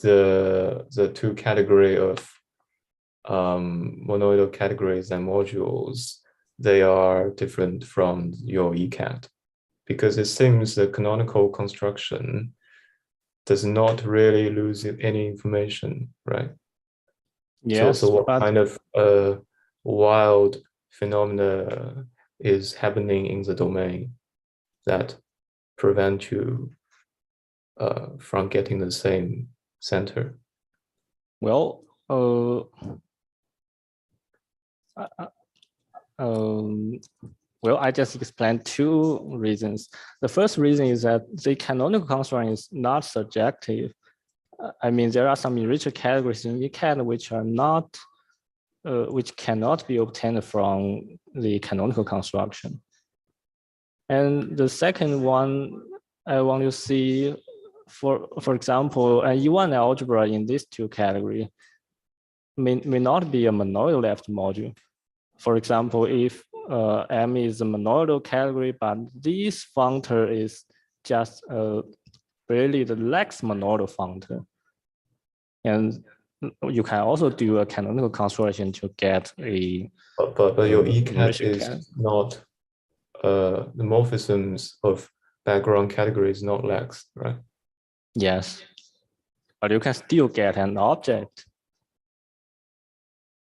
the two category of monoidal categories and modules, they are different from your ECAT? Because it seems the canonical construction does not really lose any information, right? Yes, so what but kind of wild phenomena is happening in the domain that prevent you from getting the same center? well, well, I just explained two reasons. The first reason is that the canonical construct is not surjective. I mean, there are some enriched categories in ECAD which are not, which cannot be obtained from the canonical construction. And the second one, I want to see, for example, an E1 algebra in these two categories may not be a monoidal left module. For example, if M is a monoidal category, but this functor is just really the Lex monoidal functor. And you can also do a canonical construction to get a. But your ECAT is not, the morphisms of background category is not Lex, right? Yes, but you can still get an object.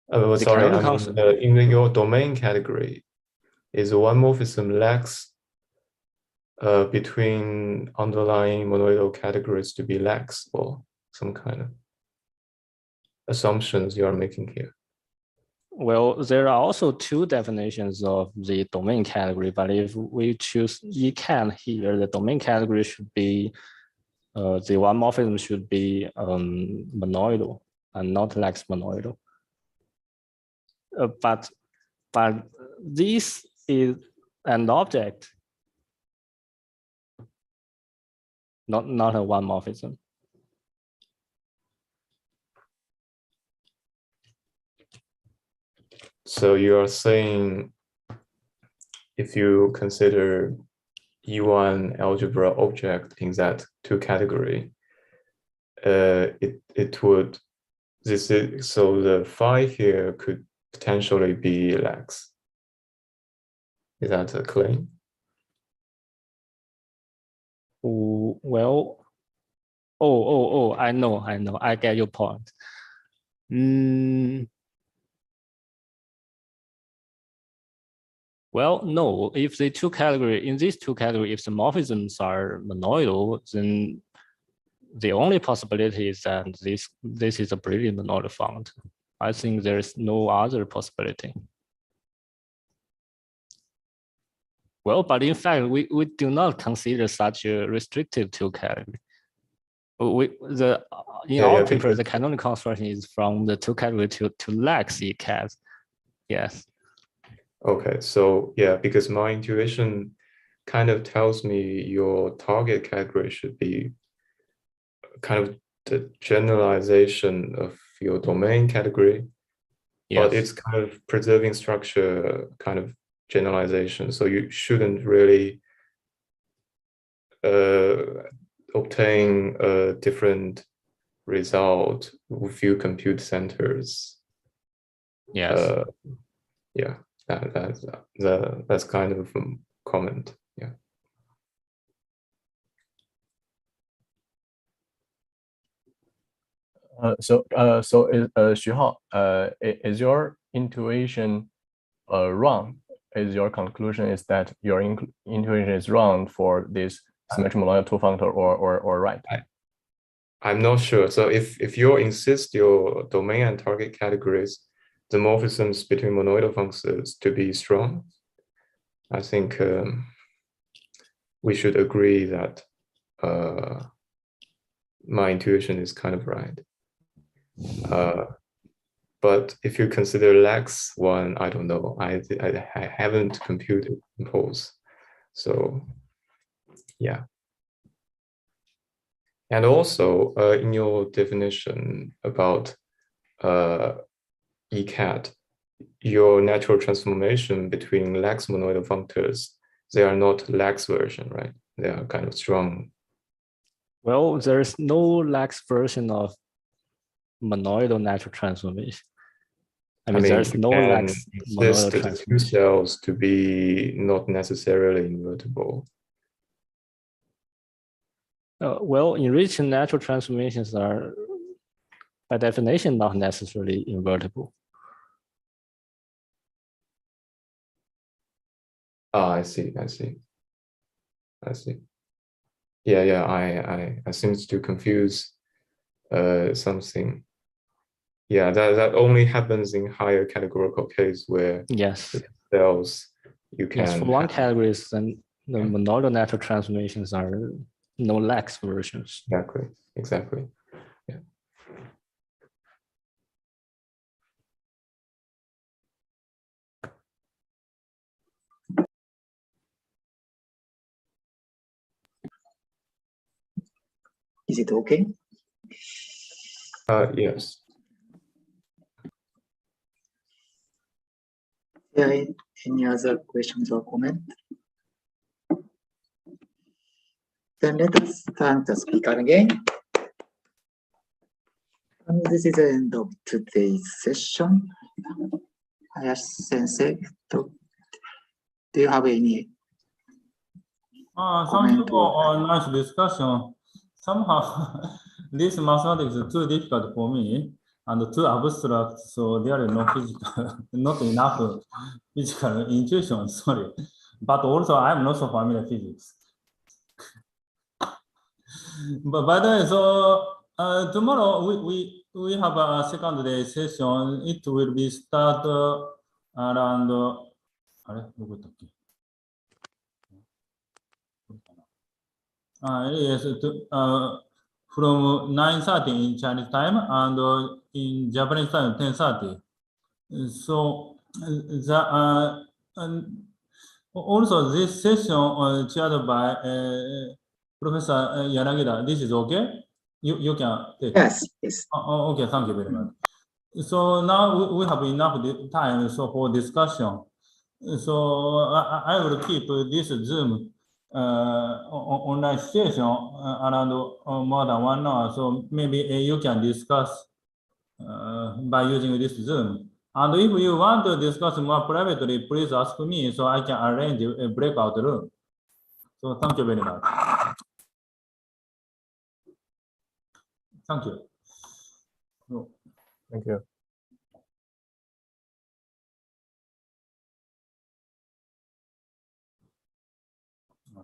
Sorry, I mean, in your domain category, is one morphism Lex between underlying monoidal categories to be Lex, or some kind of assumptions you are making here? Well, there are also two definitions of the domain category, but if we choose ECAD here, the domain category should be, the one morphism should be monoidal and not Lex monoidal. But this is an object, not a one morphism. So you are saying if you consider E1 algebra object in that two category, it would, this is, so the phi here could potentially be Lex. Is that a claim? Well, I know, I get your point. Well, no, if the two category, in these two categories, if the morphisms are monoidal, then the only possibility is that this is a brilliant monoidal font. I think there's no other possibility. Well, but in fact, we do not consider such a restrictive two category. In our paper, the canonical construction is from the two category to Lex ECAD. Yes. Okay, so yeah, because my intuition kind of tells me your target category should be kind of the generalization of your domain category, but it's kind of preserving structure kind of generalization. So you shouldn't really obtain a different result with few compute centers. Yes. Yeah. That's kind of a comment. Yeah. Xu-Hao, is your intuition wrong? Is your conclusion is that your intuition is wrong for this symmetric monoidal two functor, or right? I'm not sure. So if you insist your domain and target categories, the morphisms between monoidal functors to be strong, I think we should agree that my intuition is kind of right. But if you consider Lex one, I don't know. I haven't computed impulse. So yeah. And also in your definition about ECAD, your natural transformation between Lex monoidal functors, they are not Lex version, right? They are kind of strong. Well, there's no Lex version of monoidal natural transformation. I mean there's no Lex monoidal transformation. Two cells to be not necessarily invertible. Well, enriched natural transformations are, by definition, not necessarily invertible. I see. Yeah. I seems to confuse something. Yeah, that only happens in higher categorical case where yes, cells you can. Yes, for one category, then the monoidal natural transformations are no lax versions. Exactly. Yeah. Is it okay? Yes. Yeah, any other questions or comment? Then let us thank the speaker again. And this is the end of today's session. Hayashi Sensei, do you have any? Thank you for a nice discussion. Somehow, this mathematics is too difficult for me and too abstract, so there is no physical, not enough physical intuition, sorry. But also, I'm not so familiar with physics. But by the way, so tomorrow we have a second day session. It will be start around. Yes, from 9:30 in Chinese time and in Japanese time 10:30. So also this session chaired by Professor Yanagira. This is okay? You can take. Yes. Okay, thank you very much. So now we have enough time for discussion. So I will keep this Zoom online session around more than 1 hour. So maybe you can discuss by using this Zoom. And if you want to discuss more privately, please ask me so I can arrange a breakout room. So thank you very much. Thank you. Thank you.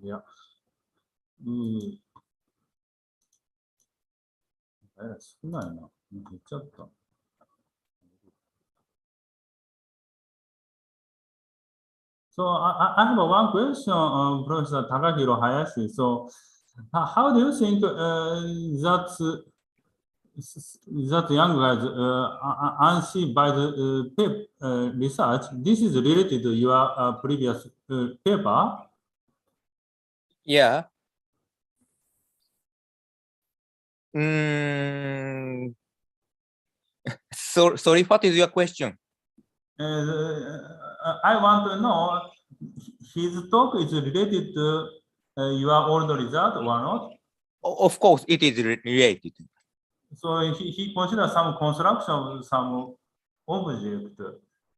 Yeah. So I have one question, Professor Takahiro Hayashi. So how do you think that young guys unseen by the research? This is related to your previous paper. Yeah. Sorry, what is your question? I want to know his talk is related to your old result or not? Of course, it is related. So he considers some construction of some object.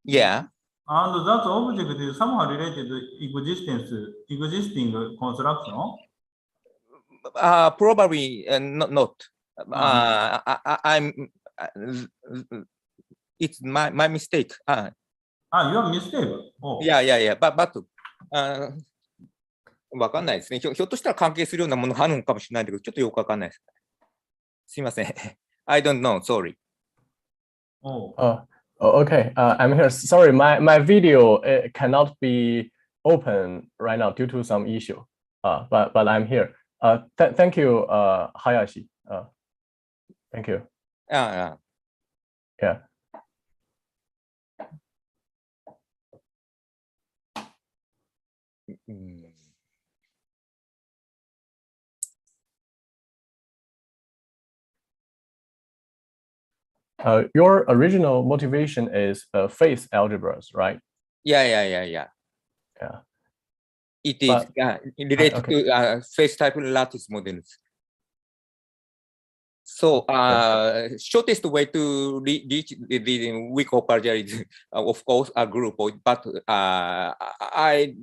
Yeah. And that object is somehow related to existing construction. Probably not. It's my mistake. Your mistake. Oh. Yeah. But わかんないですね。ひょっとしたら関係するようなものがあるのかもしれないけど、ちょっとよくわかんないです。すいません。I don't know. Sorry. Okay. I'm here. Sorry, my video cannot be open right now due to some issue. But I'm here. Thank you, Hayashi. Thank you. Yeah. Your original motivation is phase algebras, right? Yeah. It is related to phase type lattice models. So shortest way to reach the weak operator is of course a group, but I